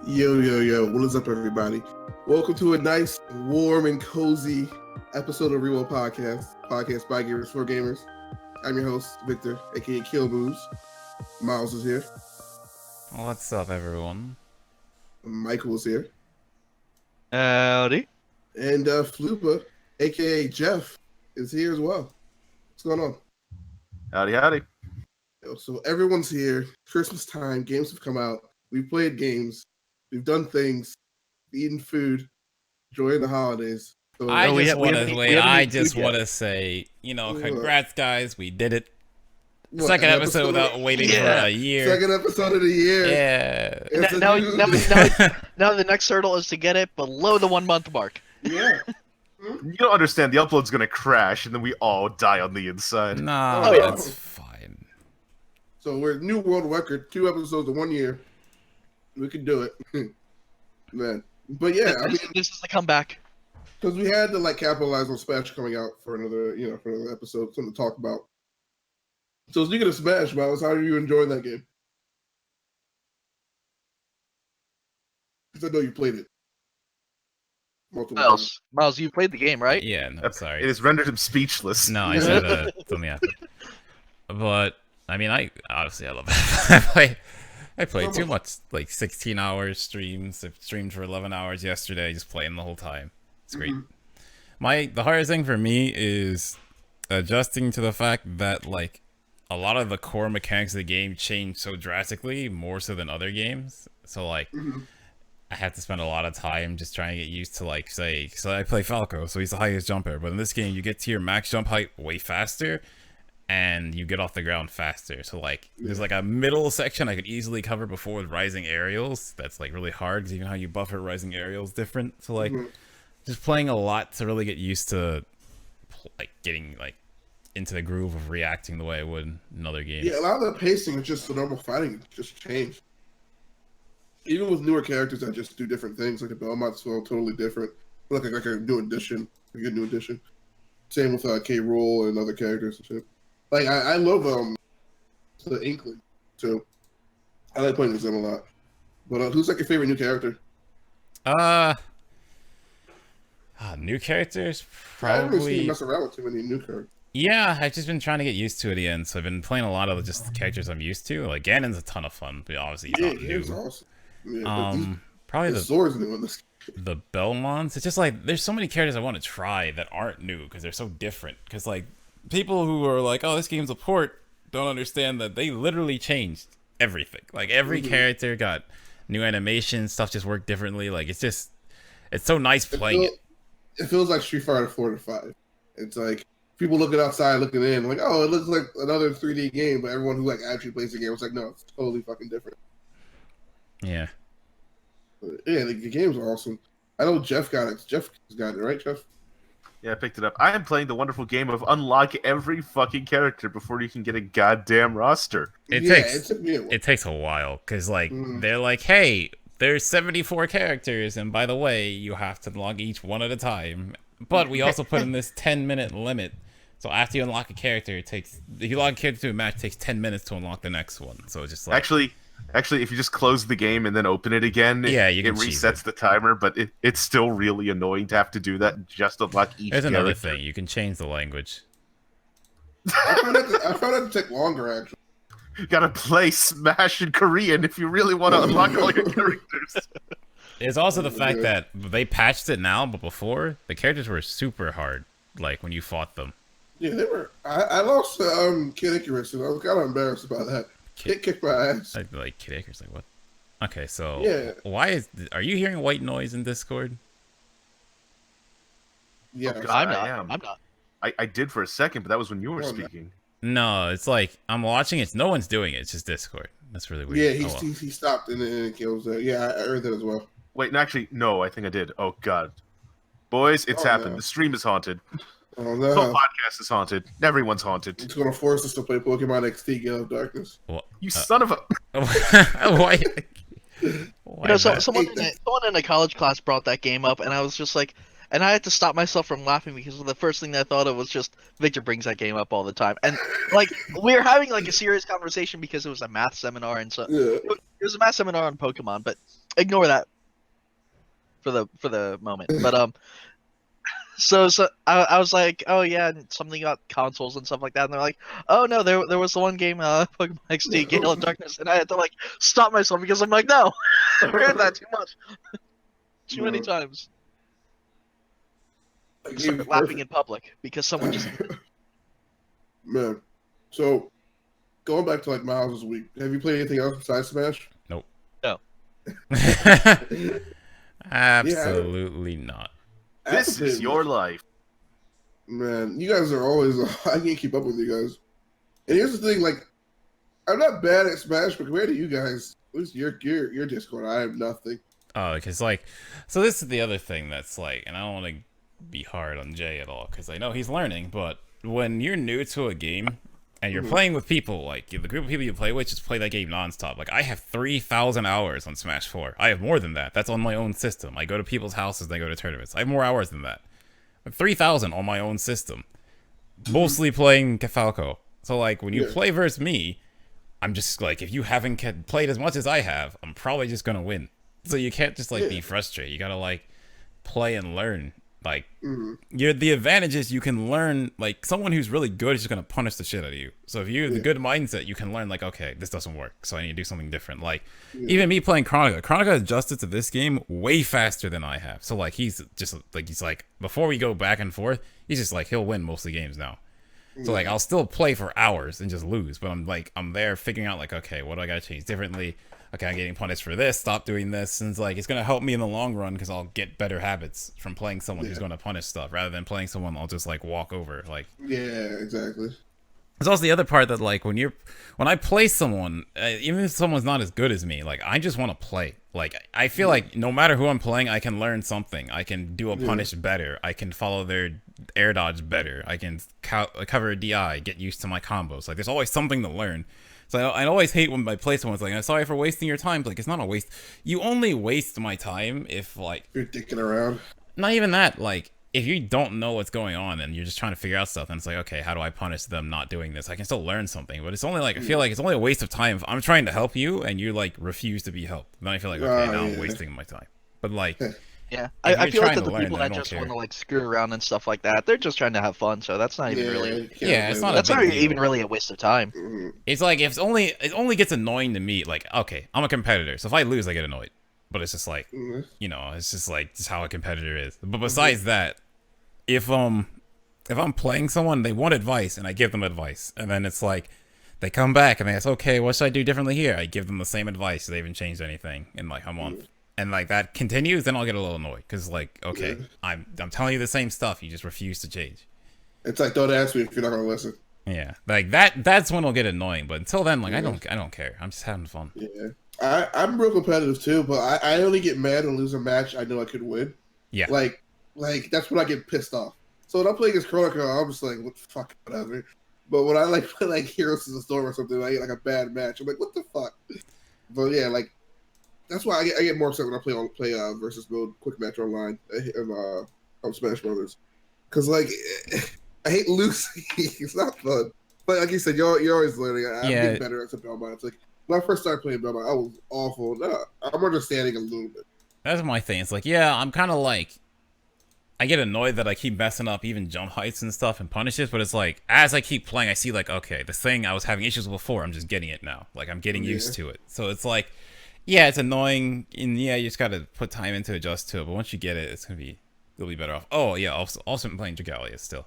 Yo, what is up, everybody? Welcome to a nice, warm, and cozy episode of Reroll Podcast by gamers for gamers. I'm your host, Victor, aka Kill Moves. Miles is here. What's up, everyone? Michael is here. Howdy. And Flupa, aka Jeff, is here as well. What's going on? Howdy. So everyone's here. Christmas time, games have come out. We've played games. We've done things, eaten food, enjoying the holidays. So, I just want to say, congrats, guys. We did it. Second episode without waiting for a year. Second episode of the year. Yeah. Now the next hurdle is to get it below the 1 month mark. Yeah. You don't understand. The upload's gonna crash, and then we all die on the inside. Nah, that's fine. So we're new world record. 2 episodes in 1 year. We can do it, man. But yeah, this is the comeback. Because we had to capitalize on Smash coming out for another episode, something to talk about. So speaking of Smash, Miles, how are you enjoying that game? Because I know you played it. Miles, you played the game, right? Yeah, no, sorry. It has rendered him speechless. No, I said something after. But I obviously I love it. I played too much, 16 hours streams. I streamed for 11 hours yesterday, just playing the whole time. It's great. Mm-hmm. The hardest thing for me is adjusting to the fact that a lot of the core mechanics of the game change so drastically, more so than other games. So I had to spend a lot of time just trying to get used to say, so I play Falco, so he's the highest jumper, but in this game you get to your max jump height way faster, and you get off the ground faster. So there's a middle section I could easily cover before with rising aerials. That's really hard because even how you buffer rising aerials different. So just playing a lot to really get used to getting into the groove of reacting the way I would in other games. Yeah, a lot of the pacing is just the normal fighting just changed. Even with newer characters that just do different things, the Belmonts feel totally different. Like a new addition, a good new addition. Same with K-Rool and other characters and shit. I love the Inkling too. I like playing with them a lot. But who's your favorite new character? New characters? I haven't really seen Probably. you mess around with too many new characters. Yeah, I've just been trying to get used to it again. So I've been playing a lot of just the characters I'm used to. Ganon's a ton of fun, but obviously he's not new. He's awesome. Yeah, Probably the sword's new in this. The Belmonts. It's just there's so many characters I want to try that aren't new because they're so different. Because people who are oh, this game's a port, don't understand that they literally changed everything. Every character got new animations, stuff just worked differently. It's so nice playing it. It feels like Street Fighter 4 to 5. It's people looking outside, looking in, oh, it looks like another 3D game, but everyone who actually plays the game was no, it's totally fucking different. Yeah. But, yeah, the game's awesome. I know Jeff got it. Jeff got it, right, Jeff? Yeah, I picked it up. I am playing the wonderful game of unlock every fucking character before you can get a goddamn roster. It takes a while because they're hey, there's 74 characters, and by the way, you have to unlock each one at a time. But we also put in this 10-minute limit. So after you unlock a character, if you log a character to a match, it takes 10 minutes to unlock the next one. So it's just Actually, if you just close the game and then open it again, it resets the timer, but it's still really annoying to have to do that just to unlock each There's character. another thing. You can change the language. I found that to take longer, actually. You gotta play Smash in Korean if you really want to unlock all your characters. There's also the fact that they patched it now, but before, the characters were super hard, when you fought them. Yeah, they were. I lost Kid Icarus, and I was kind of embarrassed about that. Kicked my ass. Kid Icarus, what? Okay, so yeah. Are you hearing white noise in Discord? Yeah, Oh, God, I'm not. I did for a second, but that was when you were speaking. No, it's I'm watching it. No one's doing it. It's just Discord. That's really weird. Yeah, he stopped and then it kills it. Yeah, I heard that as well. Wait, actually, no, I think I did. Oh, God. Boys, it's happened. No. The stream is haunted. Oh, The no. whole podcast is haunted. Everyone's haunted. It's going to force us to play Pokemon XD Gale of Darkness. You son of a... Why? Someone in a college class brought that game up, and I was just and I had to stop myself from laughing because the first thing that I thought of was just Victor brings that game up all the time, and we were having a serious conversation because it was a math seminar, and so It was a mass seminar on Pokemon, but ignore that for the moment. But so I was like, oh yeah, and something about consoles and stuff like that, and they're like, oh no, there was the one game, Pokemon XD, Gale of Darkness, and I had to like stop myself because I'm like, no, I've heard that too much, too many times. I started laughing in public because someone just. Man, so going back to like Miles' week, have you played anything else besides Smash? Nope. No. Absolutely not. This is your life. Man, you guys are always. I can't keep up with you guys. And here's the thing, like, I'm not bad at Smash, but compared to you guys, at least your Discord, I have nothing. Oh, because like, so this is the other thing that's like, and I don't want to be hard on Jay at all because I know he's learning, but when you're new to a game and you're playing with people, like the group of people you play with just play that game nonstop. Like I have 3,000 hours on Smash 4. I have more than that. That's on my own system. I go to people's houses and I go to tournaments. I have more hours than that. 3,000 on my own system. Mostly playing Falco. So like when you play versus me, I'm just like, if you haven't played as much as I have, I'm probably just gonna win. So you can't just like be frustrated. You gotta like play and learn. Like the advantage is you can learn. Like someone who's really good is just gonna punish the shit out of you. So if you have the good mindset, you can learn like, okay, this doesn't work, so I need to do something different. Like even me playing Chronica adjusted to this game way faster than I have. So like he's like before we go back and forth, he's just like he'll win most of the games now. So like I'll still play for hours and just lose, but I'm there figuring out like, okay, what do I gotta change differently? Okay, I'm getting punished for this, stop doing this, and it's like it's gonna help me in the long run because I'll get better habits from playing someone who's gonna punish stuff rather than playing someone I'll just like walk over. Like exactly. There's also the other part that like when I play someone, even if someone's not as good as me, like I just want to play. Like I feel like no matter who I'm playing, I can learn something. I can do a punish better. I can follow their air dodge better. I can cover a DI, get used to my combos. Like there's always something to learn. So I always hate when I play someone's like, I'm sorry for wasting your time. Like it's not a waste. You only waste my time if like you're dicking around. Not even that. Like if you don't know what's going on and you're just trying to figure out stuff, and it's like, okay, how do I punish them not doing this? I can still learn something, but it's only like I feel like it's only a waste of time if I'm trying to help you and you like refuse to be helped. Then I feel like okay, now I'm wasting my time. But like. Yeah, I feel like that the people that just want to like screw around and stuff like that, they're just trying to have fun. So that's not even really. Yeah, it's not. That's not even really a waste of time. It's like it only gets annoying to me. Like, okay, I'm a competitor, so if I lose, I get annoyed. But it's just like, you know, it's just like just how a competitor is. But besides that, if I'm playing someone, they want advice, and I give them advice, and then it's like they come back and they ask, okay, what should I do differently here? I give them the same advice. So they haven't changed anything in like a month. And like that continues, then I'll get a little annoyed because like, okay, I'm telling you the same stuff, you just refuse to change. It's like, don't ask me if you're not gonna listen. Yeah, like that's when it'll get annoying. But until then, like I don't care. I'm just having fun. Yeah, I'm real competitive too, but I only get mad and lose a match I know I could win. Yeah, like that's when I get pissed off. So when I'm playing against Chronica, I'm just like, what the fuck, whatever. But when I like play like Heroes of the Storm or something, I get like a bad match. I'm like, what the fuck? But yeah, like. That's why I get more upset when I play versus mode quick match online of Smash Brothers, because like I hate losing. It's not fun. But like you said, you're always learning. I'm getting better at Belmont. It's like when I first started playing Belmont, I was awful. Now I'm understanding a little bit. That's my thing. It's like I'm kind of like I get annoyed that I keep messing up even jump heights and stuff and punishes, but it's like as I keep playing, I see like okay, the thing I was having issues with before, I'm just getting it now. Like I'm getting used to it. So it's like. Yeah, it's annoying, and you just gotta put time in to adjust to it. But once you get it, you'll be better off. Oh yeah, also been playing Dragalia still.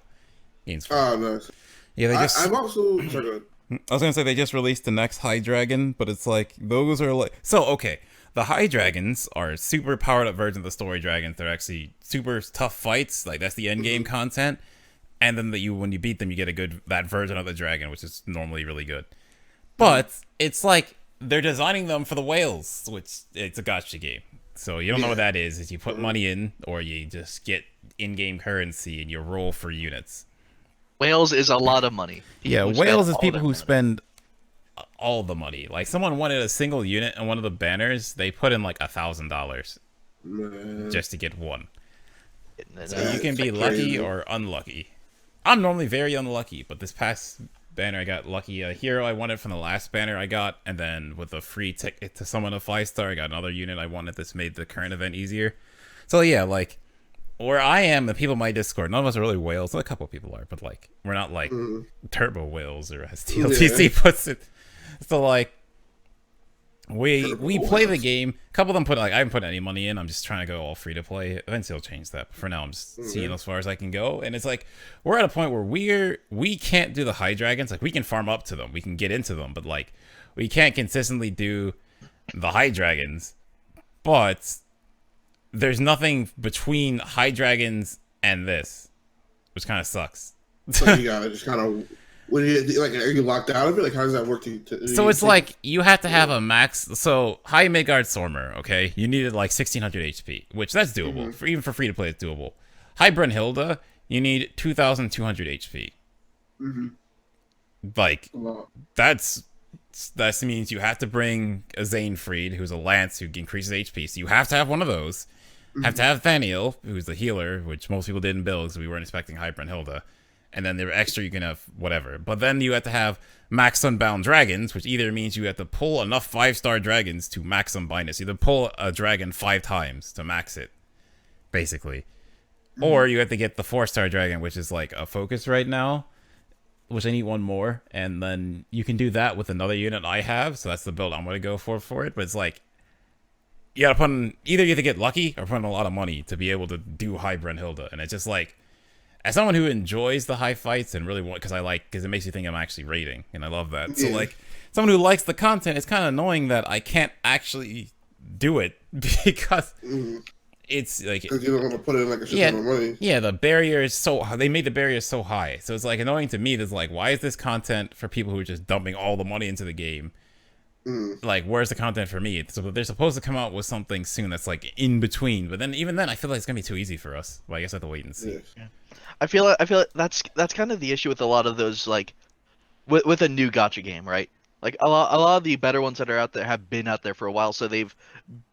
Game's fun. Oh nice. Yeah, I'm also. Sorry, I was gonna say they just released the next High Dragon, but it's like those are like okay. The High Dragons are super powered up versions of the Story Dragons. They're actually super tough fights. Like that's the end game content, and then when you beat them, you get that version of the dragon, which is normally really good. But it's like. They're designing them for the whales, which it's a gacha game. So you don't know what that is you put money in, or you just get in-game currency and you roll for units. Whales is a lot of money. Whales is people who spend all the money. Like someone wanted a single unit and one of the banners, they put in like $1,000 just to get one. So you can be lucky or unlucky. I'm normally very unlucky, but this past banner, I got lucky. A hero I wanted from the last banner I got, and then with a free ticket to summon a 5-star, I got another unit I wanted. This made the current event easier. So yeah, like where I am, the people in my Discord, none of us are really whales. A couple of people are, but like we're not like turbo whales, or as TLTC puts it. So like we play the game. A couple of them put like I haven't put any money in. I'm just trying to go all free to play. Eventually I'll change that. But for now I'm just seeing as far as I can go. And it's like we're at a point where we can't do the high dragons. Like we can farm up to them, we can get into them, but like we can't consistently do the high dragons. But there's nothing between high dragons and this, which kind of sucks. So you gotta just kind of. When you, like, are you locked out of it? Like, how does that work? So it's like you have to have a max. So high Midgard Stormer, okay, you needed like 1600 HP, which that's doable. Even for free to play, it's doable. High Brunhilde, you need 2200 HP. Like that means you have to bring a Zanefried, who's a lance who increases HP. So you have to have one of those. Have to have Thaniel, who's the healer, which most people didn't build because we weren't expecting High Brunhilde. And then the extra you can have whatever. But then you have to have max Sunbound Dragons, which either means you have to pull enough 5-star dragons to max Unbind it. So you have to pull a dragon 5 times to max it, basically. Or you have to get the 4-star dragon, which is like a focus right now, which I need one more. And then you can do that with another unit I have. So that's the build I'm going to go for it. But it's like, you got to put in, either you have to get lucky or put in a lot of money to be able to do High Brunhilde. And it's just like, as someone who enjoys the high fights and really want, because it makes you think I'm actually raiding, and I love that. So like, someone who likes the content, it's kind of annoying that I can't actually do it because it's like because you don't want to put in like a shit ton of money. Yeah, the barrier is they made the barrier so high, so it's like annoying to me. That's like, why is this content for people who are just dumping all the money into the game? Like, where's the content for me? So they're supposed to come out with something soon that's like in between, but then even then, I feel like it's gonna be too easy for us. Well, I guess I have to wait and see. Yeah. I feel like that's kind of the issue with a lot of those, like with a new gacha game, right? Like a lot of the better ones that are out there have been out there for a while, so they've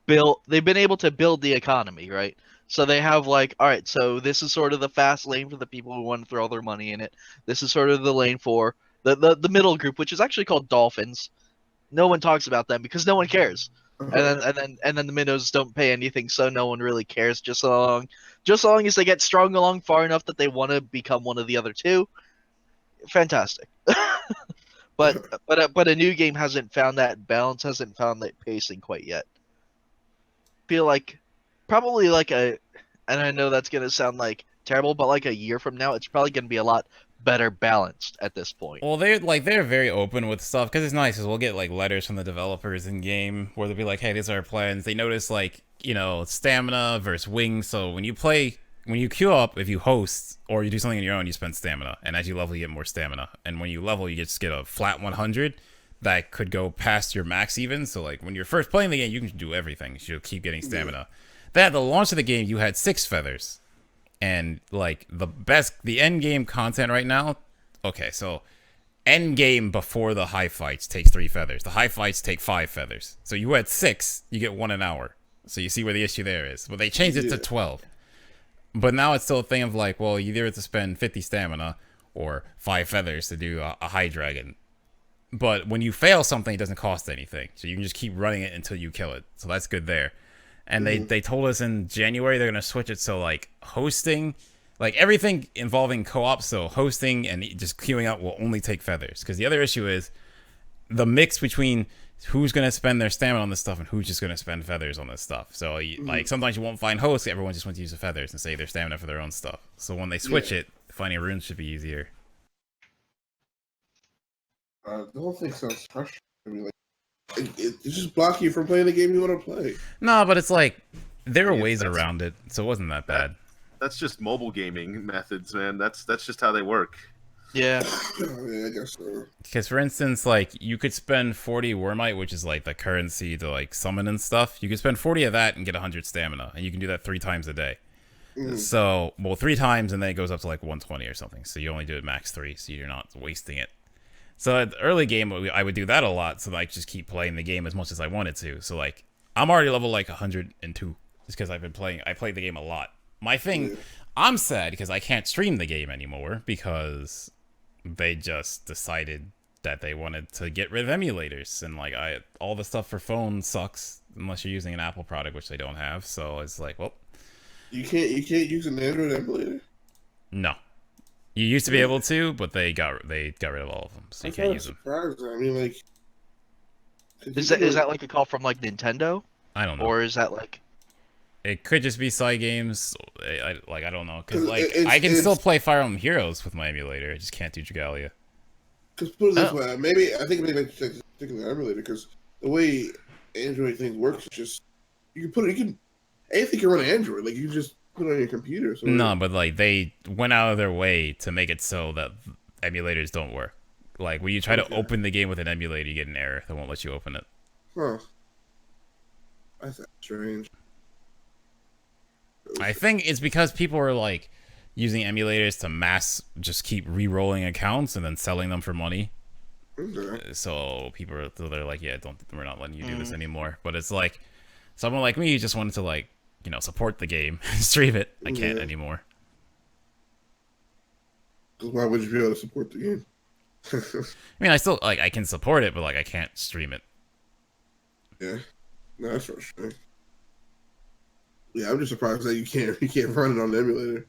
been able to build the economy, right? So they have like, all right, so this is sort of the fast lane for the people who want to throw their money in it. This is sort of the lane for the middle group, which is actually called Dolphins. No one talks about them because no one cares. And then the minnows don't pay anything, so no one really cares. Just so long as they get strung along far enough that they want to become one of the other two, fantastic. but a new game hasn't found that balance, hasn't found that pacing quite yet. Feel like probably like and I know that's gonna sound like terrible, but like a year from now, it's probably gonna be a lot better balanced at this point. Well, they're very open with stuff because it's nice because we'll get like letters from the developers in game where they'll be like, hey, these are our plans. They notice like, you know, stamina versus wings. So when you queue up, if you host or you do something on your own, you spend stamina, and as you level, you get more stamina. And when you level, you just get a flat 100 that could go past your max even. So like when you're first playing the game, you can do everything. You'll keep getting stamina. Then at the launch of the game, you had 6 feathers. And like the end game content right now, okay, so end game before the high fights takes 3 feathers. The high fights take 5 feathers. So you had 6, you get 1 an hour. So you see where the issue there is. But they changed it to 12. But now it's still a thing of like, well, you either have to spend 50 stamina or 5 feathers to do a high dragon. But when you fail something, it doesn't cost anything. So you can just keep running it until you kill it. So that's good there. And they told us in January they're going to switch it so, like, hosting, like, everything involving co-op, so hosting and just queuing out will only take feathers. Because the other issue is the mix between who's going to spend their stamina on this stuff and who's just going to spend feathers on this stuff. So, like, sometimes you won't find hosts, everyone just wants to use the feathers and save their stamina for their own stuff. So when they switch it, finding runes should be easier. The whole thing sounds frustrating. I mean, like, it's just blocking you from playing the game you want to play. No, but it's like there are ways around it, so it wasn't that bad. That's just mobile gaming methods, man. That's just how they work. Yeah. Yeah, I guess so. Because for instance, like you could spend 40 Wormite, which is like the currency to like summon and stuff. You could spend 40 of that and get 100 stamina, and you can do that 3 times a day. So, well, 3 times, and then it goes up to like 120 or something. So you only do it max 3, so you're not wasting it. So at the early game, I would do that a lot, so that I could just keep playing the game as much as I wanted to. So like, I'm already level like 102, just because I played the game a lot. My thing, I'm sad because I can't stream the game anymore because they just decided that they wanted to get rid of emulators, and like all the stuff for phones sucks unless you're using an Apple product, which they don't have. So it's like, well, you can't use an Android emulator. No, you used to be able to, but they got rid of all of them, so you can't use them. I mean, like, is that like a call from like Nintendo? I don't know. Or is that like? It could just be side games. I don't know, because like I can still play Fire Emblem Heroes with my emulator. I just can't do Dragalia. Because put it this way, I think maybe sticking the emulator, because the way Android things works is just anything can run Android. Like, you can just put it on your computer. So no, but like they went out of their way to make it so that emulators don't work. Like when you try to open the game with an emulator, you get an error that won't let you open it. Huh. That's strange. I think it's because people are like using emulators to mass just keep re-rolling accounts and then selling them for money. Okay. So they're like, yeah, we're not letting you do this anymore. But it's like someone like me just wanted to like, support the game and stream it. I can't anymore. Why would you be able to support the game? I mean, I still I can support it, but like I can't stream it. Yeah, no, that's frustrating. Yeah, I'm just surprised that you can't run it on the emulator.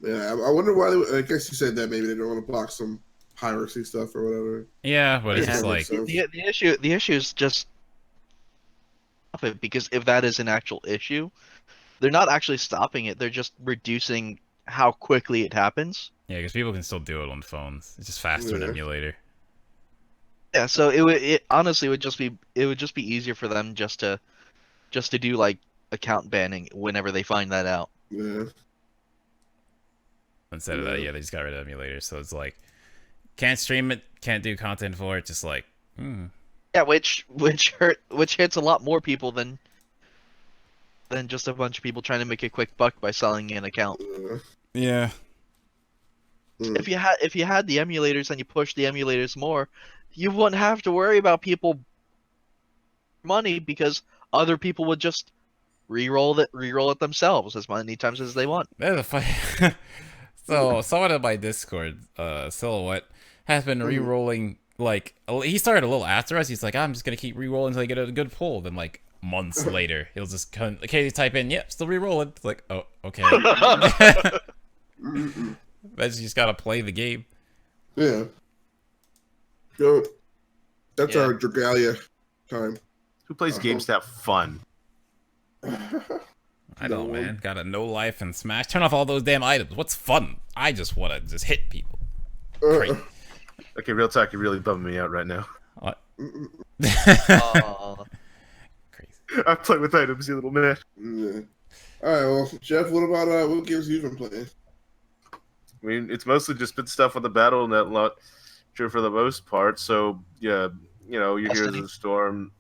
Yeah, I wonder why. I guess you said that maybe they don't want to block some piracy stuff or whatever. Yeah, but it's like the issue is just because if that is an actual issue, they're not actually stopping it. They're just reducing how quickly it happens. Yeah, because people can still do it on phones. It's just faster in emulator. Yeah, so it honestly would just be easier for them just to do like account banning whenever they find that out. Yeah. Instead of that, they just got rid of emulators. So it's like, can't stream it, can't do content for it. Just like, Yeah, which hits a lot more people than just a bunch of people trying to make a quick buck by selling an account. Yeah. If you had the emulators and you pushed the emulators more, you wouldn't have to worry about people money, because other people would just re-roll it themselves as many times as they want. So someone in my Discord, Silhouette, has been re-rolling. Like, he started a little after us. He's like, I'm just gonna keep re-rolling until I get a good pull. Then like months later, he'll just occasionally type in, "Yep, still re-rolling." It's like, oh, okay. But you just gotta play the game. Yeah. So that's our Dragalia time. Who plays games to have fun? I don't, man. Gotta know life and smash. Turn off all those damn items. What's fun? I just wanna just hit people. Great. Okay, real talk, you're really bumming me out right now. What? Crazy. I play with items, you little man. Yeah. Alright, well, Jeff, what about what games you've been playing? I mean, it's mostly just been stuff on the Battle.net launcher for the most part. So yeah, your Heroes of the Storm.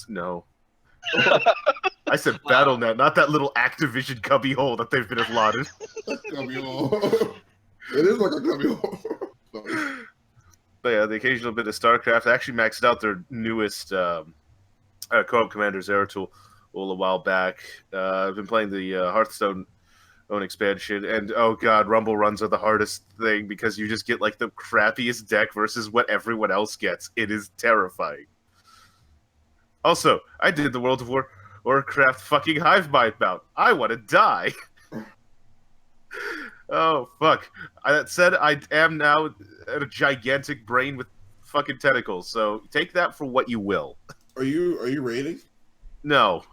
No, I said Battle.net, not that little Activision cubby hole that they've been allotted. Cubby hole. It is like a cubby hole. But yeah, the occasional bit of StarCraft. I actually maxed out their newest Co-op Commander Zeratul a while back. I've been playing the Hearthstone own expansion, and oh god, Rumble runs are the hardest thing, because you just get like the crappiest deck versus what everyone else gets. It is terrifying. Also, I did the World of Warcraft fucking Hivemind mount. I want to die. Oh fuck. That said, I am now a gigantic brain with fucking tentacles, so take that for what you will. Are you raiding? No.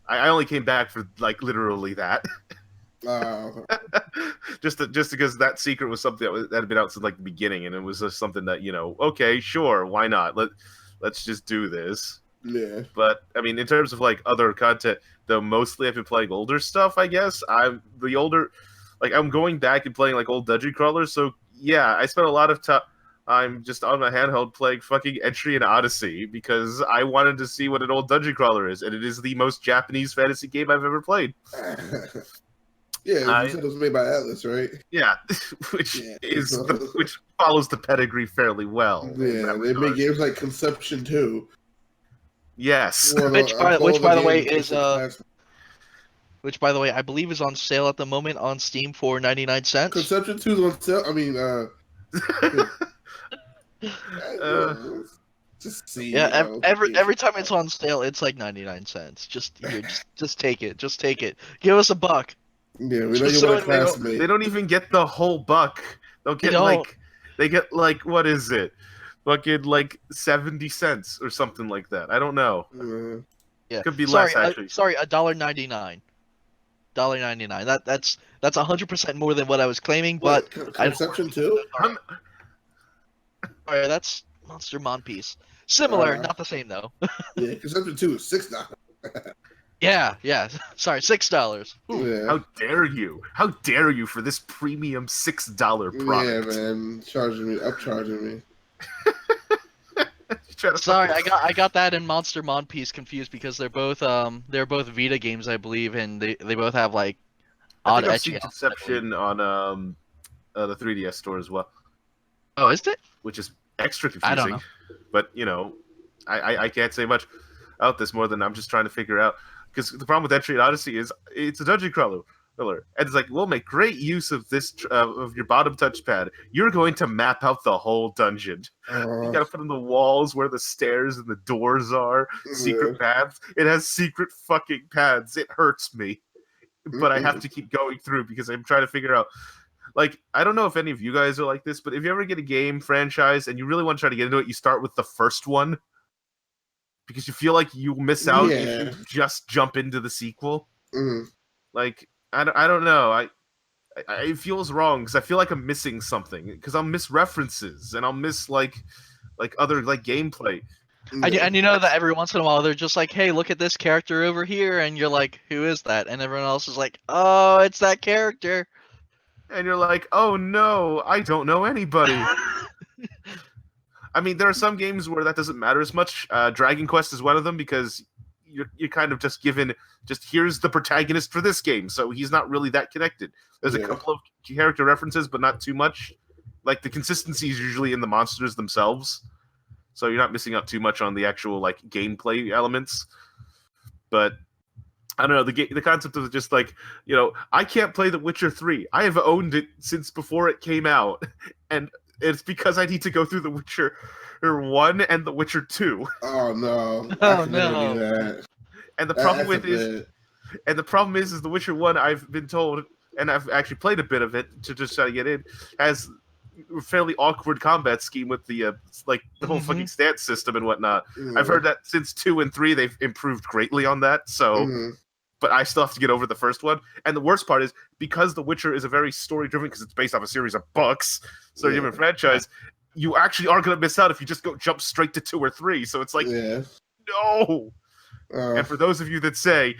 I only came back for like literally that. Just because that secret was something that had been out since like the beginning, and it was just something that, okay, sure, why not? Let's just do this. Yeah. But I mean, in terms of like other content, though, mostly I've been playing older stuff. I guess I'm going back and playing like old dungeon crawlers. So yeah, I spent a lot of time just on my handheld playing fucking Entry and Odyssey, because I wanted to see what an old dungeon crawler is, and it is the most Japanese fantasy game I've ever played. Yeah, you said it was made by Atlas, right? Yeah, which follows the pedigree fairly well. Yeah, they make games like Conception 2. Yes, which by the way I believe is on sale at the moment on Steam for 99 cents. Conception 2 is on sale. I mean, Just see. Yeah, you know, every time it's on sale, it's like 99 cents. Just here, just take it. Just take it. Give us $1. Yeah, we know Just you so want a it- classmate. They don't even get the whole buck. They'll get don't. they get like what is it? Fucking like 70 cents or something like that. I don't know. Yeah. Could be sorry, less actually. sorry, $1.99. $1.99. That's 100% more than what I was claiming, but I don't Conception too. Sorry, that's Monster Monpiece. Similar, not the same though. Yeah, Conception 2 is $6. Yeah. Sorry, $6. Yeah. How dare you? How dare you for this premium $6 product? Yeah, man, upcharging me. Sorry, I got that and Monster Monpiece confused because they're both Vita games, I believe, and they both have like I odd think I've seen etching. Conception on the 3DS store as well, Oh, is it? which is extra confusing. I don't know. But you know, I can't say much about this more than I'm just trying to figure out, because the problem with Entry and Odyssey is it's a dungeon crawler, and it's like we'll make great use of this of your bottom touchpad. You're going to map out the whole dungeon. You gotta put in the walls where the stairs and the doors are, secret paths. It has secret fucking paths. It hurts me, but I have to keep going through because I'm trying to figure out. Like, I don't know if any of you guys are like this, but if you ever get a game franchise and you really want to try to get into it, you start with the first one because you feel like you miss out if you just jump into the sequel. Like, I don't know. It feels wrong because I feel like I'm missing something because I'll miss references and I'll miss like other like gameplay. And you know that every once in a while they're just like, hey, look at this character over here, and you're like, who is that? And everyone else is like, oh, it's that character. And you're like, oh no, I don't know anybody. I mean, there are some games where that doesn't matter as much. Dragon Quest is one of them because you're kind of just given here's the protagonist for this game, so he's not really that connected. There's a couple of character references, but not too much. Like the consistency is usually in the monsters themselves, so you're not missing out too much on the actual like gameplay elements. But I don't know, the concept of just like, you know, I can't play The Witcher 3. I have owned it since before it came out, and it's because I need to go through The Witcher 1 and The Witcher 2. Oh no! Oh no! That. And the problem is The Witcher 1, I've been told, and I've actually played a bit of it to just try to get in, has a fairly awkward combat scheme with the the whole fucking stance system and whatnot. I've heard that since 2 and 3 they've improved greatly on that. So. But I still have to get over the first one. And the worst part is, because The Witcher is a very story-driven, because it's based off a series of books, so a different franchise, you actually are going to miss out if you just jump straight to 2 or 3. So it's like, no! And for those of you that say,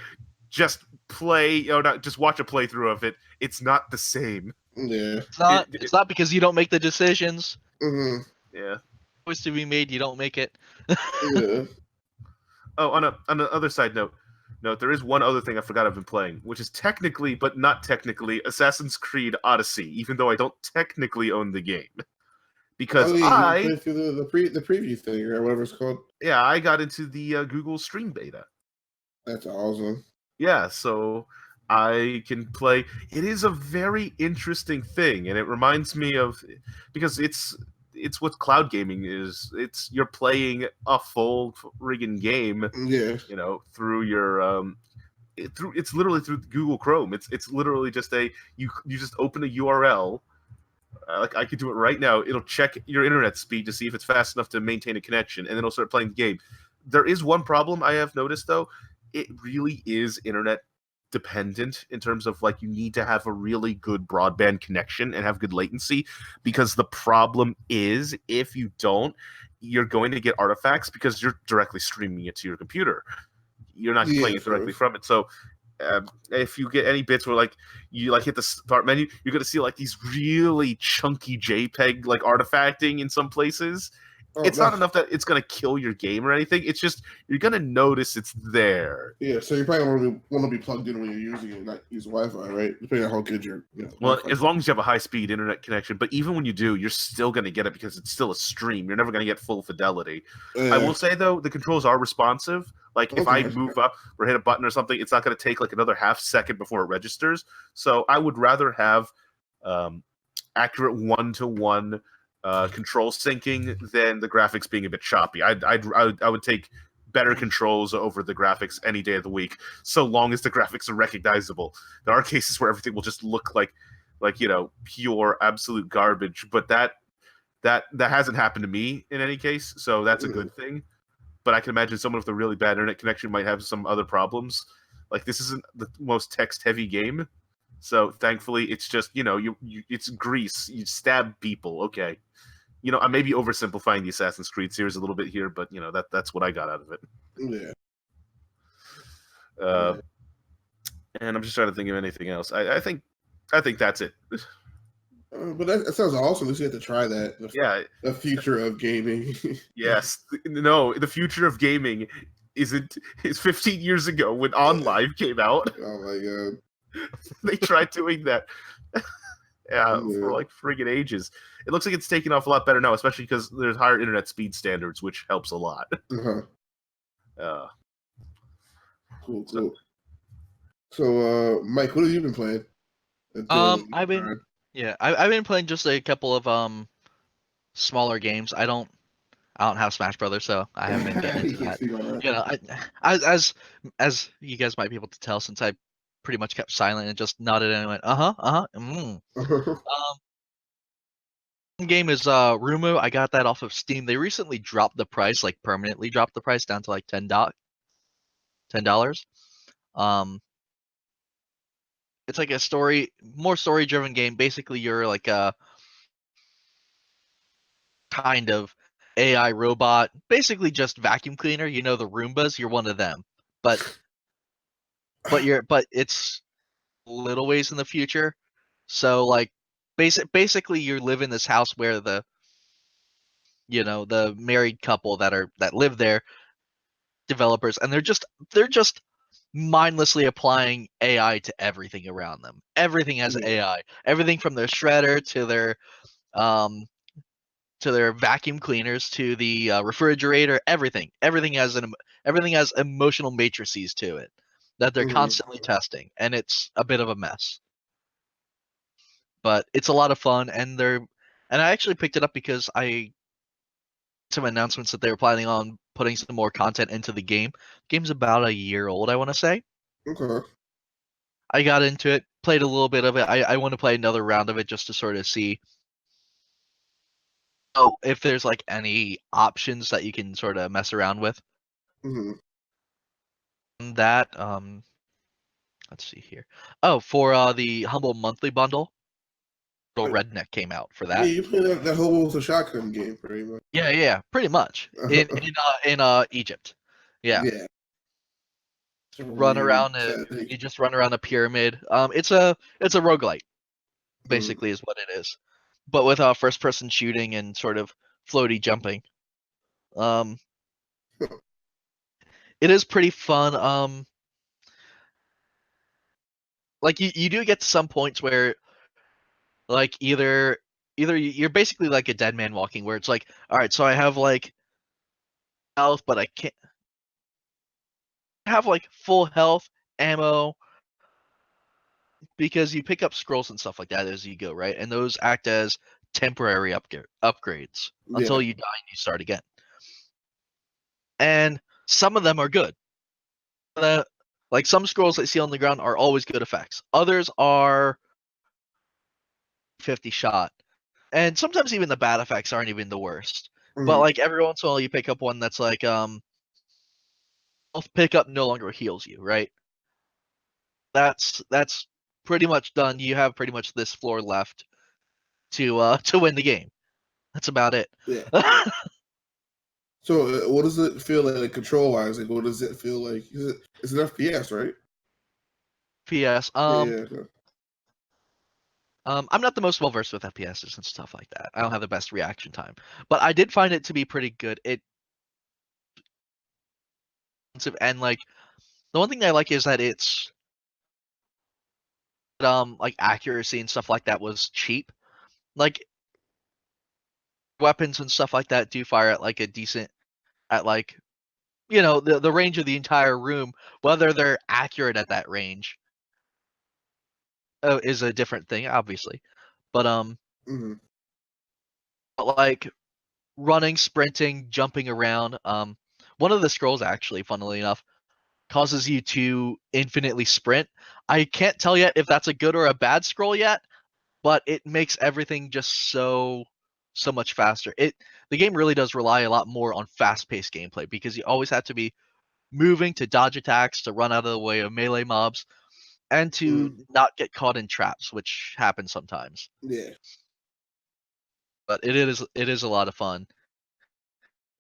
just play, not just watch a playthrough of it, it's not the same. Yeah. It's not because you don't make the decisions. Yeah. Choice to be made, you don't make it. Oh, on the other side note, there is one other thing I forgot I've been playing, which is technically, but not technically, Assassin's Creed Odyssey, even though I don't technically own the game. Because you played through the preview thing, or whatever it's called. Yeah, I got into the Google Stream Beta. That's awesome. Yeah, so I can play. It is a very interesting thing, and it reminds me of, because it's what cloud gaming is. You're playing a full friggin' game. Yeah. You know, through your it's literally through Google Chrome. It's literally just you just open a URL. Like I could do it right now. It'll check your internet speed to see if it's fast enough to maintain a connection, and then it'll start playing the game. There is one problem I have noticed though. It really is internet dependent in terms of like you need to have a really good broadband connection and have good latency, because the problem is if you don't, you're going to get artifacts because you're directly streaming it to your computer. You're not playing it directly from it. So if you get any bits where like you like hit the start menu, you're going to see like these really chunky JPEG like artifacting in some places. It's not enough that it's going to kill your game or anything. It's just you're going to notice it's there. Yeah, so you probably want to be plugged in when you're using it, not use Wi-Fi, right? Depending on how good your well, Wi-Fi. as long as you have a high-speed internet connection. But even when you do, you're still going to get it because it's still a stream. You're never going to get full fidelity. I will say, though, the controls are responsive. Like, if I move up or hit a button or something, it's not going to take, like, another half second before it registers. So I would rather have accurate one-to-one control syncing than the graphics being a bit choppy. I would take better controls over the graphics any day of the week, so long as the graphics are recognizable. There are cases where everything will just look like pure absolute garbage, but that hasn't happened to me in any case, so that's a good thing. But I can imagine someone with a really bad internet connection might have some other problems. Like, this isn't the most text-heavy game, so thankfully it's just, it's Greece. You stab people, okay. I may be oversimplifying the Assassin's Creed series a little bit here, but, that's what I got out of it. Yeah. And I'm just trying to think of anything else. I think that's it. But that sounds awesome. At least you have to try that. The future of gaming. Yes. No, the future of gaming is 15 years ago when OnLive came out. Oh my god. They tried doing that for like friggin' ages. It looks like it's taking off a lot better now, especially because there's higher internet speed standards, which helps a lot. Cool. So, Mike, what have you been playing? I've been playing just a couple of smaller games. I don't have Smash Brothers, so I haven't been getting into that. As you guys might be able to tell, since I pretty much kept silent and just nodded and went, game is Rumu. I got that off of Steam. They recently dropped the price, like permanently dropped the price down to like $10. It's like a more story-driven game. Basically, you're like a kind of AI robot, basically just vacuum cleaner. The Roombas. You're one of them, but it's a little ways in the future. So like, basically, you live in this house where the married couple that live there, developers, and they're just mindlessly applying AI to everything around them. Everything has AI. Everything from their shredder to their vacuum cleaners to the refrigerator. Everything has emotional matrices to it that they're constantly testing, and it's a bit of a mess. But it's a lot of fun, and I actually picked it up because some announcements that they were planning on putting some more content into the game. The game's about a year old, I want to say. Okay. I got into it, played a little bit of it. I want to play another round of it just to sort of see if there's like any options that you can sort of mess around with. That let's see here. Oh, for the Humble Monthly Bundle, Little Redneck came out for that. Yeah, you play that whole with a shotgun game, pretty much. Yeah, pretty much. In Egypt. Yeah. Run around you just run around a pyramid. It's a roguelite, basically, is what it is. But with first person shooting and sort of floaty jumping. It is pretty fun. Like you do get to some points where like either you're basically like a dead man walking, where it's like, all right, so I have like health, but I can't have like full health, ammo, because you pick up scrolls and stuff like that as you go, right? And those act as temporary upgrades until you die and you start again. And some of them are good. Like some scrolls that you see on the ground are always good effects. Others are 50 shot. And sometimes even the bad effects aren't even the worst. But like every once in a while you pick up one that's like health pickup no longer heals you, right? That's pretty much done. You have pretty much this floor left to win the game. That's about it. Yeah. So what does it feel like control wise? Like what does it feel like? It's an FPS, right? FPS. Yeah. I'm not the most well versed with FPSs and stuff like that. I don't have the best reaction time, but I did find it to be pretty good. And like the one thing I like is that it's like accuracy and stuff like that was cheap. Like weapons and stuff like that do fire at like a decent the range of the entire room. Whether they're accurate at that range is a different thing, obviously. But like running, sprinting, jumping around. One of the scrolls actually, funnily enough, causes you to infinitely sprint. I can't tell yet if that's a good or a bad scroll yet, but it makes everything just so much faster. The game really does rely a lot more on fast-paced gameplay because you always have to be moving to dodge attacks, to run out of the way of melee mobs, and to not get caught in traps, which happens sometimes. Yeah. But it is a lot of fun.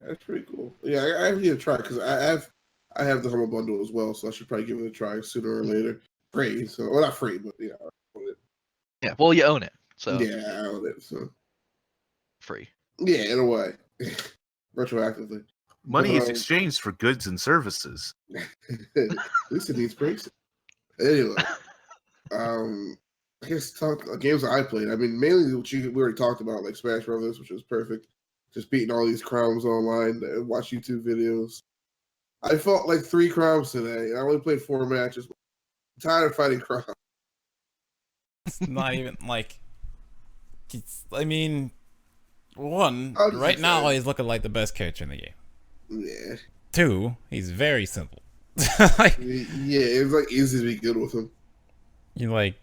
That's pretty cool. Yeah, I need to try because I have the Humble Bundle as well, so I should probably give it a try sooner or later. Free, so well, not free, but yeah, I own it. Yeah, well, you own it, so Yeah, I own it, so free. yeah, in a way, retroactively. Money is exchanged for goods and services. At least it needs praise. Anyway, I guess talk games that I played. I mean, mainly what we already talked about, like Smash Brothers, which was perfect. Just beating all these crimes online and watch YouTube videos. I fought like 3 crimes today. I only played 4 matches. I'm tired of fighting crimes. It's not even like. I mean, one, I'm just right now excited. he's looking like the best character in the game. Yeah. 2, he's very simple. Like, Yeah, it was like easy to be good with him. you like.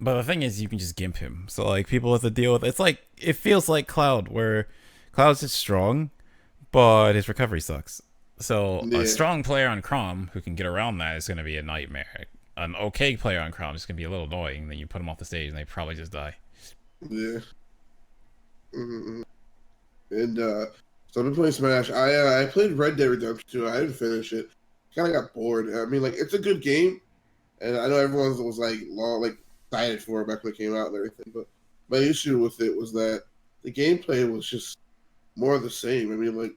But the thing is, you can just gimp him. So, like, people have to deal with it. It's like, it feels like Cloud, where Cloud's just strong, but his recovery sucks. So, Yeah. a strong player on Chrom who can get around that is going to be a nightmare. An okay player on Chrom is going to be a little annoying. Then you put them off the stage and they probably just die. Yeah. Mm-hmm. And so I've been playing Smash. I played Red Dead Redemption 2. I didn't finish it. Kind of got bored. I mean, like, it's a good game, and I know everyone was like excited for it back when it came out and everything. But my issue with it was that the gameplay was just more of the same. I mean, like,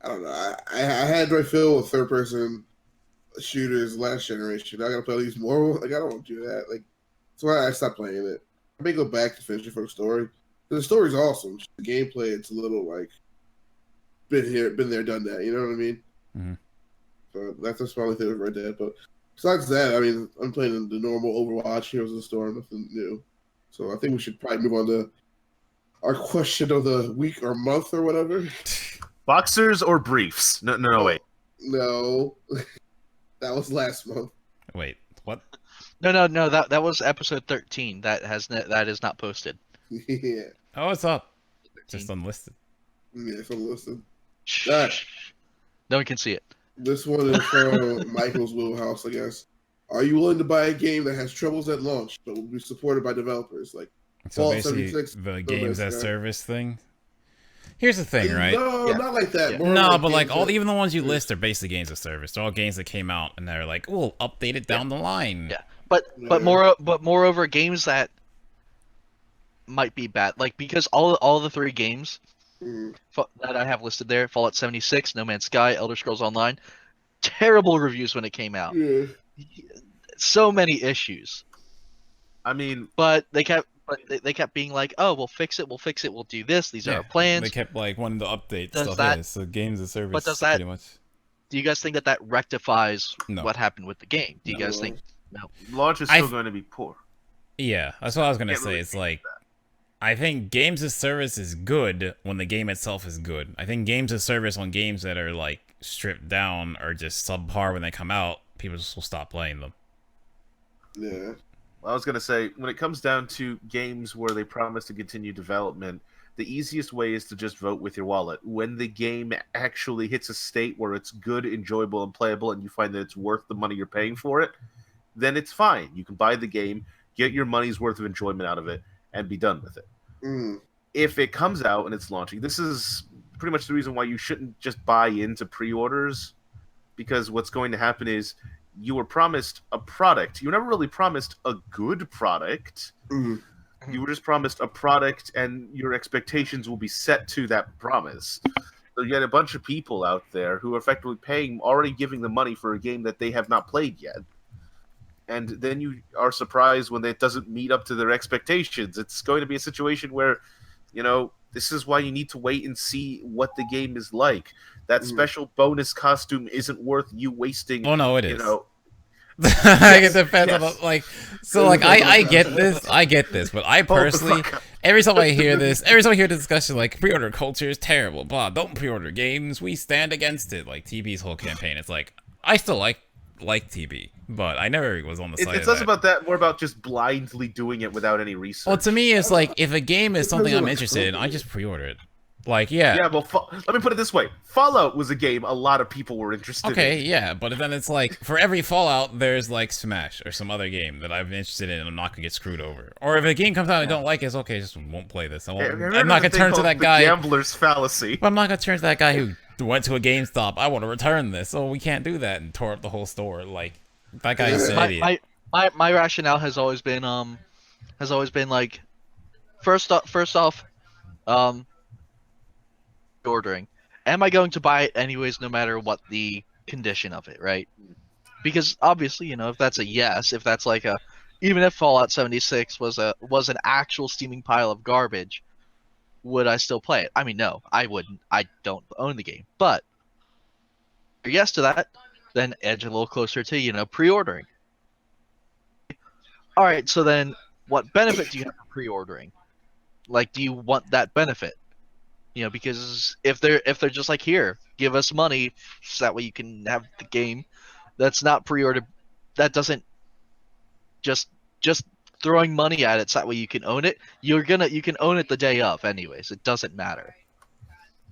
I don't know. I had my fill with third person shooters last generation. I gotta play these more. Like, I don't want to do that. Like, that's why I stopped playing it. I may go back to finish it for the story. The story's awesome. Just the gameplay, it's a little like been there, done that. You know what I mean? Mm-hmm. So that's my only thing with Red Dead. But besides that, I mean, I'm playing the normal Overwatch, Heroes of the Storm, nothing new. So I think we should probably move on to our question of the week or month or whatever. Boxers or briefs? No, wait. No, that was last month. Wait, what? No. That was episode 13. That is not posted. Yeah, Oh, it's up. 13. Just unlisted. yeah. So listen, Shh. Alright. No one can see it. this one is from Michael's wheelhouse, I guess. Are you willing to buy a game that has troubles at launch but will be supported by developers? Like, So Fallout basically, 76, the games as yeah. service thing. Here's the thing, right? No, Yeah. not like that. Yeah. More No, but like games all that- even the ones you list are basically games of service. They're all games that came out and they're like, "We'll update it down the line." Yeah. But Yeah. moreover, games that might be bad, like because all the 3 games Mhm. that I have listed there, Fallout 76, No Man's Sky, Elder Scrolls Online, terrible reviews when it came out. Yeah. So many issues. I mean, But they kept being like, "Oh, we'll fix it. We'll do this. These are our plans." They kept like wanting to update Does stuff. that- Yeah, so games as service. but does that- pretty much? Do you guys think that rectifies No. what happened with the game? Do you guys No. think? launch is I still th- going to be poor. Yeah, that's what I was gonna Can't say. really It's think like I think games as service is good when the game itself is good. I think games as service on games that are like stripped down or just subpar when they come out, people just will stop playing them. Yeah. I was going to say, when it comes down to games where they promise to continue development, the easiest way is to just vote with your wallet. When the game actually hits a state where it's good, enjoyable, and playable, and you find that it's worth the money you're paying for it, then it's fine. You can buy the game, get your money's worth of enjoyment out of it, and be done with it. Mm. If it comes out and it's launching, this is pretty much the reason why you shouldn't just buy into pre-orders, because what's going to happen is you were promised a product. You were never really promised a good product. Mm. You were just promised a product, and your expectations will be set to that promise. So you had a bunch of people out there who are effectively already giving the money for a game that they have not played yet. And then you are surprised when it doesn't meet up to their expectations. It's going to be a situation where, this is why you need to wait and see what the game is like. That special bonus costume isn't worth you wasting. Oh no, it is. Yes, It depends yes. on like so like I get this, but I personally every time I hear this discussion, like, pre-order culture is terrible, blah, don't pre-order games, we stand against it, like TB's whole campaign. It's like, I still like TB, but I never was on the side It's of less that. about that, more about just blindly doing it without any research. Well, to me, it's like, if a game is something I'm interested in, I just pre-order it. Like, Yeah, well, let me put it this way. Fallout was a game a lot of people were interested in. Okay, yeah, but then it's like, for every Fallout, there's like Smash or some other game that I'm interested in and I'm not gonna get screwed over. Or if a game comes out and I don't like it, it's okay, just won't play this. I'm not gonna turn to that guy. Gambler's fallacy. But I'm not gonna turn to that guy who went to a GameStop. I want to return this. Oh, we can't do that, and tore up the whole store. Like, that guy's an idiot. My rationale has always been like, first off, ordering. Am I going to buy it anyways, no matter what the condition of it, right? Because obviously, you know, if that's a yes, if that's like even if Fallout 76 was an actual steaming pile of garbage, would I still play it? I mean, no, I wouldn't. I don't own the game. But if yes to that, then edge a little closer to, you know, pre-ordering. All right, so then what benefit do you have for pre-ordering? Like, do you want that benefit? You know, because if they're just like, here, give us money so that way you can have the game, that's not pre-ordered. That doesn't just throwing money at it so that way you can own it. You can own it the day of anyways. It doesn't matter.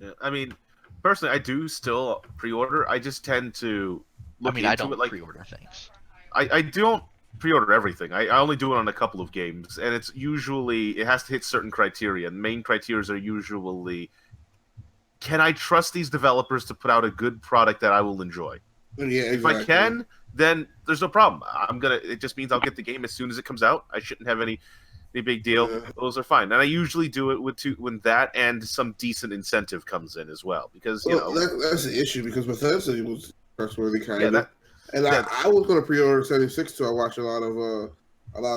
Yeah, I mean, personally, I do still pre-order. I just tend to look into I don't it like pre-order things. I don't pre-order everything. I only do it on a couple of games, and it's usually it has to hit certain criteria. And main criteria are usually, can I trust these developers to put out a good product that I will enjoy? Yeah, exactly. If I can, then there's no problem. It just means I'll get the game as soon as it comes out. I shouldn't have any big deal. Yeah. Those are fine, and I usually do it when that and some decent incentive comes in as well, because that's the issue, because Bethesda was trustworthy kind of. I was going to pre-order 76, so I watched a lot of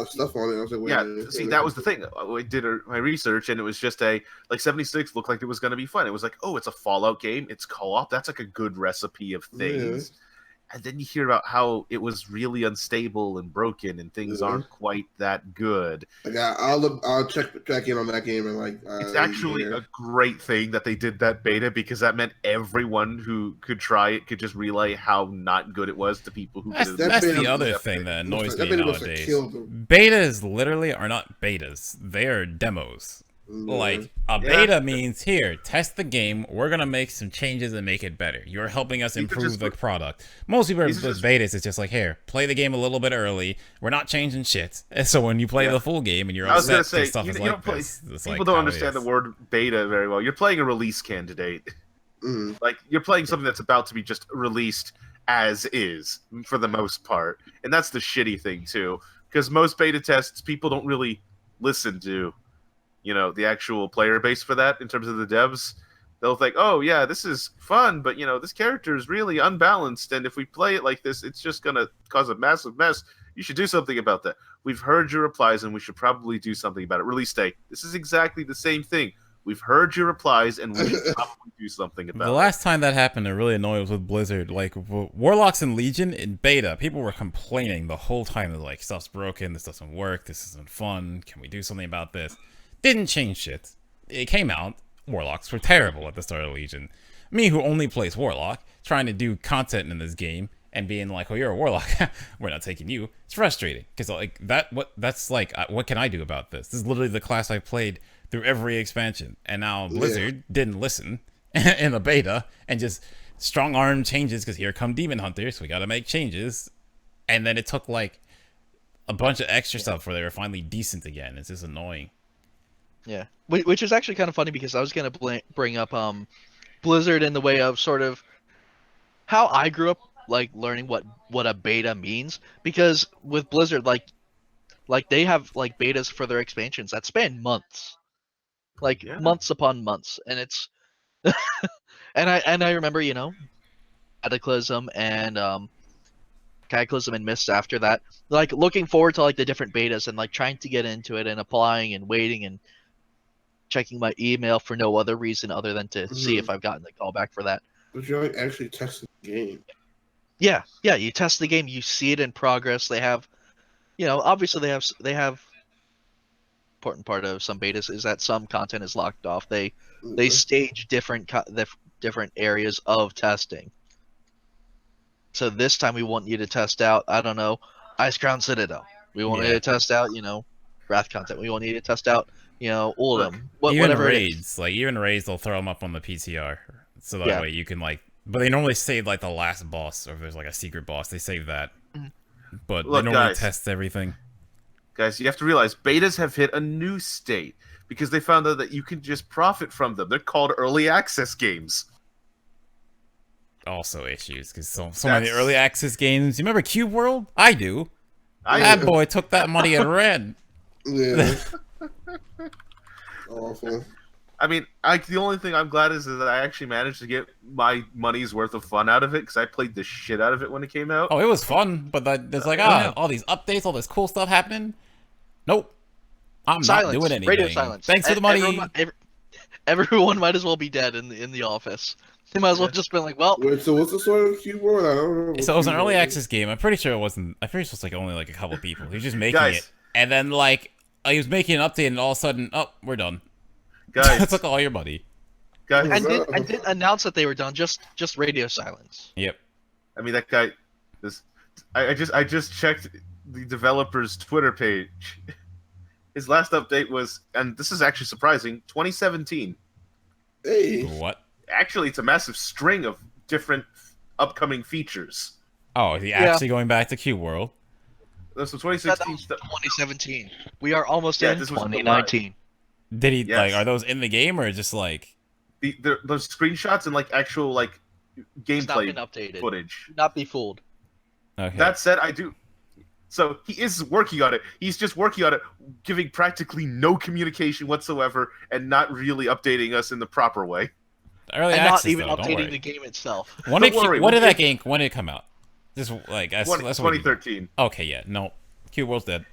stuff on it. I was like, wait, see, that was the thing. I did my research, and it was just 76 looked like it was going to be fun. It was like, oh, it's a Fallout game. It's co-op. That's like a good recipe of things. Yeah. And then you hear about how it was really unstable and broken, and things aren't quite that good. Like, I'll check in on that game, and like, it's actually a great thing that they did that beta, because that meant everyone who could try it could just relay how not good it was to people who. That's the other thing that annoys me nowadays. Betas literally are not betas; they are demos. Like, a beta means, here, test the game, we're gonna make some changes and make it better. You're helping us improve the product. Most people with betas, it's just like, here, play the game a little bit early, we're not changing shit. And so when you play the full game and you're upset because stuff is like this, people don't understand the word beta very well. You're playing a release candidate. Like, you're playing something that's about to be just released as is, for the most part. And that's the shitty thing, too. Because most beta tests, people don't really listen to the actual player base for that in terms of the devs. They'll think, oh, yeah, this is fun, but, this character is really unbalanced, and if we play it like this, it's just going to cause a massive mess. You should do something about that. We've heard your replies, and we should probably do something about it. Release date. This is exactly the same thing. We've heard your replies, and we should probably do something about it. The last time that happened to really annoy was with Blizzard. Like, Warlocks and Legion in beta, people were complaining the whole time. They're like, stuff's broken, this doesn't work, this isn't fun, can we do something about this? Didn't change shit. It came out, Warlocks were terrible at the start of Legion. Me, who only plays Warlock, trying to do content in this game and being like, oh, you're a Warlock, we're not taking you. It's frustrating, because like what can I do about this? This is literally the class I played through every expansion, and now Blizzard didn't listen in the beta and just strong arm changes, because here come Demon Hunters, we gotta make changes, and then it took like a bunch of extra stuff where they were finally decent again. It's just annoying. Yeah, which is actually kind of funny, because I was going to bring up Blizzard in the way of sort of how I grew up, like, learning what a beta means. Because with Blizzard, like they have like betas for their expansions that span months, months upon months, and it's and I remember Cataclysm and Mist after that, like looking forward to like the different betas and like trying to get into it and applying and waiting and checking my email for no other reason other than to see if I've gotten the call back for that. But you're like actually testing the game. Yeah, you test the game, you see it in progress. They have, obviously they have important part of some betas is that some content is locked off. They Mm-hmm. stage different areas of testing. So this time we want you to test out, I don't know, Ice Crown Citadel. We want you Yeah. to test out, Wrath content. We want you to test out, Uldum. Even Whatever it is. raids, even raids, they'll throw them up on the PTR, so that Yeah. way you can but they normally save the last boss, or if there's a secret boss, they save that. But Look, they normally guys. test everything. Guys, you have to realize betas have hit a new state because they found out that you can just profit from them. They're called early access games. Also issues, because so many early access games. You remember Cube World? I do. I That boy took that money and ran. Yeah. Awful. I mean, the only thing I'm glad is that I actually managed to get my money's worth of fun out of it because I played the shit out of it when it came out. Oh, it was fun, but there's all these updates, all this cool stuff happening. Nope. I'm Silence. not doing anything. Radio silence. Thanks for the money. Everyone might as well be dead in the office. They might as well just been like, well, Wait, so what's the story of Cube World? I don't know. So it was an early access game. I'm pretty sure it wasn't. I'm pretty sure it was only a couple people. He was just making Guys. it, and then he was making an update, and all of a sudden, oh, we're done. Guys, Took all your money. guys, I didn't announce that they were done. Just radio silence. Yep. I mean that guy. I just checked the developer's Twitter page. His last update was, and this is actually surprising, 2017. Hey. What? Actually, it's a massive string of different upcoming features. Oh, is he actually going back to Cube World? So That 2016 was stuff. 2017. We are almost Yeah, in this was 2019. Did he Yes. are those in the game or just Those screenshots and actual It's not been gameplay updated. footage. Do not be fooled. okay? That said, I do. So he is working on it. He's just working on it, giving practically no communication whatsoever, and not really updating us in the proper way. early And access, not even though, don't updating worry. the game itself. When Don't worry, when did we'll that game? When did it come out? Just that's what we- 2013. Okay, yeah, no, Cube World's dead.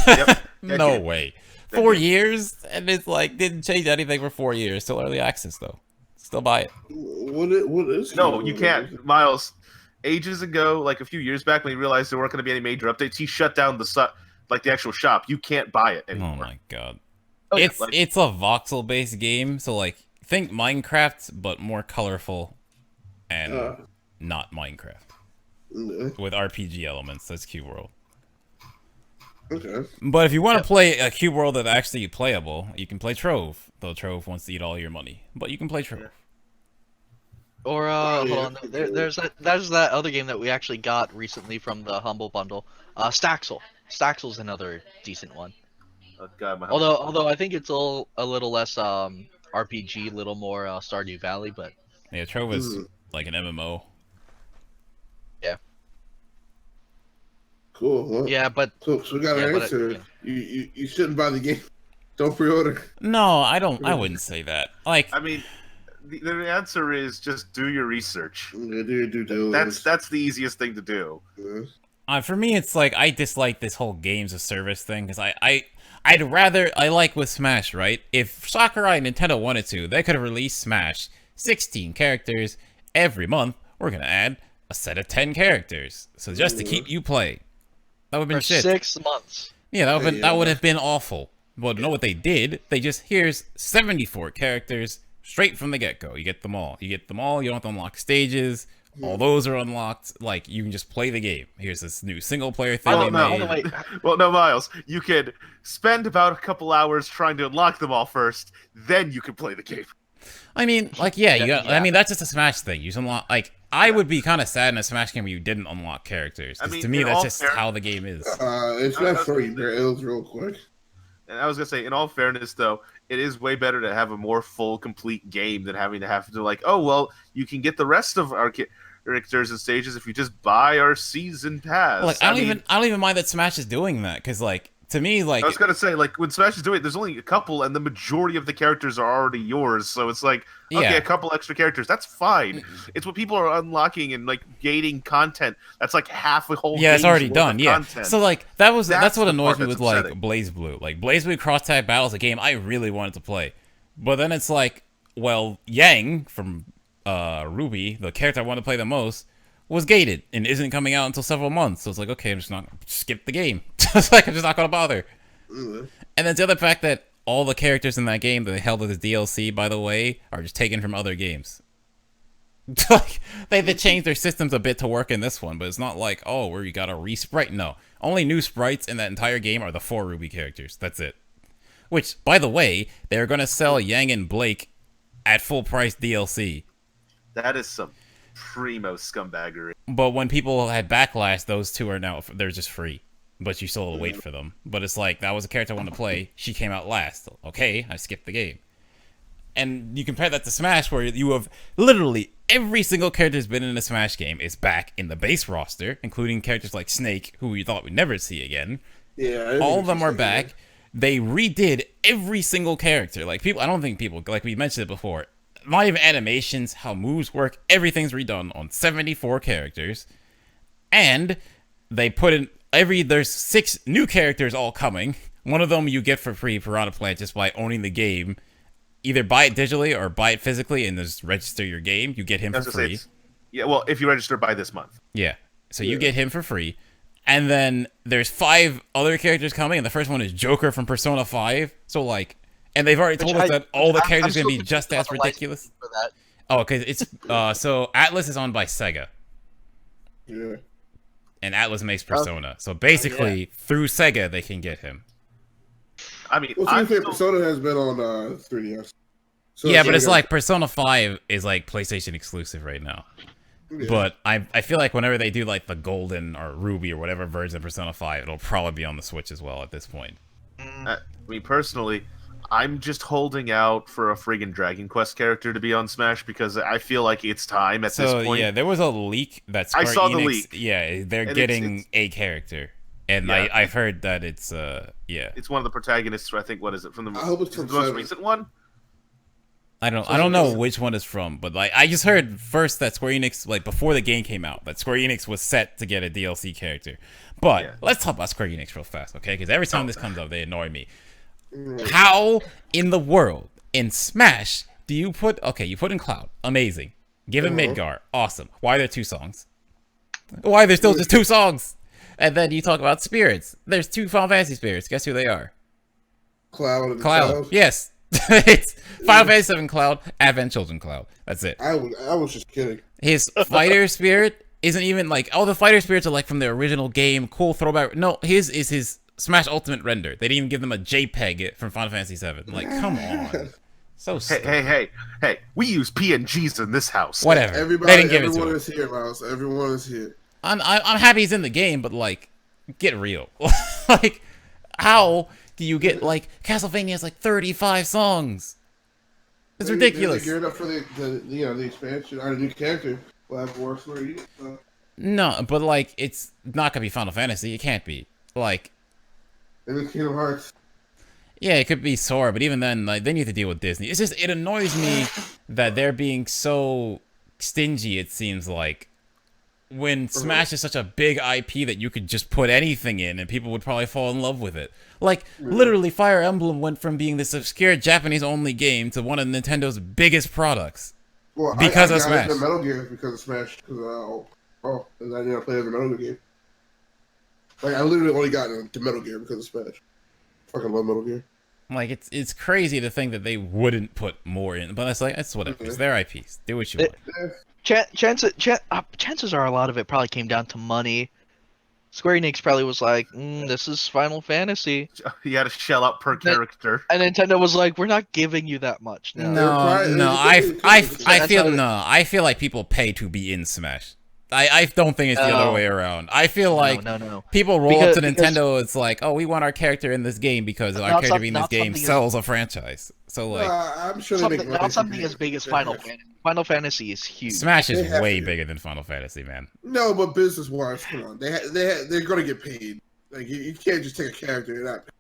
Yep. No Dead. way. Dead. 4 years, and it's didn't change anything for 4 years. Still early access though. Still buy it. What is No, Cube you World? can't, Miles. Ages ago, a few years back, when he realized there weren't going to be any major updates, he shut down the actual shop. You can't buy it Oh anymore. my god. Oh, yeah, It's a voxel based game, so think Minecraft but more colorful and not Minecraft with RPG elements. That's Cube World. Okay. But if you want to play a Cube World that's actually playable, you can play Trove. Though Trove wants to eat all your money, but you can play Trove. Or Oh, yeah. hold on, there's that other game that we actually got recently from the Humble Bundle. Staxel. Staxel's another decent one. Oh, God, my Although I think it's a little less RPG, a little more Stardew Valley, but Yeah, Trove is like an MMO. Cool. Well, yeah, but So we got an but answer. You shouldn't buy the game. Don't pre-order. No, I don't. I wouldn't say that. I mean, the answer is just do your research. Yeah, do your due diligence. That's the easiest thing to do. Yeah. For me, it's I dislike this whole games of service thing because I'd rather like with Smash, right? If Sakurai and Nintendo wanted to, they could have released Smash 16 characters every month. We're gonna add a set of 10 characters, so just to keep you playing. That would have been for shit. 6 months. Yeah, that would have been awful. Well, know what they did? They just here's 74 characters straight from the get-go. You get them all. You don't have to unlock stages. All those are unlocked. You can just play the game. Here's this new single-player thing Oh, they no. made. Wait, Well, no, Miles, you could spend about a couple hours trying to unlock them all first, then you can play the game. I mean, I mean, that's just a Smash thing. You just unlock, I would be kind of sad in a Smash game where you didn't unlock characters. 'Cause I mean, to me, in that's all just fair- how the game is. It's not free. It was real quick. And I was gonna say, in all fairness, though, it is way better to have a more full, complete game than having to have to oh well, you can get the rest of our characters and stages if you just buy our season pass. I don't even mind that Smash is doing that because to me I was gonna say, when Smash is doing it, there's only a couple, and the majority of the characters are already yours. So it's okay, Yeah. a couple extra characters, that's fine. It's what people are unlocking and gating content. That's half a whole. Yeah, it's game's already worth done. of Yeah, content. so that's what the annoys part me that's with upsetting. Blaze Blue. Blaze Blue Cross Tag Battle is a game I really wanted to play, but then it's well, Yang from Ruby, the character I wanted to play the most, was gated and isn't coming out until several months. So it's okay, I'm just not skip the game. I'm just not gonna bother. And then the other fact that all the characters in that game that they held as DLC, by the way, are just taken from other games. Like, they changed their systems a bit to work in this one, but it's not like, oh, where you gotta re-sprite. No. Only new sprites in that entire game are the 4 Ruby characters. That's it. Which, by the way, they're gonna sell Yang and Blake at full price DLC. That is some primo scumbaggery. But when people had backlash, those two are now, they're just free. But you still have to wait for them. But it's like, that was a character I wanted to play. She came out last. Okay, I skipped the game. And you compare that to Smash, where you have literally every single character that's been in a Smash game is back in the base roster, including characters like Snake, who we thought we'd never see again. Yeah, all of them are back. They redid every single character. Like, people, I don't think people, like we mentioned it before, not even animations, how moves work, everything's redone on 74 characters. And they put in there's 6 new characters all coming. One of them you get for free, Piranha Plant, just by owning the game. Either buy it digitally or buy it physically and just register your game. You get him for free. Yeah, well, if you register by this month. Yeah. So you get him for free. And then there's 5 other characters coming, and the first one is Joker from Persona 5. So, like, and they've already told us that all the characters are going to be just as ridiculous. For that. Oh, okay. It's, so Atlas is owned by Sega. Yeah. And Atlas makes Persona. So basically, through Sega, they can get him. I mean, well, to be fair, Persona has been on 3DS. So yeah, but it's like Persona 5 is like PlayStation exclusive right now. Yeah. But I feel like whenever they do like the Golden or Ruby or whatever version of Persona 5, it'll probably be on the Switch as well at this point. I mean, personally, I'm just holding out for a friggin' Dragon Quest character to be on Smash because I feel like it's time at this point. Yeah, there was a leak that Square I saw Enix, the leak. Yeah, they're And getting a character. And yeah. I've heard that it's It's one of the protagonists, I think, what is it, from the I hope it's from most 7. recent one? I don't know which one is from, but like I just heard first that Square Enix, like before the game came out, that Square Enix was set to get a DLC character. But let's talk about Square Enix real fast, okay? Because every time this comes up, they annoy me. How in the world in Smash do you put in Cloud? Amazing. Give him Midgar. Awesome. Why are there 2 songs? Why are there still just 2 songs? And then you talk about spirits. There's 2 Final Fantasy spirits. Guess who they are? Cloud. Yes. It's Final Fantasy VII Cloud, Advent Children Cloud. That's it. I was just kidding. His fighter spirit isn't even like, oh, the fighter spirits are like from the original game. Cool throwback. No, his is his Smash Ultimate render. They didn't even give them a JPEG from Final Fantasy VII. Like, come on. So Hey, we use PNGs in this house. Whatever. Everybody, they didn't give it to everyone him. is here, Mouse. Everyone is here. I'm happy he's in the game, but like, get real. Like, how do you get like Castlevania has like 35 songs? It's ridiculous. They're geared up for the expansion or the new character. We'll have more for you. No, but like, it's not gonna be Final Fantasy. It can't be. Like, maybe Kingdom Hearts. Yeah, it could be Sora, but even then, like, they need to deal with Disney. It's just, it annoys me that they're being so stingy, it seems like, when Smash is such a big IP that you could just put anything in and people would probably fall in love with it. Like, literally, Fire Emblem went from being this obscure Japanese-only game to one of Nintendo's biggest products. Well, because I of got Smash. into Metal Gear because of Smash. Because I didn't play the Metal Gear game. Like, I literally only got into Metal Gear because of Smash. Fucking love Metal Gear. Like, it's crazy to think that they wouldn't put more in, but it's like, it's whatever. It's their IPs. Do what you want. Chances are a lot of it probably came down to money. Square Enix probably was like, this is Final Fantasy. You had to shell out per character. And Nintendo was like, we're not giving you that much. No. I feel like people pay to be in Smash. I don't think it's the other way around. I feel like people roll up to Nintendo, it's like, oh, we want our character in this game because our character being in this game sells a franchise. So, like, I'm sure not something as big as Final Fantasy. Final Fantasy is huge. Smash is way bigger than Final Fantasy, man. No, but business-wise, come on. They're going to get paid. Like, you can't just take a character and not pay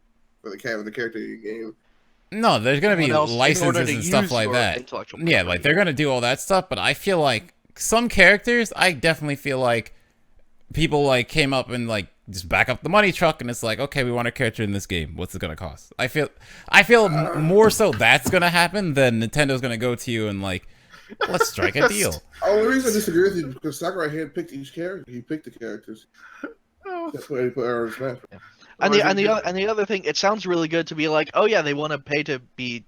for the character in your game. No, there's going to be licenses and stuff like that. Yeah, like, they're going to do all that stuff, but I feel like some characters, I definitely feel like people, like, came up and, like, just back up the money truck, and it's like, okay, we want a character in this game. What's it gonna cost? I feel more so that's gonna happen than Nintendo's gonna go to you and, like, let's strike a deal. Oh, the reason I disagree with you is because Sakurai handpicked each character. He picked the characters. That's why he put Smash. the other thing, it sounds really good to be like, oh yeah, they want to pay to be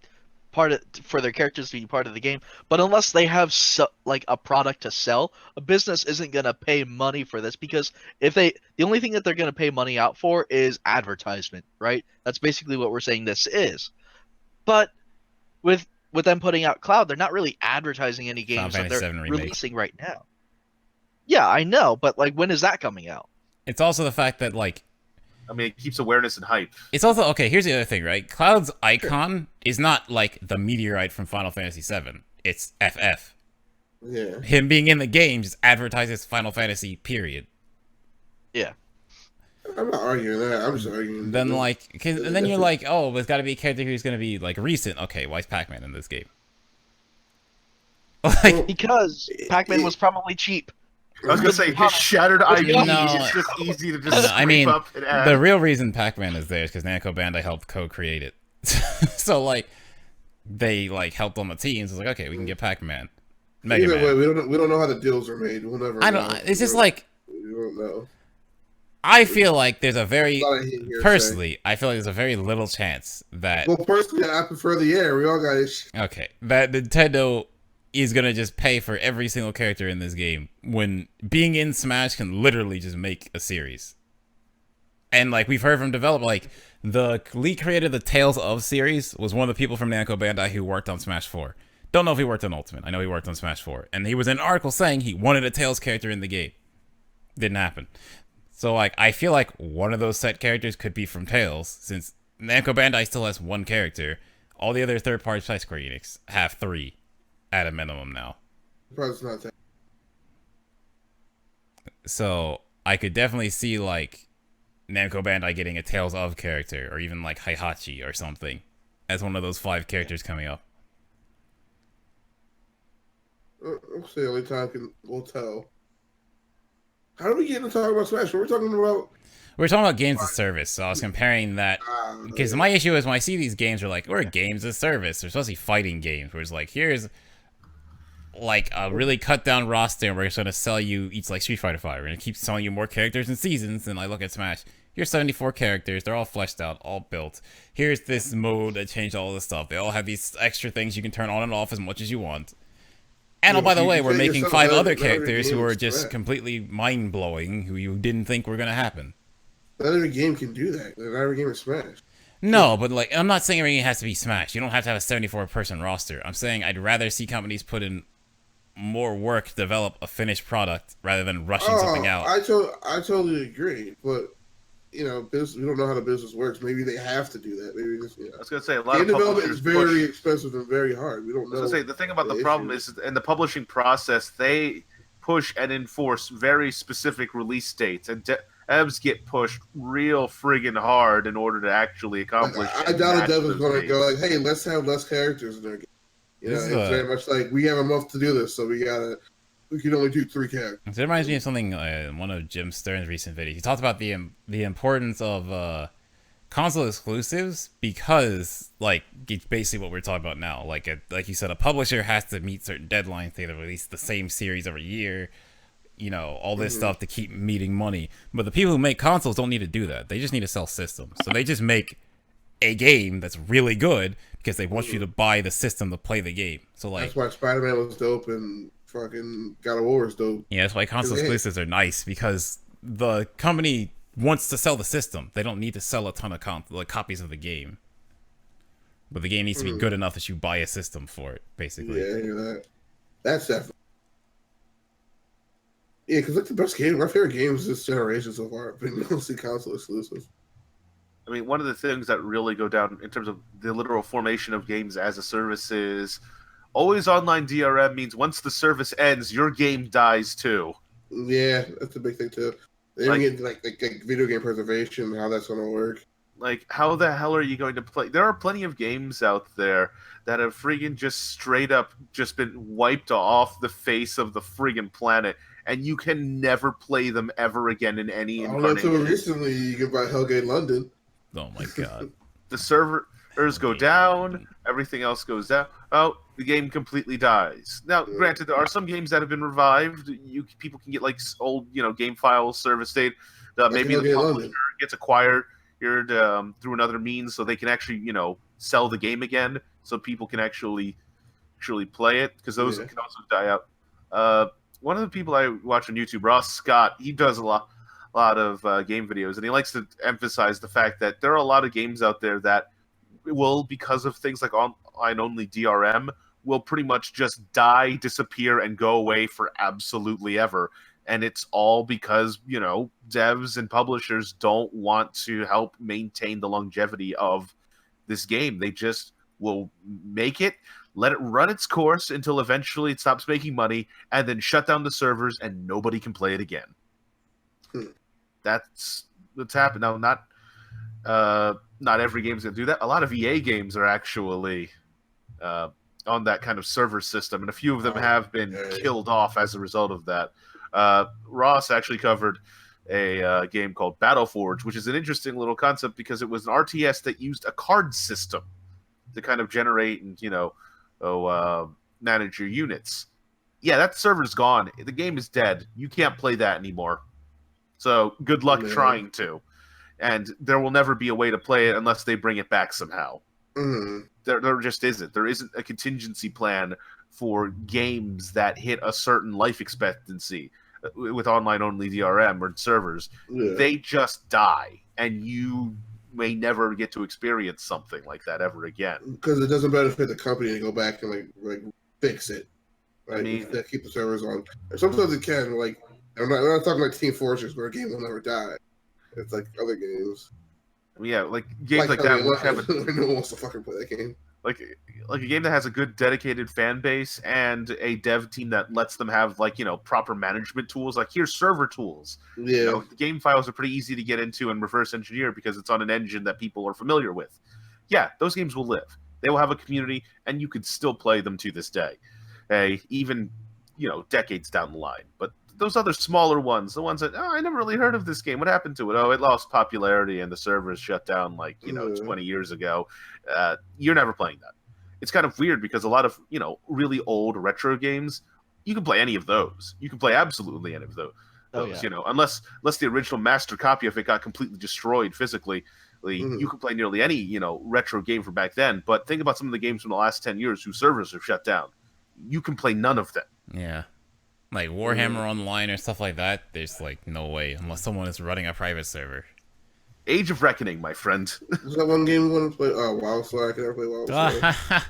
for their characters to be part of the game, but unless they have like a product to sell, a business isn't gonna pay money for this, because the only thing that they're gonna pay money out for is advertisement, right? That's basically what we're saying this is. But with them putting out Cloud, they're not really advertising any games that they're releasing right now. Yeah, I know, but like, when is that coming out? It's also the fact that, like, I mean, it keeps awareness and hype. It's also, okay, here's the other thing, right? Cloud's icon is not like the meteorite from Final Fantasy VII. It's FF. Yeah. Him being in the game just advertises Final Fantasy, period. Yeah. I'm not arguing that. I'm just arguing. Then, like, and then you're like, oh, there's got to be a character who's going to be, like, recent. Okay, why is Pac-Man in this game? Like, because Pac-Man was probably cheap. I was gonna say his shattered IP. No, It's just easy to just I mean, up and add. the real reason Pac-Man is there is because Namco Bandai helped co-create it. So, like, they, like, helped on the teams. It's like, okay, we can get Pac-Man. Mega Man. Way, we don't know how the deals are made. We'll never. I don't. Know. It's just like, We don't know. I feel like there's a very Personally, I feel like there's a very little chance that. Well, personally, I prefer the air. We all got issues. Okay, that Nintendo is gonna just pay for every single character in this game when being in Smash can literally just make a series. And like we've heard from developers, like the lead creator of the Tales of series was one of the people from Namco Bandai who worked on Smash 4. Don't know if he worked on Ultimate. I know he worked on Smash 4, and he was in an article saying he wanted a Tales character in the game. Didn't happen. So like I feel like one of those set characters could be from Tales, since Namco Bandai still has one character. All the other third parties by Square Enix have 3 at a minimum now. Probably not that. So I could definitely see like Namco Bandai getting a Tales of character, or even like Heihachi or something, as one of those 5 characters coming up. I'll say only time will tell. How do we get into talking about Smash? What are we talking about? We're talking about games as service, so I was comparing that, because my issue is when I see these games, are like, we're games as service. They're supposed to be fighting games, where it's like, here's like a really cut down roster, and we're just going to sell you each like Street Fighter 5. We're going to keep selling you more characters and seasons. And I look at Smash, here's 74 characters. They're all fleshed out, all built. Here's this mode that changed all this stuff. They all have these extra things you can turn on and off as much as you want. And oh, by the way, we're making 5 other characters who are just completely mind-blowing, who you didn't think were going to happen. Not every game can do that. Not every game is Smash. No, but like, I'm not saying everything has to be Smash. You don't have to have a 74-person roster. I'm saying I'd rather see companies put in more work to develop a finished product rather than rushing something out. I totally agree, but you know, we don't know how the business works. Maybe they have to do that. Maybe just, I was gonna say a lot game of development is very expensive and very hard. We don't know. I was gonna say the thing about the problem is in the publishing process, they push and enforce very specific release dates, and devs get pushed real friggin' hard in order to actually accomplish. I doubt a dev is going to go like, "Hey, let's have less characters in their game." You know, it's very much like we have a month to do this, so we can only do 3 characters. It reminds me of something one of Jim Stern's recent videos. He talked about the importance of console exclusives, because like it's basically what we're talking about now. Like you said, a publisher has to meet certain deadlines. They have to release the same series every year. You know, all this stuff to keep meeting money. But the people who make consoles don't need to do that. They just need to sell systems. So they just make a game that's really good because they want you to buy the system to play the game. So like that's why Spider-Man was dope and fucking God of War is dope. Yeah, that's why console exclusives are nice, because the company wants to sell the system. They don't need to sell a ton of copies of the game. But the game needs to be good enough that you buy a system for it, basically. Yeah, I hear that. That's definitely. Yeah, because like the best game, my favorite games this generation so far have been mostly console exclusives. I mean, one of the things that really go down in terms of the literal formation of games as a service is always online DRM means once the service ends, your game dies too. Yeah, that's a big thing too. They don't get like video game preservation, how that's going to work. Like, how the hell are you going to play? There are plenty of games out there that have friggin' just straight up just been wiped off the face of the friggin' planet, and you can never play them ever again in any incarnation. Until recently, you could buy Hellgate London. Oh my god. The servers go down, everything else goes down. Oh, the game completely dies. Now, granted, there are some games that have been revived. People can get like old, game files, service date. Maybe the publisher gets acquired. through another means, so they can actually sell the game again, so people can actually play it, because those can also die out. One of the people I watch on YouTube, Ross Scott, he does a lot of game videos, and he likes to emphasize the fact that there are a lot of games out there that will, because of things like online-only DRM, will pretty much just die, disappear, and go away for absolutely ever. And it's all because, devs and publishers don't want to help maintain the longevity of this game. They just will make it, let it run its course until eventually it stops making money, and then shut down the servers and nobody can play it again. That's what's happened. Now, not every game's going to do that. A lot of EA games are actually on that kind of server system, and a few of them have been killed off as a result of that. Ross actually covered a game called Battleforge, which is an interesting little concept because it was an RTS that used a card system to kind of generate and manage your units. Yeah, that server's gone. The game is dead. You can't play that anymore. So good luck trying to. And there will never be a way to play it unless they bring it back somehow. Mm-hmm. There just isn't. There isn't a contingency plan for games that hit a certain life expectancy with online-only DRM or servers. Yeah. They just die, and you may never get to experience something like that ever again. Because it doesn't benefit the company to go back and like fix it. Right? I mean, that keep the servers on. And sometimes it can. Like I'm not talking like Team Fortress where a game will never die. It's like other games. I mean, yeah, like games like that which have no one wants to fucking play that game. Like a game that has a good dedicated fan base and a dev team that lets them have proper management tools. Like here's server tools. Yeah. The game files are pretty easy to get into and reverse engineer because it's on an engine that people are familiar with. Yeah, those games will live. They will have a community, and you could still play them to this day, even decades down the line. But those other smaller ones, the ones that I never really heard of this game. What happened to it? Oh, it lost popularity and the servers shut down 20 years ago. You're never playing that. It's kind of weird because a lot of really old retro games, you can play any of those. You can play absolutely any of those. Unless the original master copy of it got completely destroyed physically. You can play nearly any retro game from back then. But think about some of the games from the last 10 years whose servers have shut down. You can play none of them. Yeah. Like Warhammer Online or stuff like that, there's no way unless someone is running a private server. Age of Reckoning, my friend. Is that one game you want to play? WildStar. I can never play WildStar.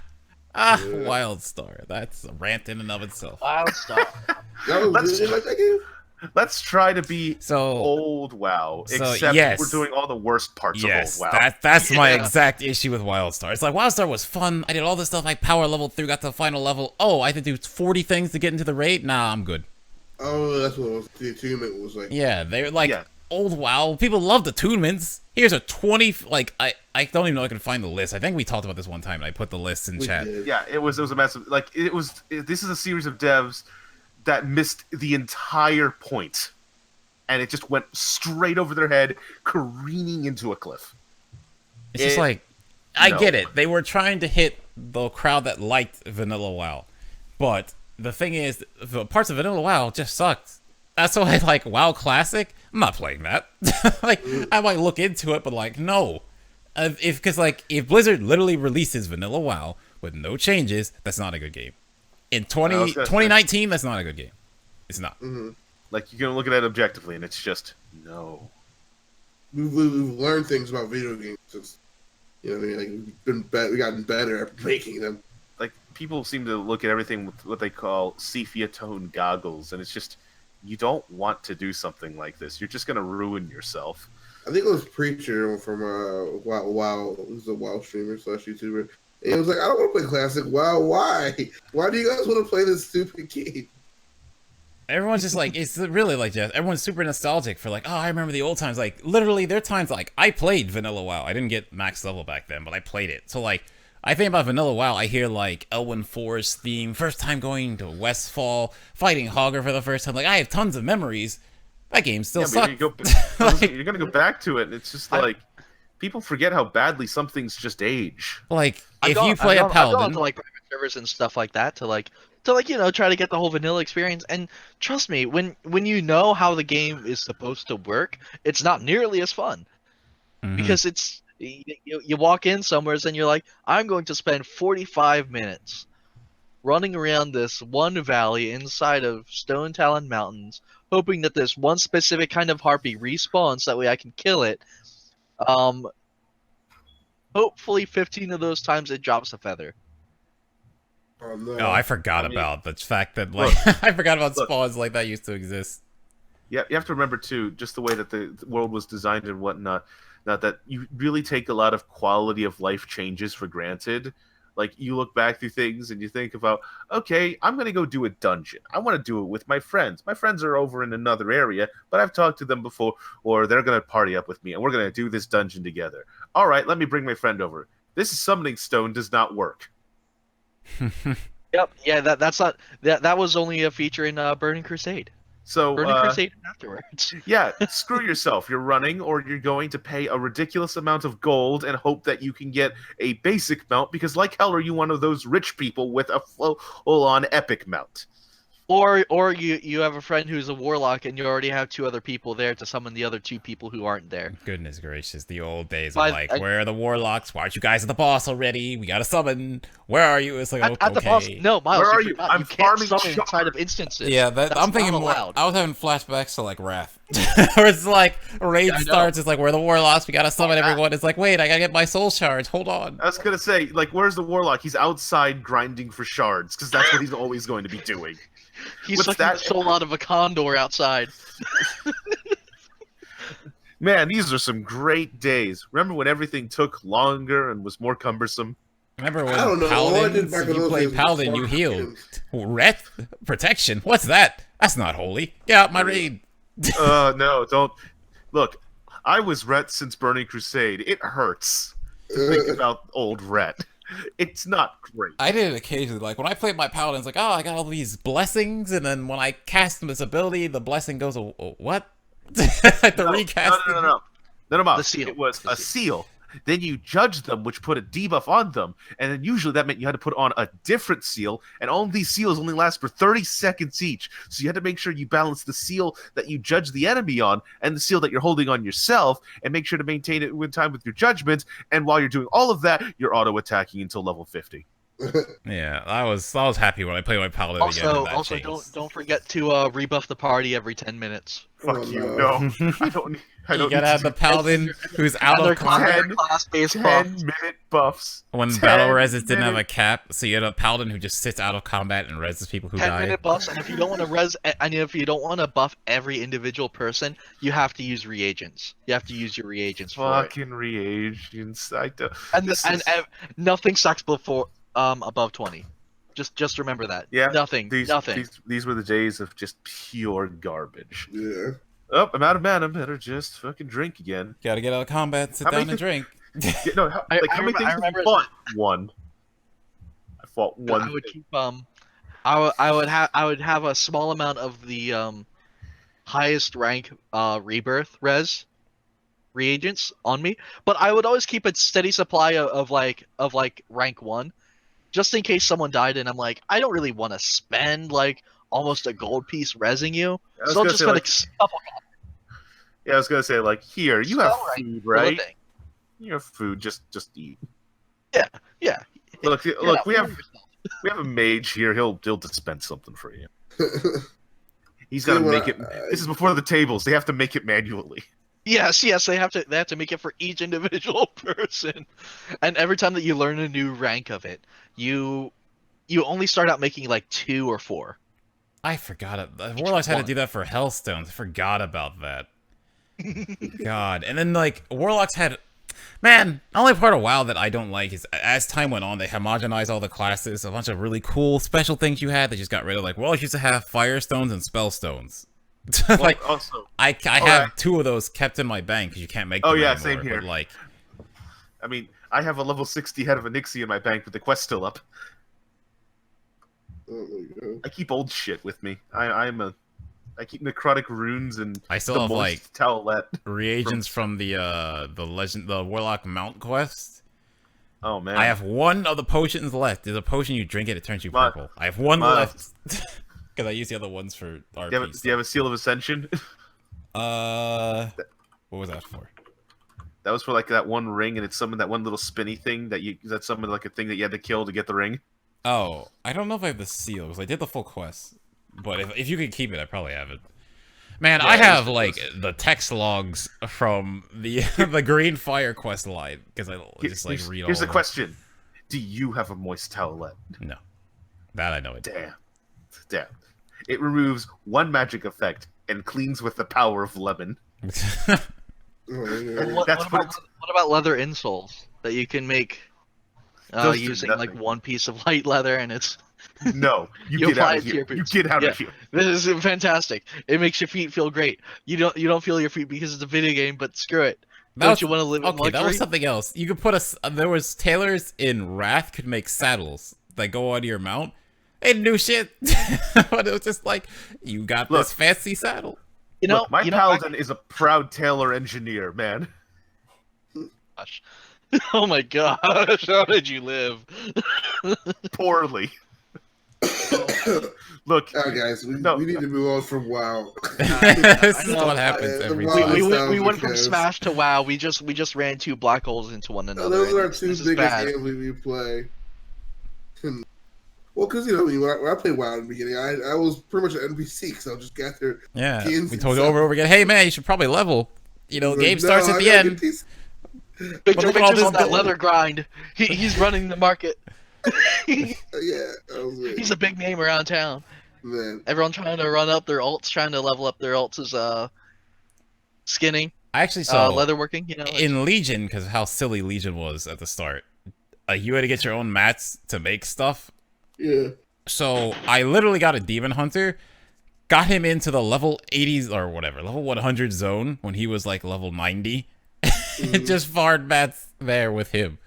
WildStar. That's a rant in and of itself. WildStar. Did you like that game? Let's try to be old WoW, except we're doing all the worst parts of old WoW. That's my exact issue with WildStar. It's like WildStar was fun. I did all this stuff. I power leveled through, got to the final level. Oh, I had to do 40 things to get into the raid? Nah, I'm good. Oh, that's what it was. The attunement was like. Yeah, they're old WoW. People love the attunements. Here's a 20. I don't even know if I can find the list. I think we talked about this one time, and I put the list in chat. Did. Yeah, it was a massive. This is a series of devs that missed the entire point, and it just went straight over their head, careening into a cliff. It's just I get it. They were trying to hit the crowd that liked Vanilla WoW, but the thing is, the parts of Vanilla WoW just sucked. That's why I like WoW Classic. I'm not playing that. I might look into it, but no. Because if Blizzard literally releases Vanilla WoW with no changes, that's not a good game. In 2019, that's not a good game. It's not. Mm-hmm. You can look at it objectively, and it's just no. We've learned things about video games since we've gotten better at making them. People seem to look at everything with what they call sepia tone goggles, and it's just you don't want to do something like this. You're just going to ruin yourself. I think it was Preacher from WoW. Who's a WoW streamer / YouTuber. And it was like, I don't want to play Classic WoW. Why? Why do you guys want to play this stupid game? Everyone's just it's really Jeff. Everyone's super nostalgic for I remember the old times. Literally, there are times I played Vanilla WoW. I didn't get max level back then, but I played it. So I think about Vanilla WoW. I hear Elwyn Forest theme, first time going to Westfall, fighting Hogger for the first time. I have tons of memories. That game still sucks. You're gonna go back to it, and it's just people forget how badly some things just age. If you play a paladin, I've gone to private servers and stuff like that to try to get the whole vanilla experience. And trust me, when you know how the game is supposed to work, it's not nearly as fun. because it's you walk in somewhere and you're like, I'm going to spend 45 minutes running around this one valley inside of Stone Talon Mountains, hoping that this one specific kind of harpy respawns, that way I can kill it. Hopefully 15 of those times it drops a feather. Oh, no. Oh, I forgot about the fact that, like, I forgot about spawns like that used to exist. Yeah, you have to remember too, just the way that the world was designed and whatnot. Not that you really take a lot of quality of life changes for granted. Like, you look back through things and you think about, okay, I'm going to go do a dungeon. I want to do it with my friends. My friends are over in another area, but I've talked to them before, or they're going to party up with me, and we're going to do this dungeon together. All right, let me bring my friend over. This summoning stone does not work. Yep, yeah, that was only a feature in Burning Crusade. So, Burning Crusade afterwards. yeah, screw yourself. You're running, or you're going to pay a ridiculous amount of gold and hope that you can get a basic mount, because like hell are you one of those rich people with a full-on epic mount. Or you have a friend who's a warlock and you already have 2 other people there to summon the other 2 people who aren't there. Goodness gracious, the old days of, But like, where are the warlocks? Why aren't you guys at the boss already? We gotta summon. Where are you? It's like, At the boss, okay. no, Miles, Where are you you? forgot. I'm You can't farming summon shards. inside of instances. Yeah, That's I'm thinking not more. allowed. I was having flashbacks to, like, Wrath. Where it's like, a raid I know. starts, it's like, we're the warlocks, we gotta summon Wrath. everyone. It's like, wait, I gotta get my soul shards, hold on. I was going to say, like, where's the warlock? He's outside grinding for shards, because that's what he's always going to be doing. He's What's sucking that? the soul out of a condor outside. Man, these are some great days. Remember when everything took longer and was more cumbersome? Remember I don't when know. All I did Paladins, back in you those played days was Paladin, you farm healed. items. Wrath? Protection? What's that? That's not holy. Get out my raid. No, don't. Look, I was Rhett since Burning Crusade. It hurts to think about old Rhett. It's not great. I did it occasionally. Like, when I played my Paladin, it's like, oh, I got all these blessings, and then when I cast this ability, the blessing goes, what? The recast. No, The seal. It was The a seal. Then you judged them, which put a debuff on them, and then usually that meant you had to put on a different seal, and all these seals only last for 30 seconds each. So you had to make sure you balance the seal that you judge the enemy on and the seal that you're holding on yourself, and make sure to maintain it in time with your judgments. And while you're doing all of that, you're auto-attacking until level 50. Yeah, I was happy when I played my Paladin again. and that Also, changed. don't forget to rebuff the party every 10 minutes. Fuck Oh, you, no. no. I don't You need gotta have to the Paladin who's out Other of combat. class-based do buff. 10-minute buffs. When 10 battle reses didn't have a minute- cap, so you had a Paladin who just sits out of combat and reses people who 10-minute die. buffs, and if you don't want to if you don't want to buff every individual person, you have to use reagents. You have to use your reagents for it. Fucking reagents. I don't... And this is- nothing sucks before above 20. Just remember that. Yeah, Nothing. Nothing. These were the days of just pure garbage. Yeah. Oh, I'm out of mana. Better just fucking drink again. Gotta get out of combat, sit How down many and drink. Yeah, no, how, I how many remember- things I have remember you fought? One. I fought one. I would thing. keep I would have a small amount of the highest rank rebirth reagents on me, but I would always keep a steady supply of rank 1, just in case someone died and I'm like, I don't really want to spend like almost a gold piece rezzing you, I was so I'm gonna just say, gonna like, couple Yeah, I was gonna say, like, here, you have Spell right food, for a right? thing. You have food. Just eat. Yeah. Look, Get look, out, we heal have yourself. a mage here. He'll dispense something for you. He's See, got to when make it. This is before the tables. They have to make it manually. Yes, they have to make it for each individual person. And every time that you learn a new rank of it, you only start out making like 2 or 4. I forgot it. The Warlocks had to one. do that for Hellstones. I forgot about that. God. And then, like, Warlocks had... Man, the only part of WoW that I don't like is, as time went on, they homogenized all the classes. A bunch of really cool special things you had, they just got rid of. Like, Warlocks used to have Firestones and Spellstones. Like, Well, also, I have 2 of those kept in my bank, because you can't make them Oh, yeah, anymore, same here. But, like, I mean, I have a level 60 head of a Nixie in my bank, but the quest's still up. Oh my god. I keep old shit with me. I keep necrotic runes and I still the have, moist like, towelette. reagents from the Warlock Mount quest. Oh man, I have 1 of the potions left. There's a potion, you drink it, it turns you Mine- purple. I have 1 mine- left. Because I use the other ones for RP. Do you have a seal of ascension? What was that for? That was for like that one ring, and it's summoned that one little spinny thing that summoned like a thing that you had to kill to get the ring. Oh, I don't know if I have the seal because I did the full quest. But if you could keep it, I probably have it. Man, Yeah, I it was have the like quest. the text logs from the the Green Fire quest line because I just like read all. Here's the of them. question: do you have a moist towelette? No, that I know it. Damn. It removes one magic effect and cleans with the power of lemon. Oh, yeah. What That's about leather insoles that you can make Those do using nothing. like one piece of light leather, and it's No, you You get apply out it of to here. your You boots. get out Yeah. of here. This is fantastic. It makes your feet feel great. You don't feel your feet because it's a video game, but screw it. Don't you want to live in luxury? That was something else. You could put there was tailors in Wrath could make saddles that go onto your mount. They didn't do shit, but it was just like you got Look. this fancy saddle. You know, Look, my you know, paladin is a proud tailor engineer, man. gosh. Oh my gosh, how did you live? Poorly. Look, All right, guys, we need to move on from WoW. This is know. what happens The every wild time. We went nostalgia from cast. Smash to WoW. We just ran two black holes into one another. Those are our and two this is biggest bad. games we play. Well, because when I played WoW in the beginning, I was pretty much an NPC, because I just got there. Yeah, skins we and told you stuff. over and over again. Hey man, you should probably level. You know, the Like, game starts no, at I the gotta end. get these- Victor's look at all this on that gold. leather grind. He's running the market. Yeah, that was it. He's a big name around town. Man. Everyone trying to run up their alts, trying to level up their alts is skinning, I actually saw leatherworking. You know, in Legion because how silly Legion was at the start. Like you had to get your own mats to make stuff. Yeah. So I literally got a demon hunter, got him into the level 80s or whatever, level 100 zone when he was like level 90. Just farmed mats there with him.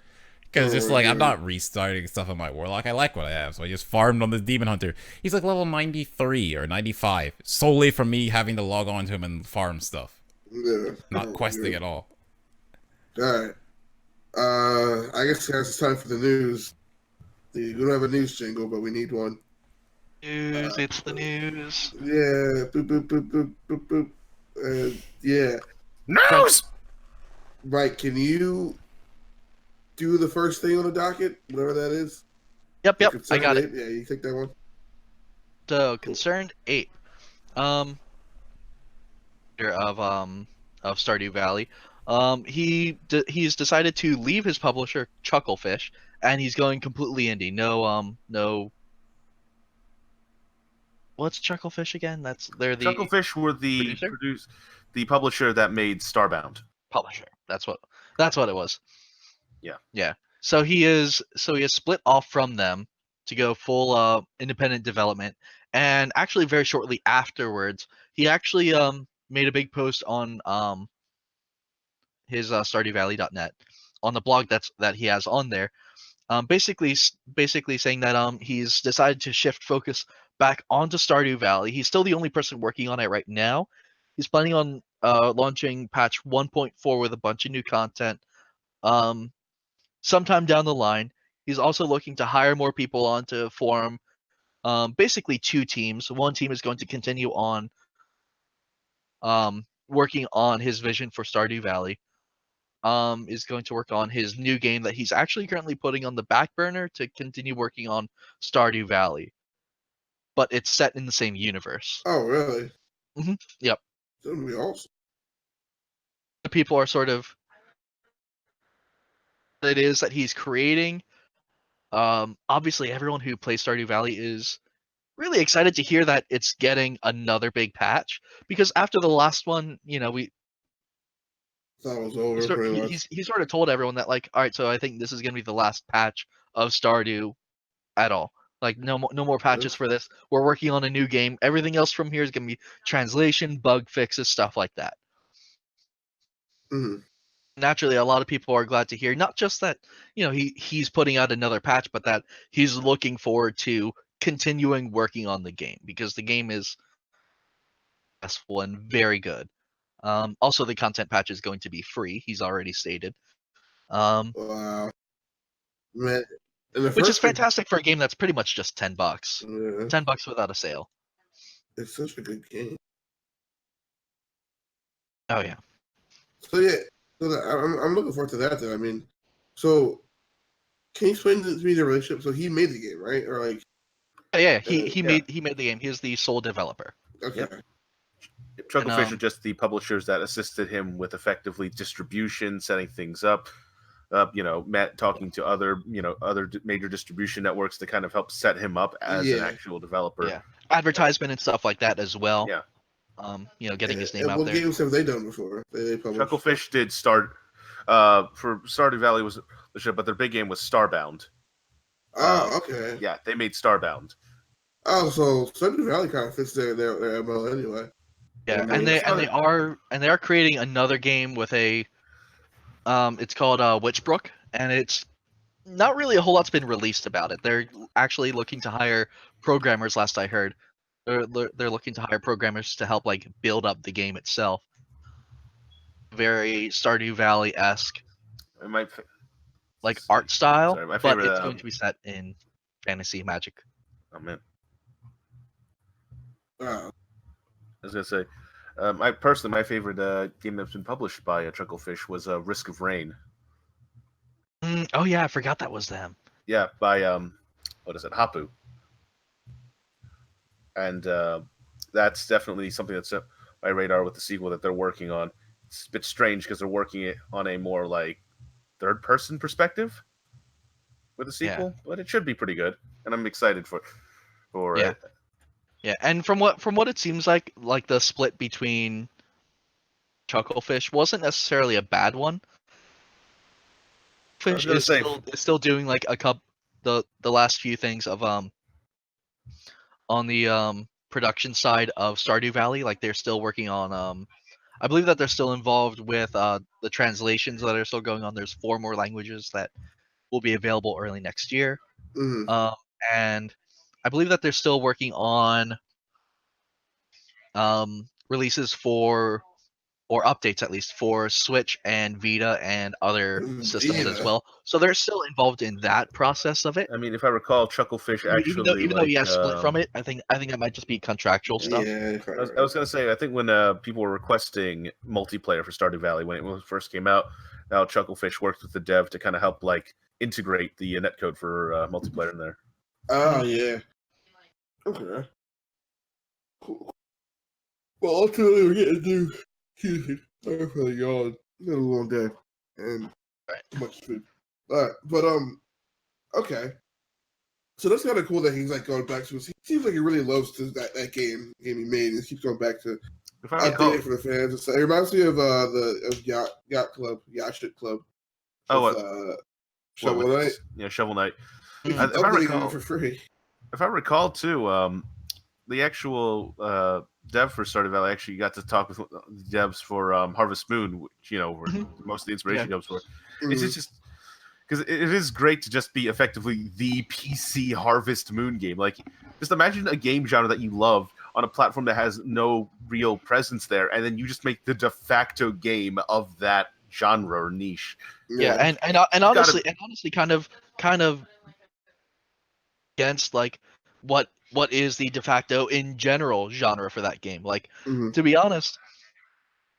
Because just like, I'm not restarting stuff on my warlock. I like what I have. So I just farmed on this demon hunter. He's like level 93 or 95. Solely from me having to log on to him and farm stuff. Yeah. Not questing at all. Alright. I guess guys, it's time for the news. We don't have a news jingle, but we need one. news. It's the news. Yeah. Boop, boop, boop, boop, boop, boop. Yeah. news. Mike, can you do the first thing on the docket? Whatever that is? Yep. I Concerned got it. Ape? Yeah, you take that one? So concerned ape, of Stardew Valley, he's decided to leave his publisher Chucklefish, and he's going completely indie. No. What's Chucklefish again? They're the Chucklefish were the publisher that made Starbound. publisher. That's what it was. Yeah. Yeah. So he is split off from them to go full independent development, and actually very shortly afterwards, he actually made a big post on his StardewValley.net on the blog that he has on there, basically saying that he's decided to shift focus back onto Stardew Valley. He's still the only person working on it right now. He's planning on launching patch 1.4 with a bunch of new content sometime down the line. He's also looking to hire more people on to form basically two teams. One team is going to continue on working on his vision for Stardew Valley. Is going to work on his new game that he's actually currently putting on the back burner to continue working on Stardew Valley. But it's set in the same universe. Oh, really? Yep. That would be awesome. The people are sort of it is that he's creating. Obviously, everyone who plays Stardew Valley is really excited to hear that it's getting another big patch, because after the last one, we Thought it was over, pretty much. he sort of told everyone that, like, all right, so I think this is gonna be the last patch of Stardew at all. Like, no more patches for this. We're working on a new game. Everything else from here is gonna be translation, bug fixes, stuff like that. Mhm. Naturally, a lot of people are glad to hear not just that he's putting out another patch, but that he's looking forward to continuing working on the game, because the game is successful and very good. Also, the content patch is going to be free. He's already stated, Wow. Man. which is fantastic for a game that's pretty much just $10. Yeah. $10 without a sale. It's such a good game. Oh yeah. So, yeah. So I'm looking forward to that. Then I mean, so can you explain to me the relationship? So he made the game, right? Or like, Yeah, he Yeah. made the game. He was the sole developer. okay, Yep. Chucklefish And, are just the publishers that assisted him with effectively distribution, setting things up. Matt talking to other major distribution networks to kind of help set him up as an Yeah. actual developer. yeah, advertisement and stuff like that as well. Yeah. Getting his name and out what there. games have they done before? They published. Chucklefish did start for Stardew Valley was the ship, but their big game was Starbound. Oh, okay. Yeah, they made Starbound. Oh, so Stardew Valley kind of fits their MO anyway. Yeah, I mean, and they are creating another game with a it's called Witchbrook, and it's not really a whole lot's been released about it. They're actually looking to hire programmers. Last I heard, they're looking to hire programmers to help like build up the game itself. Very Stardew Valley esque, like art style, Sorry, my but favorite, it's going to be set in fantasy magic. Oh man, Oh, I was gonna say, my favorite game that's been published by Chucklefish was Risk of Rain. Oh yeah, I forgot that was them. Yeah, by what is it, Hapu? And that's definitely something that's on my radar with the sequel that they're working on. It's a bit strange because they're working it on a more like third-person perspective with the sequel, but it should be pretty good, and I'm excited for Yeah. it. Yeah, and from what it seems like the split between Chucklefish wasn't necessarily a bad one. I was Fish gonna is say- still doing like the last few things of on the production side of Stardew Valley. Like they're still working on I believe that they're still involved with the translations that are still going on. There's 4 more languages that will be available early next year. mhm. And I believe that they're still working on releases for, or updates at least, for Switch and Vita and other systems as Vita. well. So they're still involved in that process of it. I mean, if I recall, Chucklefish actually Even though he has split from it, I think that might just be contractual stuff. Yeah, I was gonna say, I think when people were requesting multiplayer for Stardew Valley when it first came out, now Chucklefish worked with the dev to kind of help like integrate the netcode for multiplayer in there. Oh yeah. Okay. Cool. Well, ultimately, we're getting to. Excuse me. Sorry for the yawn. It's been a long day and too much food. But okay. So that's kind of cool that he's like going back to. He seems like he really loves that game he made, and he keeps going back to If I recall, updating it for the fans. It reminds me of Yacht Club, Yacht Ship Club. Oh, with, what? Shovel Knight. Yeah, Shovel Knight. Mhm. If I Updating recall, it for free. if I recall too, the actual dev for Stardew Valley actually got to talk with the devs for Harvest Moon, which where most of the inspiration comes from. It's just because it is great to just be effectively the PC Harvest Moon game. Like, just imagine a game genre that you love on a platform that has no real presence there, and then you just make the de facto game of that genre or niche. Yeah, and honestly, kind of against like what is the de facto in general genre for that game. Like, Mhm. to be honest,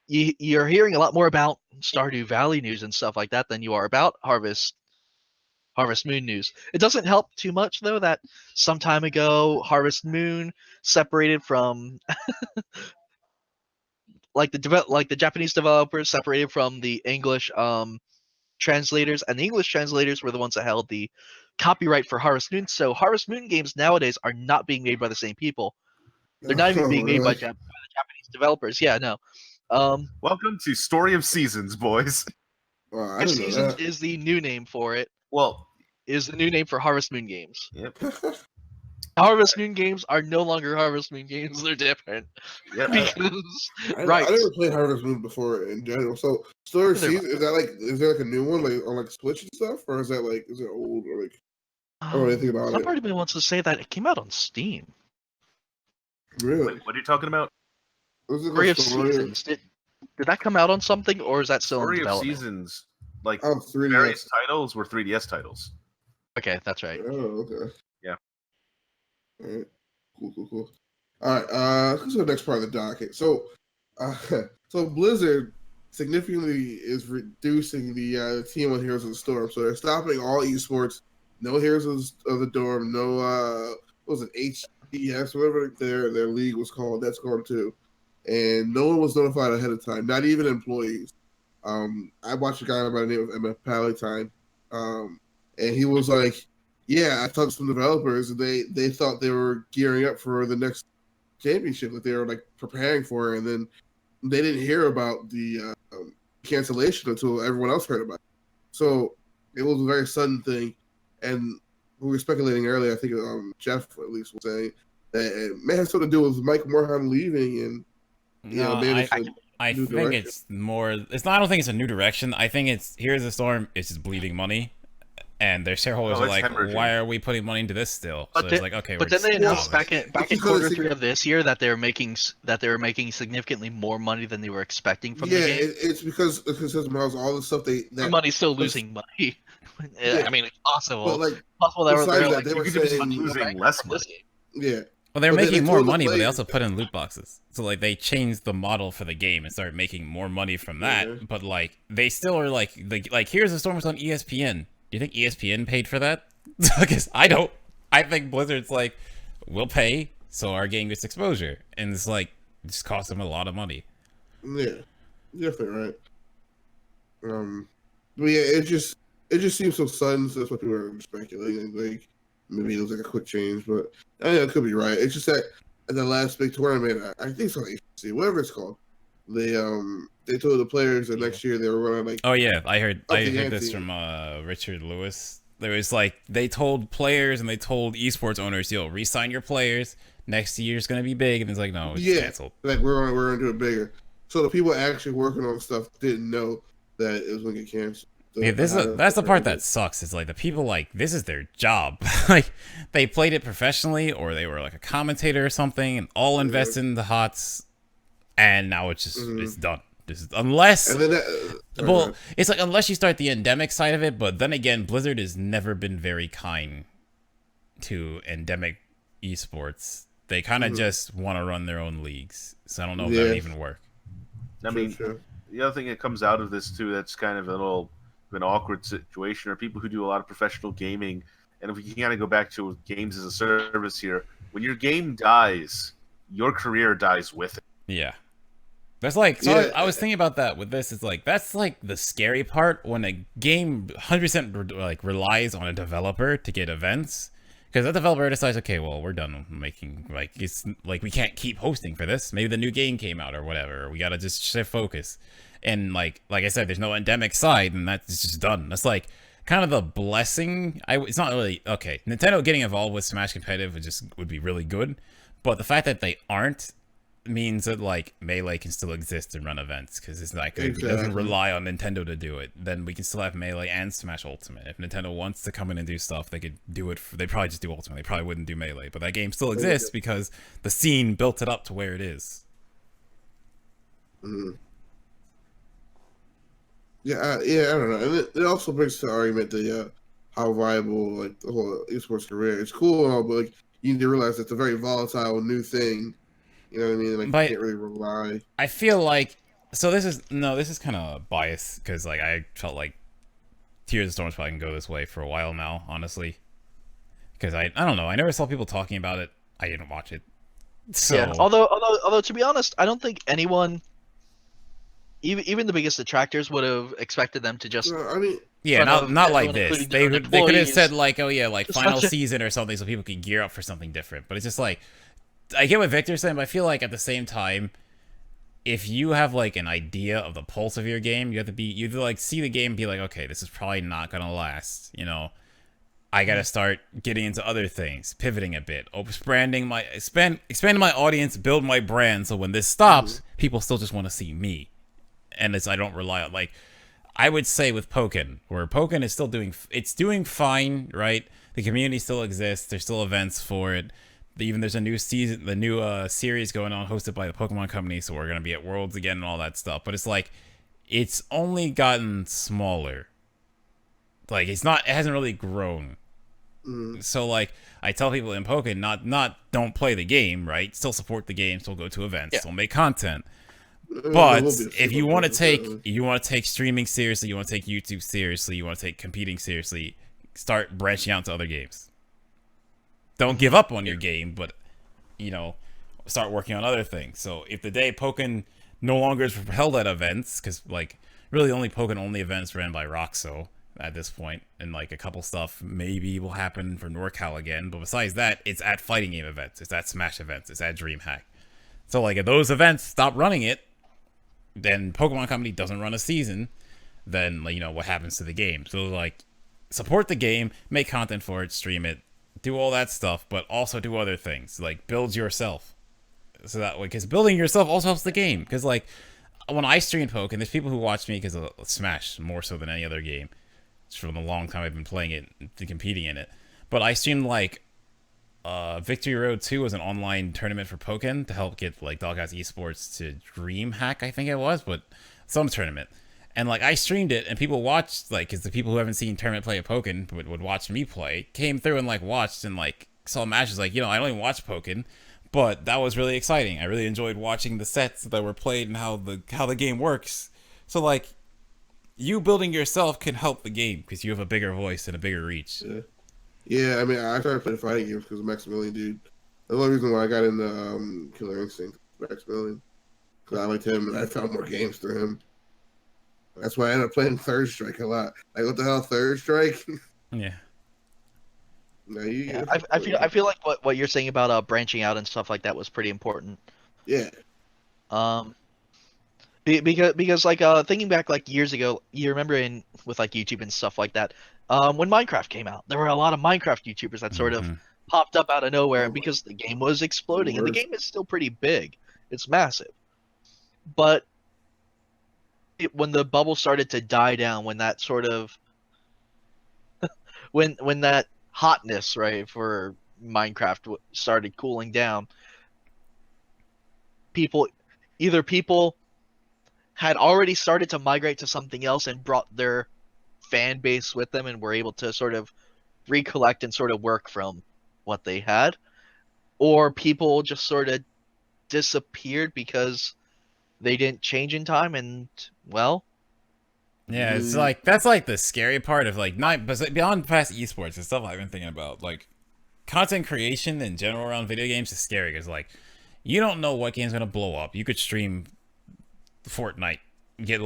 you're hearing a lot more about Stardew Valley news and stuff like that than you are about Harvest Moon news. It doesn't help too much though that some time ago Harvest Moon separated from like the Japanese developers separated from the English translators, and the English translators were the ones that held the copyright for Harvest Moon. So Harvest Moon games nowadays are not being made by the same people. They're not even being made by the Japanese developers. Yeah, no. Welcome to Story of Seasons, boys. Wow, I Five didn't know Seasons that. is the new name for it. Well, Is the new name for Harvest Moon games. yep. Harvest Moon games are no longer Harvest Moon games. They're different. Yep. Because I never played Harvest Moon before in general. So Story of Neither have Seasons, is there like a new one like on like Switch and stuff, or is it old or like I don't know anything about some it? part of me wants to say that it came out on Steam. Really? Wait, what are you talking about? Was it Story of Story Seasons. Did that come out on something, or is that still in Story of development? Seasons, like Oh, 3DS. various titles were 3DS titles. Okay, that's right. Oh, okay. Yeah. All right. Cool. All right. Let's go to the next part of the docket. So, so Blizzard significantly is reducing the team on Heroes of the Storm. So they're stopping all esports. No Heroes of the Dorm. No what was it, HDS, whatever their league was called. That's gone too, and no one was notified ahead of time. Not even employees. I watched a guy by the name of MF Palatine, and he was like, "Yeah, I talked to some developers, and they thought they were gearing up for the next championship that they were like preparing for, and then they didn't hear about the cancellation until everyone else heard about it. So it was a very sudden thing, and we were speculating earlier. I think Jeff at least was saying that it may have something to do with Mike Morhaime leaving, and I think it's more. It's not. I don't think it's a new direction. I think it's Here's the Storm. It's just bleeding money, and their shareholders are like, "Why are we putting money into this still?" So it's like, okay. But then they announced back in quarter 3 of this year that they were making significantly more money than they were expecting from the game. Yeah, it's because Miles, all the stuff the money's still losing money. Yeah. I mean, it's possible. But like, possible that they were saying losing less money. Yeah. Well, they're making more money, but they also put in loot boxes. So, like, they changed the model for the game and started making more money from that. Yeah. But, like, they still are, like Here's the Storm was on ESPN. Do you think ESPN paid for that? Because I don't. I think Blizzard's like, we'll pay, so our game gets exposure. And it's like, it just costs them a lot of money. Yeah. You're definitely right. But yeah, it just seems so sudden, so that's what people are speculating. Like, maybe it was like a quick change, but I mean, it could be right. It's just that at the last big tournament, I think it's on HC, whatever it's called. They told the players that next year they were running like. Oh yeah, I heard this from Richard Lewis. There was like they told players and they told esports owners, "Yo, re-sign your players. Next year's gonna be big." And it's like, no, it's canceled. Like we're gonna do it bigger. So the people actually working on stuff didn't know that it was gonna get canceled. So yeah, that's the part that sucks. It's like the people like this is their job. Like they played it professionally, or they were like a commentator or something, and all invested in the HOTS, and now it's just it's done. Unless, it's like unless you start the endemic side of it, but then again, Blizzard has never been very kind to endemic esports. They kind of just want to run their own leagues, so I don't know if that would even work. I mean, the other thing that comes out of this too, that's kind of a little an awkward situation, are people who do a lot of professional gaming. And if we can kind of go back to games as a service here, when your game dies, your career dies with it. Yeah. That's like, so I was thinking about that with this. It's like, that's like the scary part when a game 100% like relies on a developer to get events. Because that developer decides, okay, well, we're done making, like, it's like we can't keep hosting for this. Maybe the new game came out or whatever. Or we got to just shift focus. And like I said, there's no endemic side, and that's just done. That's like kind of the blessing. It's not really okay. Nintendo getting involved with Smash Competitive would be really good, but the fact that they aren't means that like Melee can still exist and run events because it's like it doesn't rely on Nintendo to do it. Then we can still have Melee and Smash Ultimate. If Nintendo wants to come in and do stuff, they could do it. They'd probably just do Ultimate. They probably wouldn't do Melee, but that game still exists because the scene built it up to where it is. Mm-hmm. Yeah, I don't know. And it also brings to the argument that how viable like the whole esports career. It's cool and all, but like you need to realize it's a very volatile new thing. You know what I mean? Like you can't really rely. I feel like this is kind of biased because like I felt like Tears of the Storm probably can go this way for a while now, honestly. Because I don't know. I never saw people talking about it. I didn't watch it. So yeah. Although to be honest, I don't think anyone. Even the biggest detractors would have expected them to just. I mean, yeah, not like this. They could have said like, oh yeah, like final season or something, so people could gear up for something different. But it's just like, I get what Victor's saying, but I feel like at the same time, if you have like an idea of the pulse of your game, you have to like see the game and be like, okay, this is probably not gonna last. You know, I gotta start getting into other things, pivoting a bit, expanding my audience, build my brand, so when this stops, people still just want to see me. And I don't rely on, like, I would say with Pokken, where Pokken is still doing fine, right? The community still exists. There's still events for it. Even there's a new season, the new series going on hosted by the Pokemon Company. So we're going to be at Worlds again and all that stuff. But it's like, it's only gotten smaller. Like, it hasn't really grown. So like, I tell people in Pokken, not don't play the game, right? Still support the game, still go to events, still make content. But if you want to take streaming seriously, you want to take YouTube seriously, you want to take competing seriously, start branching out to other games. Don't give up on your game, but start working on other things. So if the day Pokken no longer is held at events, because really only Pokken only events ran by Roxo at this point, and a couple stuff maybe will happen for NorCal again, but besides that, it's at fighting game events, it's at Smash events, it's at DreamHack. So if those events stop running it, then Pokemon Company doesn't run a season, then what happens to the game? So support the game, make content for it, stream it, do all that stuff, but also do other things, build yourself. So that way, because building yourself also helps the game. Because when I stream Pokken, there's people who watch me because of Smash more so than any other game. It's from the long time I've been playing it and competing in it. But I streamed Victory Road 2 was an online tournament for Pokken to help get Doghouse Esports to DreamHack, I think it was, but some tournament. And I streamed it, and people watched, because the people who haven't seen tournament play a Pokken would watch me play, came through and watched and saw matches. I don't even watch Pokken, but that was really exciting. I really enjoyed watching the sets that were played and how the game works. So you building yourself can help the game because you have a bigger voice and a bigger reach. Yeah, I mean, I started playing fighting games because of Maximilian, dude. The only reason why I got into Killer Instinct, Maximilian, because I liked him and I found more games through him. That's why I ended up playing Third Strike a lot. What the hell, Third Strike? Yeah. No, I feel like what you're saying about branching out and stuff like that was pretty important. Yeah. Because thinking back years ago, you remember with YouTube and stuff like that, when Minecraft came out, there were a lot of Minecraft YouTubers that sort of popped up out of nowhere because the game was exploding, and the game is still pretty big. It's massive. But when the bubble started to die down, when that sort of when that hotness, right, for Minecraft started cooling down, people had already started to migrate to something else and brought their fan base with them and were able to sort of recollect and sort of work from what they had, or people just sort of disappeared because they didn't change in time, and yeah, it's that's the scary part of not beyond past esports and stuff I've been thinking about. Content creation in general around video games is scary because you don't know what game's gonna blow up. You could stream Fortnite, get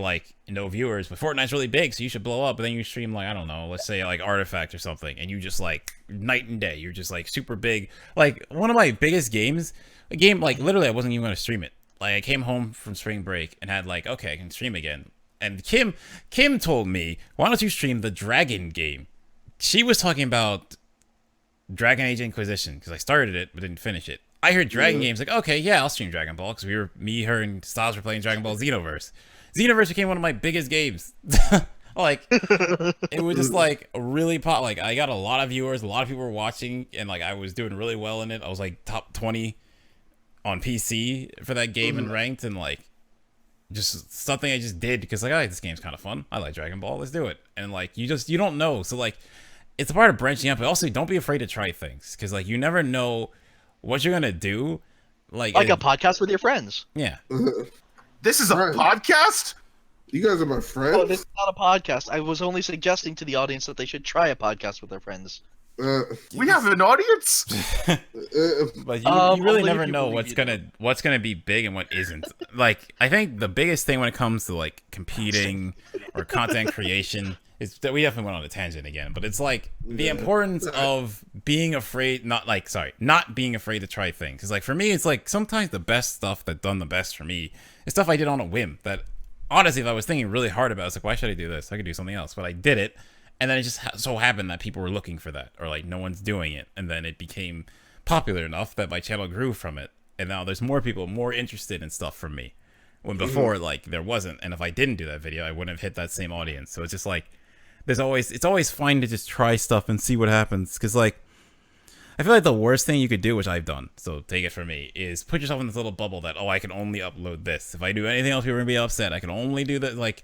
no viewers, but Fortnite's really big, so you should blow up. But then you stream I don't know, let's say Artifact or something, and you just night and day. You're just Super big. One of my biggest games, a game literally I wasn't even gonna stream it. I came home from spring break and had okay, I can stream again. And Kim told me, why don't you stream the Dragon game? She was talking about Dragon Age Inquisition because I started it but didn't finish it. I heard Dragon games okay, yeah, I'll stream Dragon Ball because me, her, and Styles were playing Dragon Ball Xenoverse. Xenoverse became one of my biggest games. It was just really pop. I got a lot of viewers, a lot of people were watching, and I was doing really well in it. I was top 20 on PC for that game and ranked, and just something I just did because this game's kind of fun. I like Dragon Ball. Let's do it. And you don't know. So it's a part of branching up, but also don't be afraid to try things because you never know what you're gonna do. A podcast with your friends. Yeah. This is a podcast? You guys are my friends. Oh, this is not a podcast. I was only suggesting to the audience that they should try a podcast with their friends. We have an audience? But you really never know what's gonna be big and what isn't. I think the biggest thing when it comes to competing or content creation is that we definitely went on a tangent again, but it's the importance of being afraid, not being afraid to try things. Because for me, it's sometimes the best stuff that done the best for me is stuff I did on a whim that honestly, if I was thinking really hard about it, it's why should I do this? I could do something else, but I did it. And then it just so happened that people were looking for that, or no one's doing it. And then it became popular enough that my channel grew from it. And now there's more people more interested in stuff from me. When before, there wasn't. And if I didn't do that video, I wouldn't have hit that same audience. So it's just it's always fine to just try stuff and see what happens. Because I feel the worst thing you could do, which I've done, so take it from me, is put yourself in this little bubble that, I can only upload this. If I do anything else, people are going to be upset. I can only do that.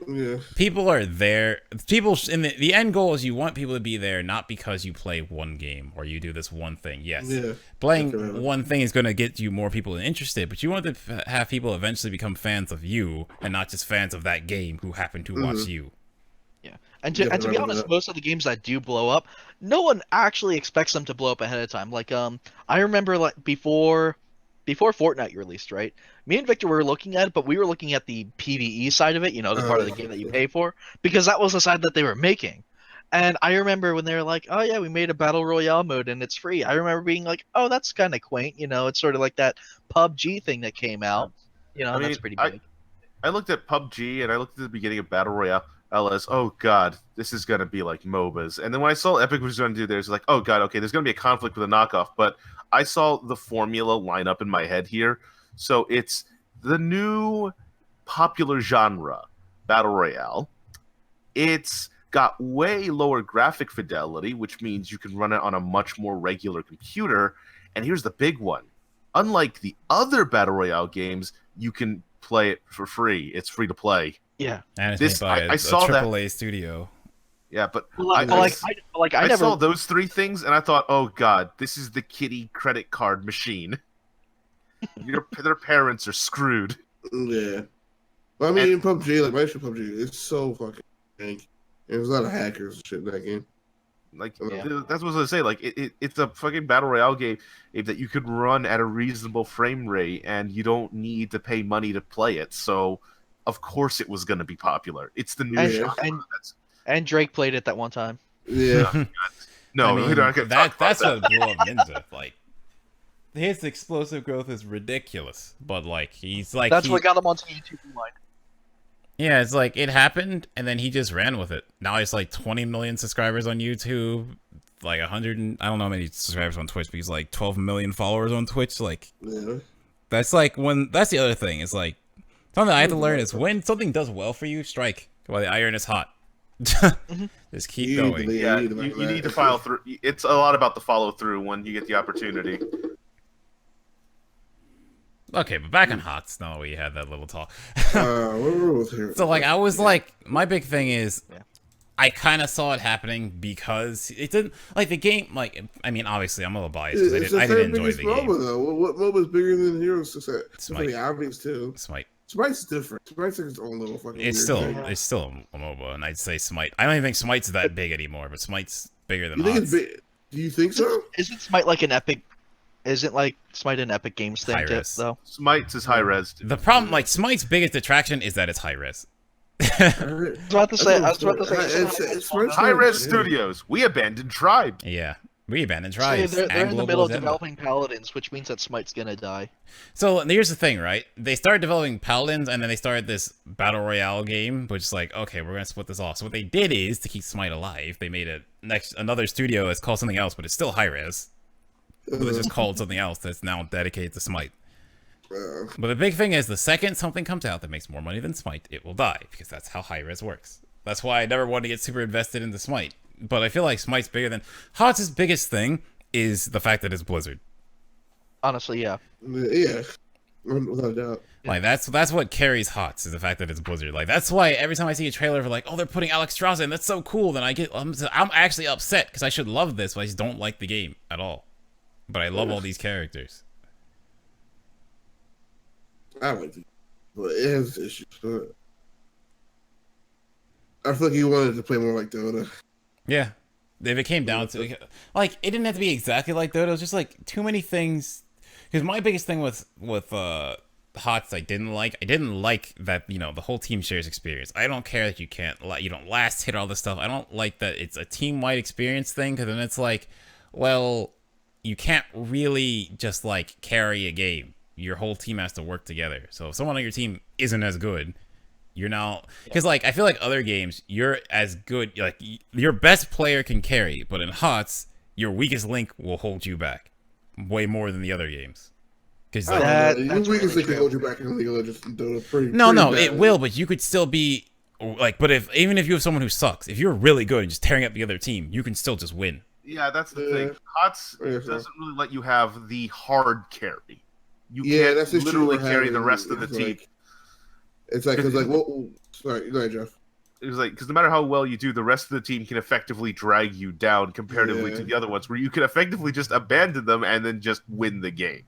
Yeah. People are there. People in the end goal is you want people to be there, not because you play one game or you do this one thing. Yes, playing one thing is going to get you more people interested, but you want to have people eventually become fans of you and not just fans of that game who happen to watch you. Yeah, and to be honest, most of the games that do blow up, no one actually expects them to blow up ahead of time. Like I remember like before Fortnite released, right? Me and Victor were looking at it, but we were looking at the PvE side of it, the part of the game that you pay for, because that was the side that they were making. And I remember when they were like, "Oh yeah, we made a battle royale mode and it's free." I remember being like, "Oh, that's kind of quaint." It's sort of like that PUBG thing that came out. That's pretty big. I looked at PUBG and I looked at the beginning of battle royale. LS, oh god, this is gonna be like MOBAs. And then when I saw Epic was gonna do this, like, oh god, okay, there's gonna be a conflict with a knockoff. But I saw the formula line up in my head here. So it's the new popular genre, battle royale. It's got way lower graphic fidelity, which means you can run it on a much more regular computer. And here's the big one: unlike the other battle royale games, you can play it for free. It's free to play. Yeah, and it's made by a AAA studio. Yeah, but I saw those three things and I thought, oh god, this is the kiddie credit card machine. Their parents are screwed. Yeah. Well, I mean, in PUBG, like my PUBG, it's so fucking jank. There's a lot of hackers and shit in that game. Like, that's what I was gonna say. Like, it's a fucking battle royale game that you could run at a reasonable frame rate, and you don't need to pay money to play it. So, of course, it was gonna be popular. It's the new genre. And Drake played it that one time. Yeah. No, I mean, that's what blew up Ninja. Like, his explosive growth is ridiculous, but like that's what got him onto YouTube Rewind. Yeah, it's like it happened, and then he just ran with it. Now he's like 20 million subscribers on YouTube, like 100. I don't know how many subscribers on Twitch, but he's like 12 million followers on Twitch. Like, that's like that's the other thing. It's like something I have to learn is when something does well for you, strike while the iron is hot. Just keep going. Yeah, you need to follow through. It's a lot about the follow through when you get the opportunity. Okay, but back on HOTS. No, we had that little talk. So like, I was like, my big thing is, I kind of saw it happening because it didn't like the game. Like, I mean, obviously, I'm a little biased because I didn't enjoy the game. Though. What MOBA's bigger than Heroes Success? Smite. The obvious too. Smite's different. Smite's its own little fucking. It's still a MOBA, and I'd say Smite. I don't even think Smite's that big anymore, but Smite's bigger than HOTS. Do you think so? Isn't Smite like an Epic? Isn't like Smite an Epic Games thing though? Smite's is high res. The problem, like Smite's biggest attraction is that it's high res. I was about to say it's high res studios. We abandoned tribes. Yeah, we abandoned tribes. They're in the middle of developing Paladins, which means that Smite's gonna die. So here's the thing, right? They started developing Paladins, and then they started this battle royale game, which is like, okay, we're gonna split this off. So what they did is to keep Smite alive, they made another studio that's called something else, but it's still high res. But it's just called something else that's now dedicated to Smite. But the big thing is, the second something comes out that makes more money than Smite, it will die, because that's how high-res works. That's why I never wanted to get super invested into Smite. But I feel like Smite's bigger than... HOTS' biggest thing is the fact that it's Blizzard. Honestly, yeah. Yeah. Without a doubt. Like, that's what carries HOTS, is the fact that it's Blizzard. Like, that's why every time I see a trailer for, like, oh, they're putting Alex Strauss in, that's so cool, then I'm actually upset, because I should love this, but I just don't like the game at all. But I love all these characters. I like it, but it has issues. I feel like he wanted to play more like Dota. Yeah, if it came down to like, it didn't have to be exactly like Dota. It was just like too many things. Because my biggest thing with HOTS, I didn't like that the whole team shares experience. I don't care that you don't last hit all this stuff. I don't like that it's a team wide experience thing, because then it's like, well, you can't really just like carry a game. Your whole team has to work together. So if someone on your team isn't as good, you're now, because like I feel like other games you're as good, like your best player can carry, but in HOTS your weakest link will hold you back way more than the other games. Because your weakest link can hold you back in League of Legends. No, it will, but you could still be like, but even if you have someone who sucks, if you're really good and just tearing up the other team, you can still just win. Yeah, that's the thing. HOTS doesn't really let you have the hard carry. You can't that's literally carry the rest of the team. It's like, because like, Sorry, go ahead, Jeff. It was like, because no matter how well you do, the rest of the team can effectively drag you down comparatively to the other ones, where you can effectively just abandon them and then just win the game.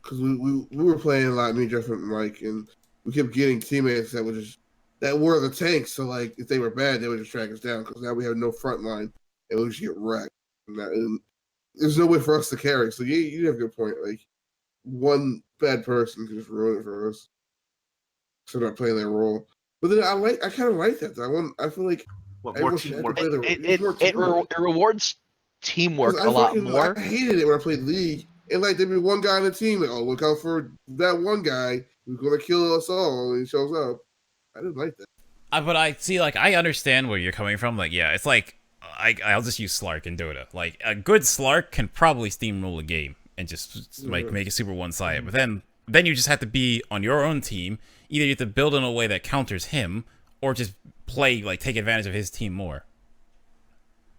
Because we were playing a lot, me, Jeff, and Mike, and we kept getting teammates that were the tanks. So like, if they were bad, they would just drag us down. Because now we have no front line, and we just get wrecked. And there's no way for us to carry. So you have a good point. Like, one bad person can just ruin it for us. So they're not playing their role. But then I kind of like that. I feel like more teamwork. It rewards teamwork a lot more. I hated it when I played League. And like there'd be one guy on the team like, oh, look out for that one guy who's gonna kill us all when he shows up. I didn't like that. But I see, like, I understand where you're coming from. Like, yeah, it's like I'll just use Slark in Dota. Like, a good Slark can probably steamroll a game and just like make it super one-sided. But then you just have to be on your own team. Either you have to build in a way that counters him, or just play, like, take advantage of his team more.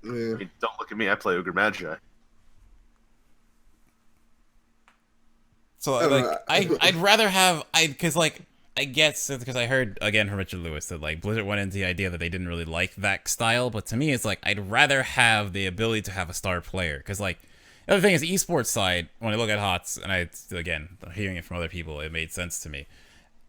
Yeah. I mean, don't look at me. I play Ogre Magi. So, like, I'd rather have... Because, like, I guess, because I heard, again, from Richard Lewis, that, like, Blizzard went into the idea that they didn't really like that style. But to me, it's like, I'd rather have the ability to have a star player. Because, like, the other thing is, esports side, when I look at HOTS, and again, hearing it from other people, it made sense to me.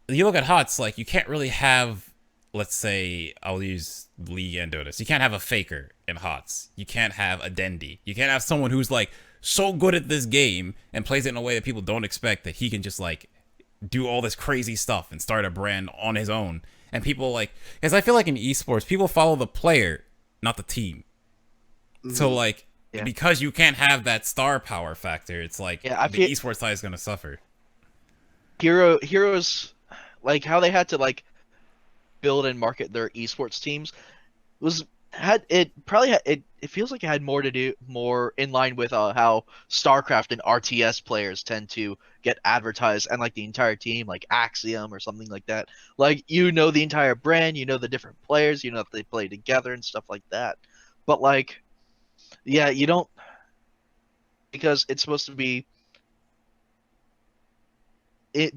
You look at HOTS, like, you can't really have, let's say, I'll use League and Dota. So you can't have a faker in HOTS. You can't have a Dendi. You can't have someone who's, like, so good at this game and plays it in a way that people don't expect that he can just, like, do all this crazy stuff and start a brand on his own. And people, like, because I feel like in esports, people follow the player, not the team. Mm-hmm. So, like, because you can't have that star power factor, it's like the esports side is going to suffer. Heroes... Like how they had to like build and market their esports teams it feels like it had more in line with how StarCraft and RTS players tend to get advertised, and like the entire team, like Axiom or something like that. Like, you know, the entire brand, you know, the different players, you know, if they play together and stuff like that. But like, yeah, you don't, because it's supposed to be.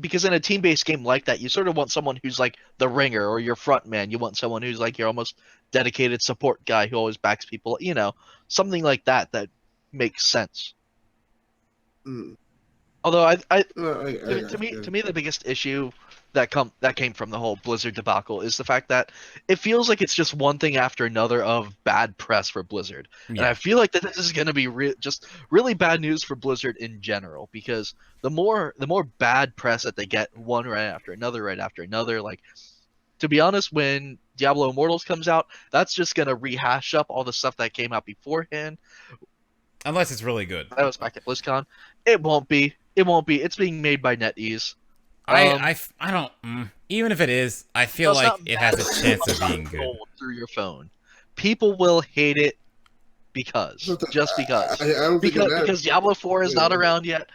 Because in a team-based game like that, you sort of want someone who's like the ringer or your front man. You want someone who's like your almost dedicated support guy who always backs people. You know, something like that makes sense. Mm. Although to me, the biggest issue that came from the whole Blizzard debacle is the fact that it feels like it's just one thing after another of bad press for Blizzard. Yeah. And I feel like that this is going to be just really bad news for Blizzard in general, because the more bad press that they get one right after another, like, to be honest, when Diablo Immortals comes out, that's just going to rehash up all the stuff that came out beforehand. Unless it's really good. That was back at BlizzCon. It won't be. It's being made by NetEase. I don't. Even if it is, I feel like it has a chance of being good. Through your phone, people will hate it because Diablo 4 is not around yet,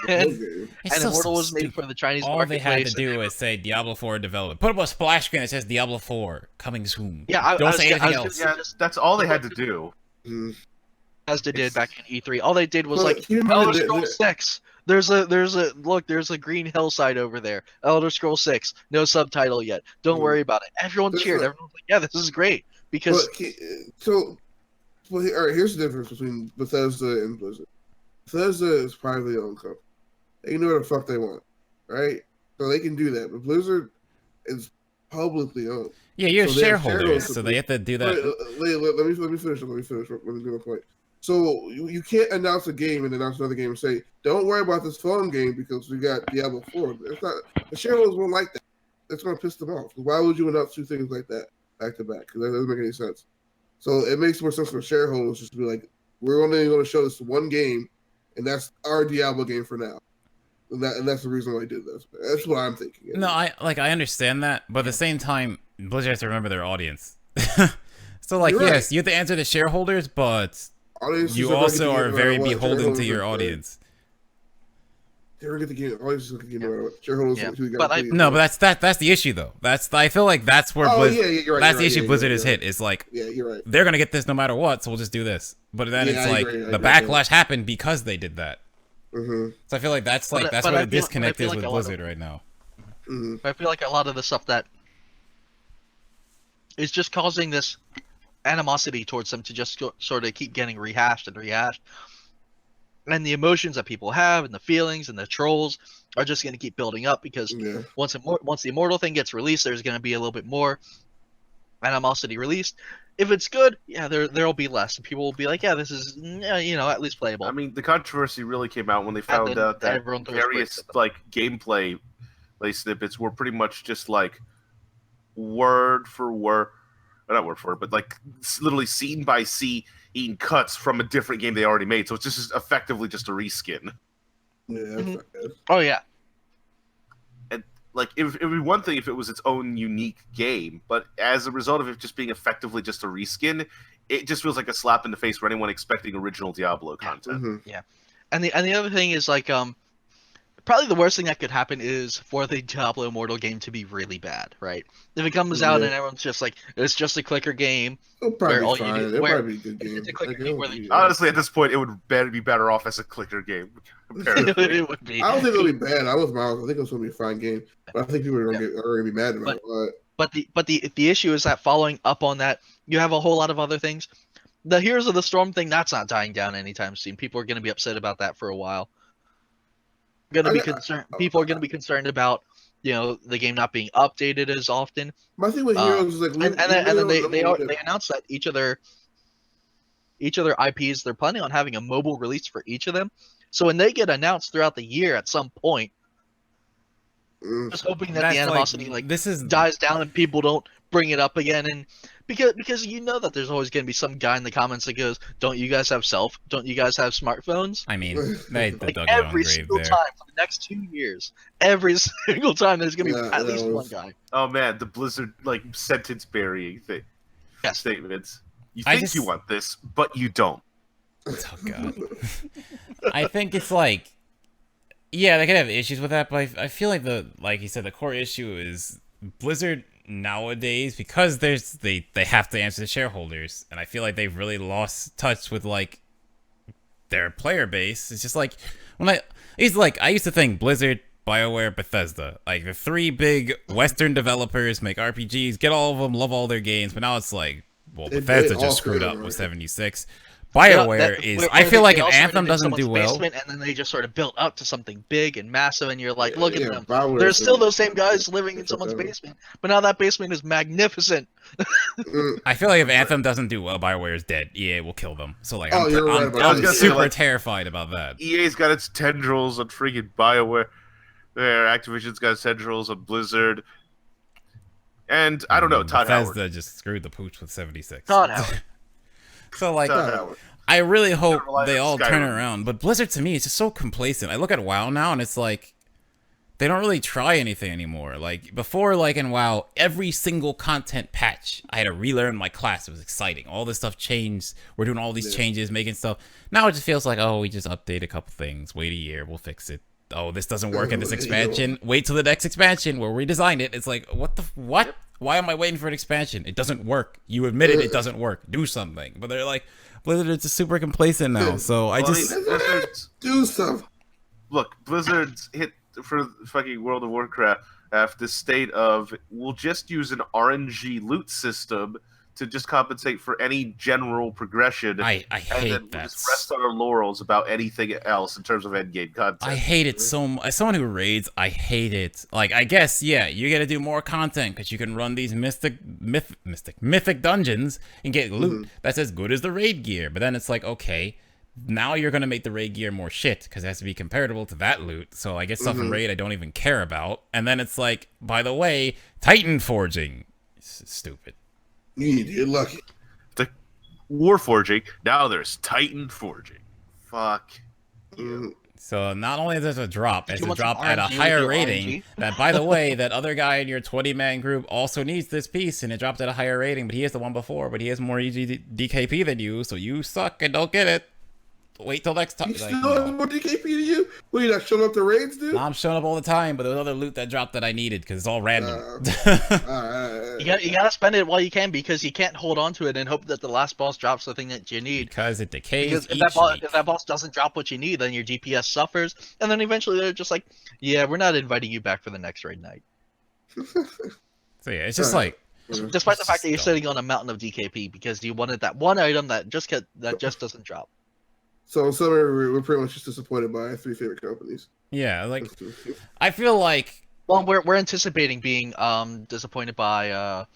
and Immortal was made for the Chinese marketplace. All they had to do is say Diablo 4 development. Put up a splash screen that says Diablo 4 coming soon. Yeah, don't say anything else. Yeah, that's all they had to do. As they did back in E3, all they did was like Elder Scrolls 6. There's a green hillside over there. Elder Scrolls 6, no subtitle yet. Don't worry about it. Everyone cheered. Everyone's like, yeah, this is great. Because all right, here's the difference between Bethesda and Blizzard. Bethesda is privately owned company. They can do whatever the fuck they want, right? So they can do that. But Blizzard is publicly owned. Yeah, you're shareholders, so they have to do that. Let me finish. Let me do my point. So you can't announce a game and announce another game and say, "Don't worry about this phone game because we got Diablo 4." It's not, the shareholders won't like that. That's going to piss them off. Why would you announce two things like that back to back? Because that doesn't make any sense. So it makes more sense for shareholders just to be like, "We're only going to show this one game, and that's our Diablo game for now." And that's the reason why I did this. That's what I'm thinking. No, I understand that, but at the same time, Blizzard has to remember their audience. So, like, yes, you have to answer the shareholders, but you also are very beholden to your audience. They're going to get the game. Audiences going to get shareholders. No, but that's the issue, though. I feel like that's where that's the issue Blizzard has hit. Is like, you're right. They're going to get this no matter what, so we'll just do this. But then it's like the backlash happened because they did that. Mm-hmm. So I feel like that's where the disconnect is with Blizzard right now. Mm-hmm. I feel like a lot of the stuff that is just causing this animosity towards them to just sort of keep getting rehashed and rehashed. And the emotions that people have and the feelings and the trolls are just going to keep building up because once the Immortal thing gets released, there's going to be a little bit more animosity released. If it's good, yeah, there'll be less. And people will be like, yeah, this is, at least playable. I mean, the controversy really came out when they found out that various gameplay snippets were pretty much just like word for word, not word for word, but like literally scene by scene cuts from a different game they already made. So it's just effectively just a reskin. Yeah. Mm-hmm. Oh yeah. And like, it would be one thing if it was its own unique game, but as a result of it just being effectively just a reskin, it just feels like a slap in the face for anyone expecting original Diablo content. Mm-hmm. Yeah. And the other thing is like probably the worst thing that could happen is for the Diablo Immortal game to be really bad, right? If it comes out and everyone's just like, it's just a clicker game. It'll probably be fine. It'll probably be a good game. It's a clicker game where Honestly, at this point, it would be better off as a clicker game. It would be. I don't think it'll be bad. I was Miles. I think it's going to be a fine game. But I think people are going to be mad about it. But the issue is that following up on that, you have a whole lot of other things. The Heroes of the Storm thing, that's not dying down anytime soon. People are going to be upset about that for a while. People are going to be concerned about the game not being updated as often. My thing with Heroes is like, and then they announced that each of their IPs, they're planning on having a mobile release for each of them. So when they get announced throughout the year at some point, just hoping that the animosity dies down and people don't bring it up again. And because that there's always going to be some guy in the comments that goes, "Don't you guys have Don't you guys have smartphones?" I mean, they dug every single time for the next 2 years, every single time there's going to be at least one guy. Oh man, the Blizzard sentence burying thing. Statements. You think you want this, but you don't. Oh god. I think it's like, yeah, they could have issues with that, but I feel like you said, the core issue is Blizzard nowadays, because they have to answer the shareholders, and I feel like they've really lost touch with their player base. It's just like I used to think Blizzard, BioWare, Bethesda, the three big Western developers, make RPGs, get all of them, love all their games, but now it's like, well, Bethesda just screwed up with 76. BioWare I feel like if Anthem doesn't do well, and then they just sort of built up to something big and massive, and you're like, look at them. BioWare, there's still those same guys living in someone's basement, but now that basement is magnificent. I feel like if Anthem doesn't do well, BioWare is dead. EA will kill them. So I'm super terrified about that. EA's got its tendrils on freaking BioWare. Activision's got its tendrils on Blizzard. And I don't know, Todd Bethesda Howard just screwed the pooch with 76. Todd Howard. So I really hope they all turn around. But Blizzard, to me, is just so complacent. I look at WoW now, and it's like they don't really try anything anymore. Like before, in WoW, every single content patch, I had to relearn my class. It was exciting. All this stuff changed. We're doing all these changes, making stuff. Now it just feels like, oh, we just update a couple things. Wait a year, we'll fix it. Oh, this doesn't work in this expansion. Wait till the next expansion. We'll redesign it. It's like, what? Why am I waiting for an expansion? It doesn't work. You admitted it doesn't work. Do something. But they're like, Blizzard is just super complacent now. So Blizzard's do something. Look, Blizzard's hit for fucking World of Warcraft after the state of, we'll just use an RNG loot system to just compensate for any general progression. I hate that. We'll just rest on our laurels about anything else in terms of endgame content. I hate it so much. As someone who raids, I hate it. I guess, yeah, you got to do more content because you can run these mythic dungeons and get loot that's as good as the raid gear. But then it's like, okay, now you're going to make the raid gear more shit because it has to be comparable to that loot. So I get stuff in raid I don't even care about. And then it's like, by the way, Titan forging. It's stupid. You need to get lucky. The Warforging, now there's Titan forging. Fuck you. So not only is it a drop, it's a drop at a higher rating. That, by the way, that other guy in your 20-man group also needs this piece, and it dropped at a higher rating, but he has the one before, but he has more DKP than you, so you suck and don't get it. Wait till next time. You still have more DKP than you? Well, you not showing up to raids, dude? I'm showing up all the time, but there was other loot that dropped that I needed because it's all random. You gotta spend it while you can because you can't hold on to it and hope that the last boss drops the thing that you need. Because it decays. Because if that boss doesn't drop what you need, then your DPS suffers, and then eventually they're just like, "Yeah, we're not inviting you back for the next raid night." So yeah, it's just like Despite the fact that you're sitting on a mountain of DKP because you wanted that one item that just doesn't drop. So in summary, we're pretty much just disappointed by our 3 favorite companies. Yeah, like I feel like. Well, we're anticipating being disappointed by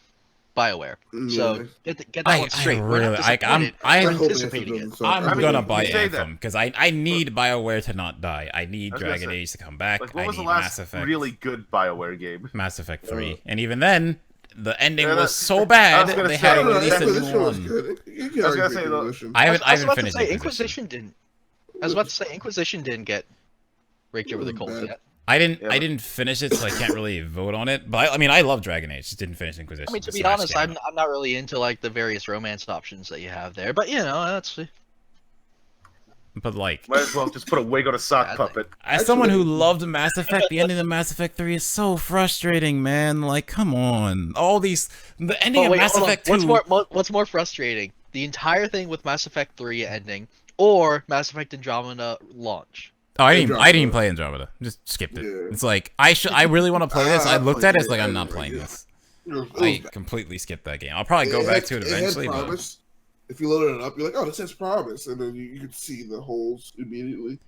BioWare. So get that one straight. I'm anticipating it. I'm gonna buy Anthem because I need BioWare to not die. I need Dragon Age to come back. Like, what was I need the last Mass Effect. really good BioWare game? Mass Effect 3, and even then, the ending was so bad they had to release a new one. I was gonna say though, I haven't finished Inquisition. Didn't. I was about to say Inquisition didn't get raked over the coals yet. I didn't finish it, so I can't really vote on it. But I mean, I love Dragon Age. Just didn't finish Inquisition. I mean, to be honest, I'm not really into like the various romance options that you have there. But that's. But like, might as well just put a wig on a sock puppet. As someone who loved Mass Effect, the ending of Mass Effect 3 is so frustrating, man. Like, come on, the ending of Mass Effect 2. What's more frustrating? The entire thing with Mass Effect 3 ending, or Mass Effect Andromeda launch? Oh, I didn't even play Andromeda. Just skipped it. Yeah. It's like I really want to play this. I looked at it. It's like I'm not playing this. I completely skipped that game. I'll probably go back to it eventually. But if you loaded it up, you're like, oh, this has promise, and then you could see the holes immediately.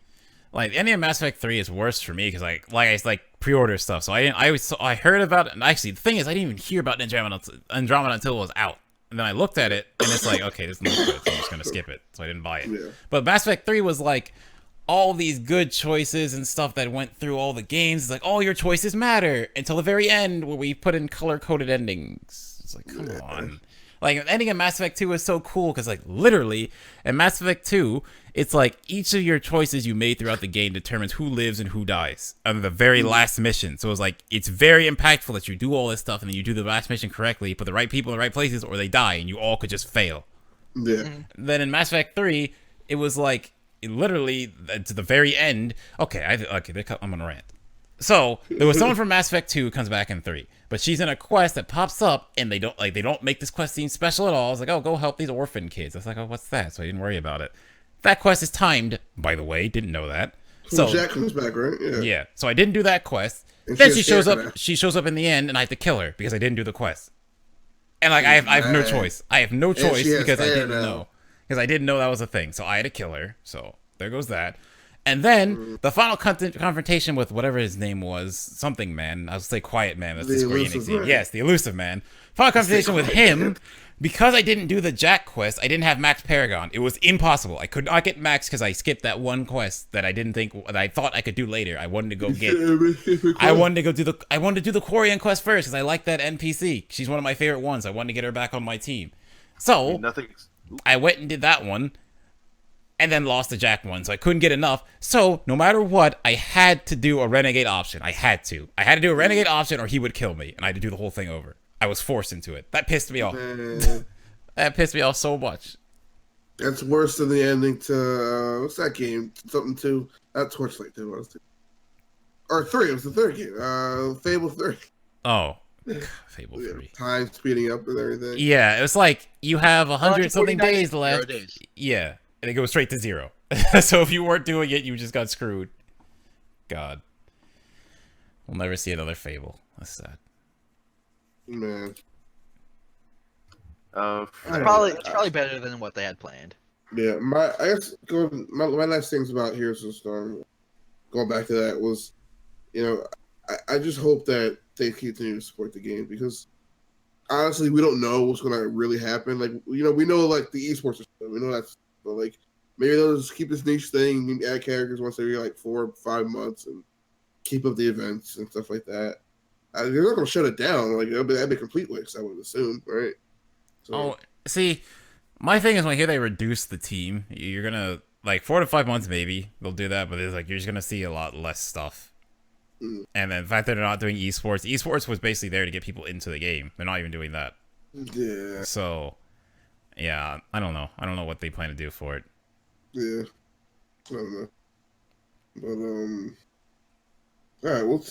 Like the ending of Mass Effect 3 is worse for me because I pre-order stuff. So I heard about it. And actually, the thing is, I didn't even hear about Andromeda until it was out. And then I looked at it, and it's like, okay, this is not good, so I'm just gonna skip it. So I didn't buy it. Yeah. But Mass Effect 3 was like all these good choices and stuff that went through all the games. It's like, all your choices matter until the very end where we put in color-coded endings. It's like, come on. Like, the ending of Mass Effect 2 is so cool because, like, literally, in Mass Effect 2, it's like each of your choices you made throughout the game determines who lives and who dies on the very last mission. So it's like, it's very impactful that you do all this stuff and then you do the last mission correctly, put the right people in the right places, or they die and you all could just fail. Yeah. Then in Mass Effect 3, it was like, literally, to the very end. Okay, I'm gonna rant. So there was someone from Mass Effect 2 who comes back in 3, but she's in a quest that pops up, and they don't make this quest seem special at all. It's like, oh, go help these orphan kids. I was like, oh, what's that? So I didn't worry about it. That quest is timed, by the way. Didn't know that. So Jack comes back, right? Yeah. So I didn't do that quest. And then she shows up. She shows up in the end, and I have to kill her because I didn't do the quest. And like I have no choice. I have no choice because I didn't know. Because I didn't know that was a thing. So I had to kill her. So there goes that. And then the final confrontation with whatever his name was, something man. I would say Quiet Man. That's the Square Enix name. Yes, the Elusive Man. Final confrontation with him. Because I didn't do the Jack quest, I didn't have Max Paragon. It was impossible. I could not get Max because I skipped that one quest that I thought I could do later. I wanted to go get. I wanted to do the Quarian quest first because I like that NPC. She's one of my favorite ones. I wanted to get her back on my team. So I went and did that one, and then lost the Jack one. So I couldn't get enough. So no matter what, I had to do a Renegade option. I had to do a Renegade option, or he would kill me, and I had to do the whole thing over. I was forced into it. That pissed me off. That pissed me off so much. That's worse than the ending to what's that game? Something 2. Not Torchlight 2. What was it? Or 3. It was the third game. Fable 3. Oh, Fable 3. Time speeding up and everything. Yeah, it was like you have 100 something days left. Days. Yeah, and it goes straight to 0. So if you weren't doing it, you just got screwed. God, we'll never see another Fable. That's sad. Man, it's probably better than what they had planned. Yeah, my last things about Heroes of the Storm, going back to that was, I just hope that they continue to support the game because honestly, we don't know what's going to really happen. Like, we know like the esports are stuff. We know that's like maybe they'll just keep this niche thing, maybe add characters once every like 4 or 5 months and keep up the events and stuff like that. They're not going to shut it down. Like, that'd be a complete waste, I would assume, right? So, see, my thing is when I hear they reduce the team, you're going to, like, 4 to 5 months maybe, they'll do that, but it's like, you're just going to see a lot less stuff. And then the fact that they're not doing esports was basically there to get people into the game. They're not even doing that. Yeah. So, yeah, I don't know. I don't know what they plan to do for it. Yeah. I don't know. But, alright, let's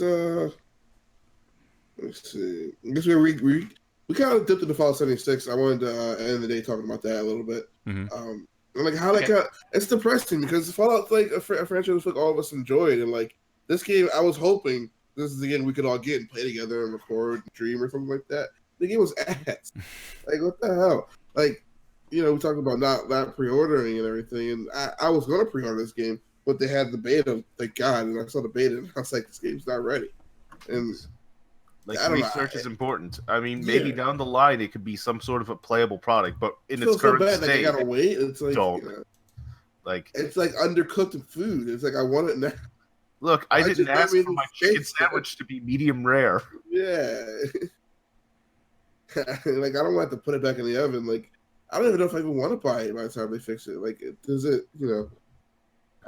see. I guess we kind of dipped into Fallout 76. I wanted to end the day talking about that a little bit. Mm-hmm. Like how it's depressing because Fallout's like a franchise like all of us enjoyed, and like this game, I was hoping this is the game we could all get and play together and record, and dream or something like that. The game was ass. Like, what the hell? Like, we talked about not pre-ordering and everything, and I was going to pre-order this game, but they had the beta, thank God, and I saw the beta, and I was like, this game's not ready. And research is important. I mean, maybe down the line it could be some sort of a playable product, but in its current state, like, I gotta wait. It's like, it's like undercooked food. It's like I want it now. Look, I didn't ask for my chicken sandwich to be medium rare. Yeah. Like, I don't want to put it back in the oven. Like, I don't even know if I even want to buy it by the time they fix it. Like, does it,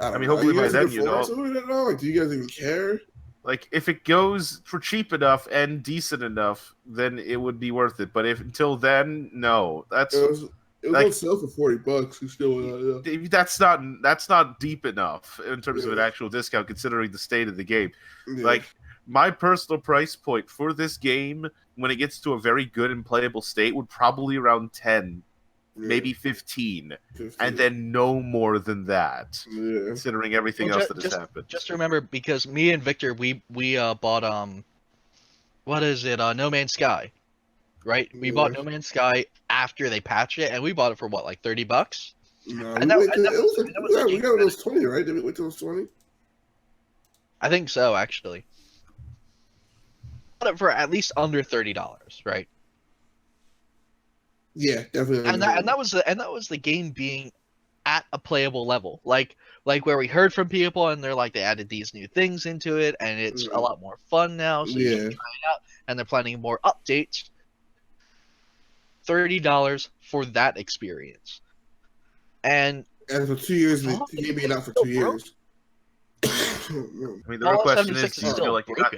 I mean, hopefully by then, Like, do you guys even care? Like, if it goes for cheap enough and decent enough, then it would be worth it. But if until then, no. It was on sale for $40. You still that's not deep enough in terms of an actual discount, considering the state of the game. Yeah. Like, my personal price point for this game, when it gets to a very good and playable state, would probably around 10, maybe 15, and then no more than that. Yeah. Considering everything else that has happened. Just remember, because me and Victor, we bought what is it? No Man's Sky, right? We bought No Man's Sky after they patched it, and we bought it for what, like $30? No, we got it was 20, right? Did we wait till it was 20? I think so, actually. Bought it for at least under $30, right? Yeah, definitely. And that was the game being at a playable level, like where we heard from people, and they're like, they added these new things into it, and it's a lot more fun now. So you can try it out, and they're planning more updates. $30 for that experience, and for 2 years, the game being out for 2 years. I mean, the real question is, do you feel like you got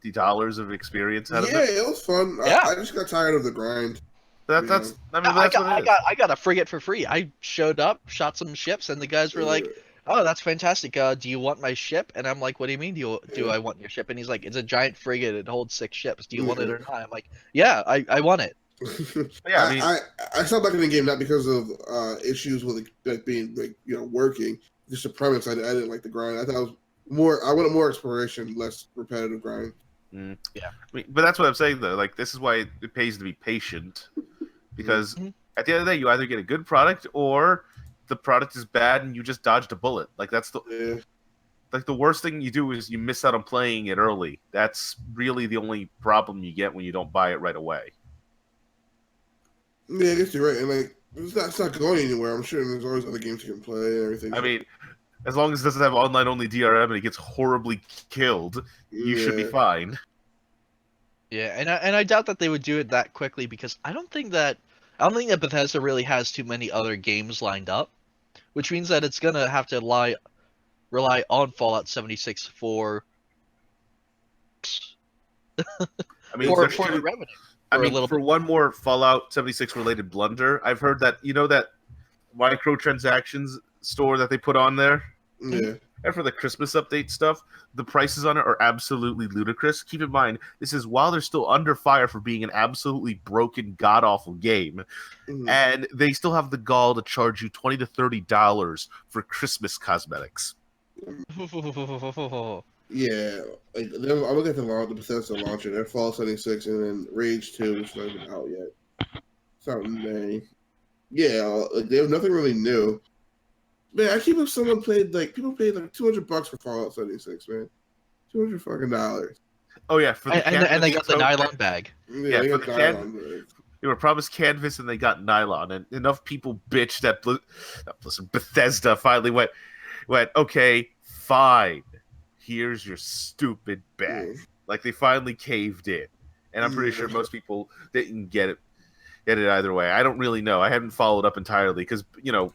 $30 of experience out of it? Yeah, it was fun. Yeah. I just got tired of the grind. I got a frigate for free. I showed up, shot some ships, and the guys were like, "Oh, that's fantastic. Do you want my ship?" And I'm like, "What do you mean? Do I want your ship?" And he's like, "It's a giant frigate. It holds 6 ships. Do you want it or not?" I'm like, "Yeah, I want it." Yeah, I mean, I stopped back in the game not because of issues with it being working. Just the premise. I didn't like the grind. I thought it was I wanted more exploration, less repetitive grind. Yeah, I mean, but that's what I'm saying though. Like, this is why it pays to be patient, because at the end of the day, you either get a good product or the product is bad and you just dodged a bullet. Like, that's the worst thing you do is you miss out on playing it early. That's really the only problem you get when you don't buy it right away. Yeah, I guess you're right. And like, it's not going anywhere. I'm sure there's always other games you can play and everything. I mean, as long as it doesn't have online-only DRM and it gets horribly killed, you should be fine. Yeah, and I doubt that they would do it that quickly, because I don't think that Bethesda really has too many other games lined up, which means that it's gonna have to rely on Fallout 76 for for the revenue. For one more Fallout 76 related blunder, I've heard that that microtransactions store that they put on there. Yeah. And for the Christmas update stuff, the prices on it are absolutely ludicrous. Keep in mind, this is while they're still under fire for being an absolutely broken, god-awful game, and they still have the gall to charge you $20 to $30 for Christmas cosmetics. Yeah, like I'm looking at the Bethesda launcher. They're Fallout 76 and then Rage 2, which is not even out yet. Something May. Yeah, like, they have nothing really new. Man, I keep if someone people paid like $200 for Fallout 76, man. $200 fucking dollars. Oh yeah, for the and they got the nylon bag. Yeah, for the nylon bag. They were promised canvas and they got nylon, and enough people bitched that Bethesda finally went, okay, fine. Here's your stupid bag. Like, they finally caved in, and I'm pretty sure most people didn't get it either way. I don't really know. I haven't followed up entirely because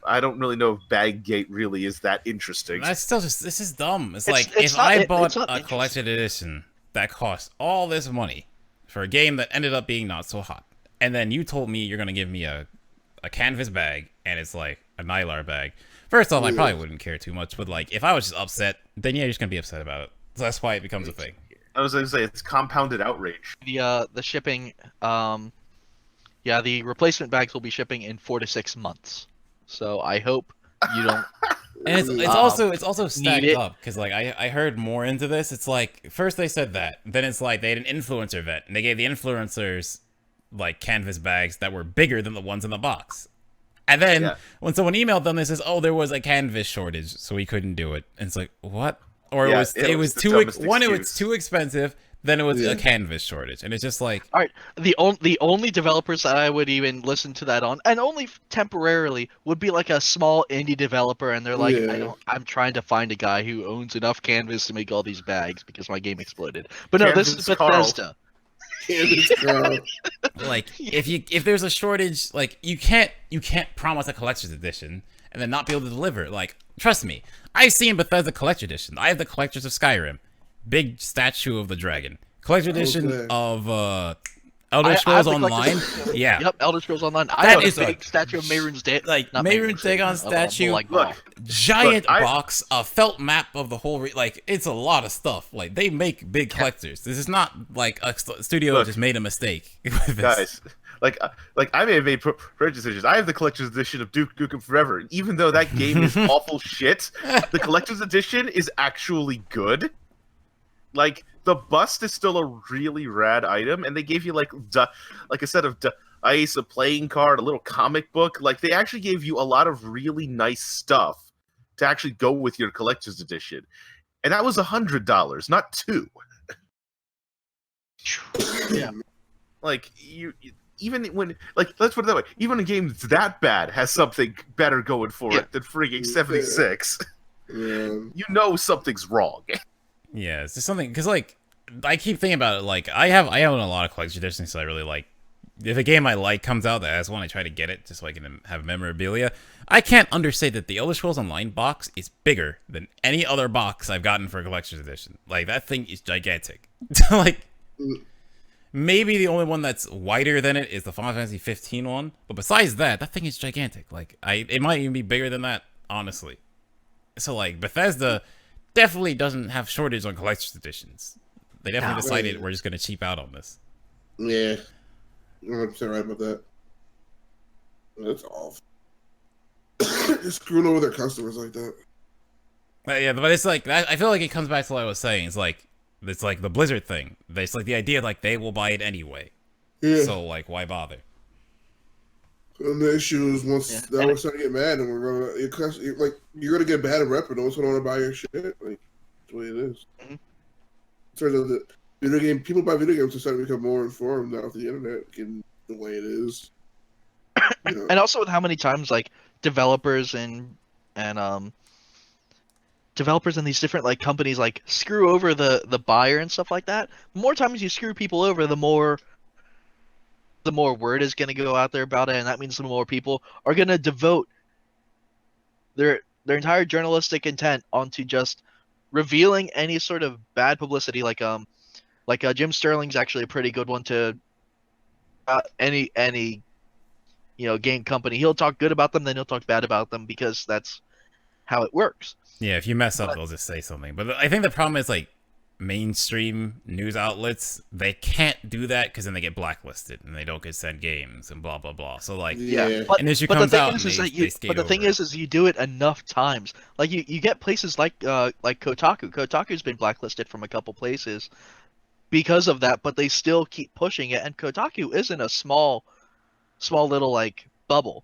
I don't really know if Baggate really is that interesting. That's still this is dumb. It's like if I bought a collected edition that cost all this money for a game that ended up being not so hot, and then you told me you're gonna give me a canvas bag and it's like a Nylar bag. First off, I probably wouldn't care too much, but like if I was just upset, then yeah, you're just gonna be upset about it. So that's why it becomes a thing. I was gonna say it's compounded outrage. The shipping, the replacement bags will be shipping in 4 to 6 months. So I hope you don't. And it's also stacked up because like I heard more into this. It's like first they said that, then it's like they had an influencer event and they gave the influencers like canvas bags that were bigger than the ones in the box. And then when someone emailed them, it says, "Oh, there was a canvas shortage, so we couldn't do it." And it's like, what? Or it was too it was too expensive. Then it was a canvas shortage, and it's just like, all right. The only developers that I would even listen to that on, and only temporarily, would be like a small indie developer, and they're like, I'm trying to find a guy who owns enough canvas to make all these bags because my game exploded. But no, this is Bethesda. Like if there's a shortage, like you can't promise a collector's edition and then not be able to deliver. Like, trust me, I've seen Bethesda collector edition. I have the collectors of Skyrim. Big statue of the dragon. Collector edition of Elder Scrolls Online. Yeah. Yep, Elder Scrolls Online. That I have is a big statue of Mehrunes Dagon. Like Mehrunes Dagon statue. Giant box, a felt map of the whole. Like, it's a lot of stuff. Like, they make big collectors. This is not like a studio just made a mistake. Guys, like I may have made purchase decisions. I have the collector's edition of Duke Nukem Forever, and even though that game is awful shit, the collector's edition is actually good. Like, the bust is still a really rad item, and they gave you like a set of ice, a playing card, a little comic book. Like, they actually gave you a lot of really nice stuff to actually go with your collector's edition, and that was $100, not $2. Yeah, like you even when, like, let's put it that way, even a game that's that bad has something better going for it than freaking 76. You know something's wrong. Yeah, it's just something, because, like, I keep thinking about it, like, I own a lot of collector's editions, so I really like, if a game I like comes out that has one, I try to get it, just so I can have memorabilia. I can't understate that the Elder Scrolls Online box is bigger than any other box I've gotten for a collector's edition. Like, that thing is gigantic. Like, maybe the only one that's wider than it is the Final Fantasy 15 one, but besides that, that thing is gigantic. Like, it might even be bigger than that, honestly. So, like, Bethesda definitely doesn't have shortage on collector's editions. They definitely decided we're just going to cheap out on this. Yeah. You're 100% right about that. That's awful. Just screwing over their customers like that. Yeah, but it's like, I feel like it comes back to what I was saying. It's like the Blizzard thing. It's like the idea, like, they will buy it anyway. Yeah. So, like, why bother? And the issue is once that we're starting to get mad, and we're gonna you're gonna get bad at rep, and no one's gonna want to buy your shit. Like, that's the way it is. Mm-hmm. In terms of the people buy video games to start to become more informed now with the internet getting the way it is. You know? And also with how many times like developers and developers in these different like companies like screw over the buyer and stuff like that. The more times you screw people over, the more word is going to go out there about it, and that means the more people are going to devote their entire journalistic intent onto just revealing any sort of bad publicity. Like Jim Sterling's actually a pretty good one to any game company. He'll talk good about them, then he'll talk bad about them because that's how it works. Yeah, if you mess up, they'll just say something. But I think the problem is like mainstream news outlets, they can't do that because then they get blacklisted and they don't get sent games and blah blah blah. So like, an issue comes out, but the thing is you do it enough times. Like you get places like Kotaku. Kotaku's been blacklisted from a couple places because of that, but they still keep pushing it. And Kotaku isn't a small little like bubble.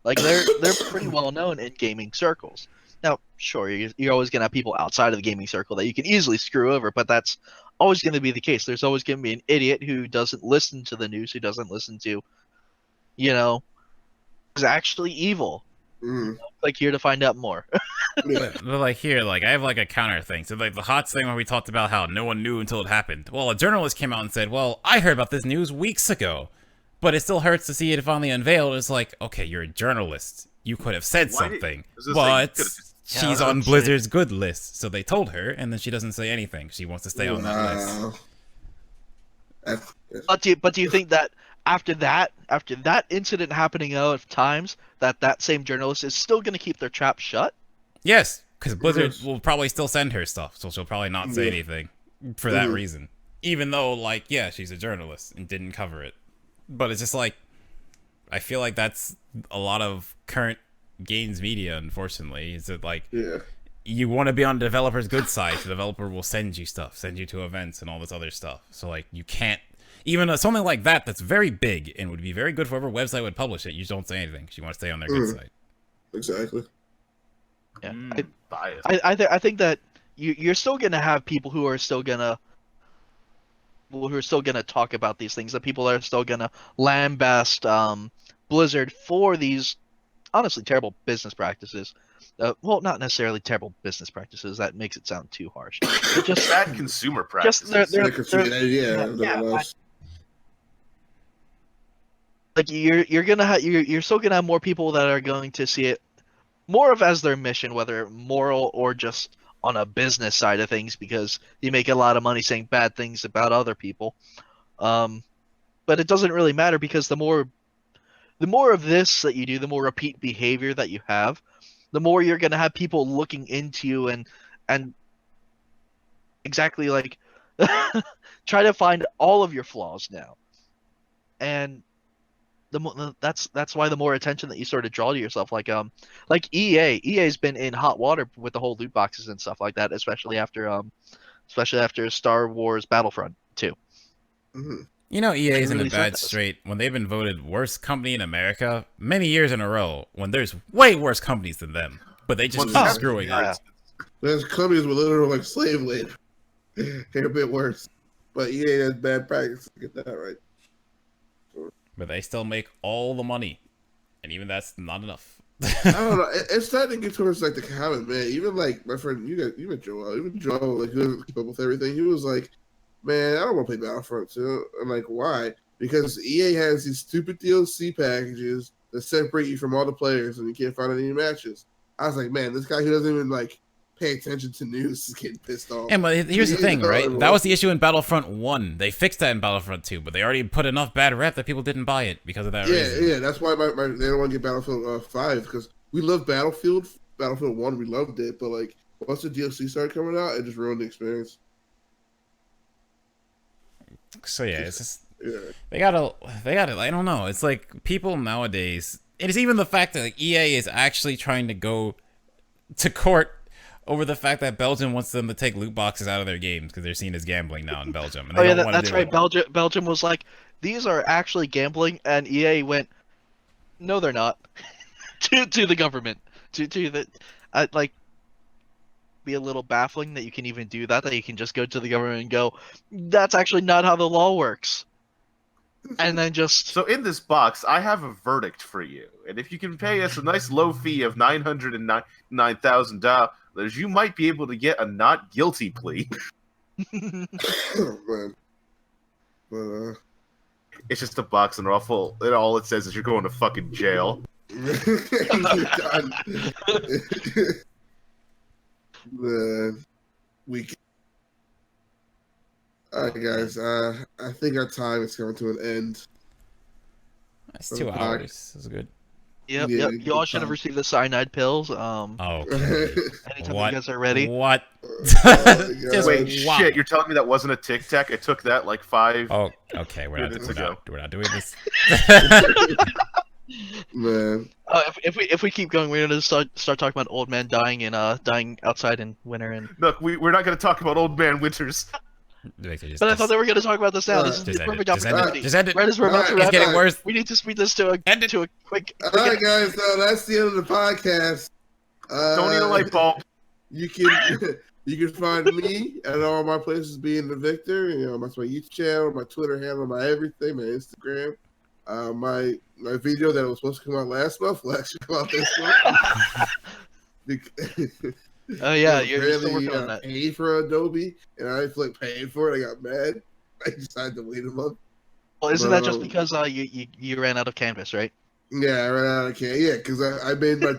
Like they're pretty well known in gaming circles. Now, sure, you're always going to have people outside of the gaming circle that you can easily screw over, but that's always going to be the case. There's always going to be an idiot who doesn't listen to the news, who doesn't listen to, is actually evil. Like, here to find out more. But like here, like I have like a counter thing. So like the HOTS thing where we talked about how no one knew until it happened. Well, a journalist came out and said, well, I heard about this news weeks ago, but it still hurts to see it finally unveiled. It's like, okay, you're a journalist. You could have said something, but she's on Blizzard's good list, so they told her, and then she doesn't say anything. She wants to stay on that list. But do you think that after that incident happening enough times, that same journalist is still going to keep their trap shut? Yes, because Blizzard will probably still send her stuff, so she'll probably not say anything for that reason. Even though, like, yeah, she's a journalist and didn't cover it. But it's just like, I feel like that's a lot of current games media, unfortunately. Is that like, you want to be on the developer's good side, so the developer will send you stuff, send you to events and all this other stuff. So like, you can't even something like that that's very big and would be very good for whoever website would publish it. You just don't say anything because you want to stay on their good side. Exactly. Yeah, Bias. I think that you're still gonna have people who are still gonna talk about these things. The people that are still gonna lambast Blizzard for these honestly terrible business practices. Well, not necessarily terrible business practices. That makes it sound too harsh. But just Bad consumer practices. like you're still gonna have more people that are going to see it more of as their mission, whether moral or just on a business side of things, because you make a lot of money saying bad things about other people. But it doesn't really matter, because the more of this that you do, the more repeat behavior that you have, the more you're gonna have people looking into you and exactly like try to find all of your flaws now. And that's why the more attention that you sort of draw to yourself, like EA's been in hot water with the whole loot boxes and stuff like that, especially after Star Wars Battlefront 2. Mm-hmm. You know, EA is in really a bad said this. strait when they've been voted worst company in America many years in a row, when there's way worse companies than them, but they just keep screwing up. There's companies with literal like slave labor. They're a bit worse, but EA has bad practice to get that right. But they still make all the money, and even that's not enough. I don't know. It's starting to get towards like the common man. Even like my friend, you met Joel. Even Joel, like who doesn't keep up with everything. He was like, "Man, I don't want to play Battlefront 2." I'm like, "Why?" Because EA has these stupid DLC packages that separate you from all the players, and you can't find any matches. I was like, "Man, this guy who doesn't even like pay attention to news is getting pissed off." And but here's the thing, right? That was the issue in Battlefront 1. They fixed that in Battlefront 2, but they already put enough bad rep that people didn't buy it because of that reason. Yeah, that's why they don't want to get Battlefield 5, because we love Battlefield 1, we loved it, but like once the DLC started coming out, it just ruined the experience. So yeah, it's just Yeah. they gotta. I don't know. It's like people nowadays. It's even the fact that like, EA is actually trying to go to court over the fact that Belgium wants them to take loot boxes out of their games because they're seen as gambling now in Belgium. And they don't want to that's do right. it. Belgium was like, these are actually gambling, and EA went, no, they're not, to the government, to the, like, be a little baffling that you can even do that you can just go to the government and go, that's actually not how the law works, and then just. So in this box, I have a verdict for you, and if you can pay us a nice low fee of $999,000, you might be able to get a not guilty plea. Oh, man. But, It's just a box, and all it says is you're going to fucking jail. done. Man, all right, guys. I think our time is coming to an end. It's 2 hours. That's good. Yep. Yeah, You all good should have time. received the cyanide pills. Okay. Anytime What? you guys are ready. What? Just Wait, wow. shit, you're telling me that wasn't a Tic Tac? It took that like 5... Oh, okay. We're not Minutes ago. doing this. Man. If we keep going, we're gonna start talking about old men dying dying outside in winter and. Look, we're not going to talk about Old Man Winters. But I thought they were gonna talk about this now. This is the Just end perfect it. Just end it. opportunity. Just end it. Right as we're about to Alright, wrap It's getting up, worse. we need to speed this to a quick. All right, guys. So that's the end of the podcast. Don't need a light bulb. You can find me at all my places being the Victor. You know, my YouTube channel, my Twitter handle, my everything, my Instagram. My video that was supposed to come out last month will actually come out this month. Oh yeah, you're still working on that. Paid for Adobe, and I like paying for it. I got mad. I decided to wait a month. Well, isn't that just because you ran out of canvas, right? Yeah, I ran out of canvas. Yeah, because I made my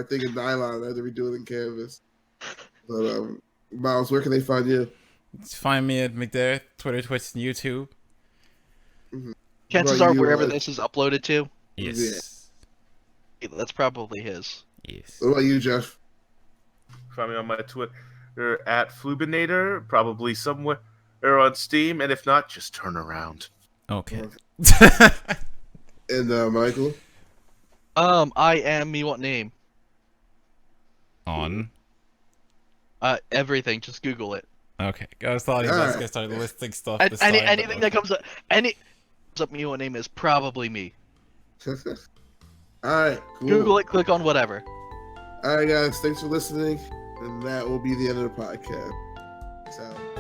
thing in nylon. I had to redo it in canvas. But Miles, where can they find you? Find me at McDareth, Twitter, Twitch, and YouTube. Chances What are about you, wherever this is uploaded to, Yes. that's probably his. Yes. What about you, Jeff? Find me on my Twitter at Flubinator, probably somewhere on Steam, and if not, just turn around. Okay. And Michael? I am me. What name? On. Everything. Just Google it. Okay, I was thought he was Alright. gonna start listing stuff. And this time, but anything that okay. comes up, me what name is probably me. Alright, cool. Google it, click on whatever. Alright, guys, thanks for listening. And that will be the end of the podcast. Peace out.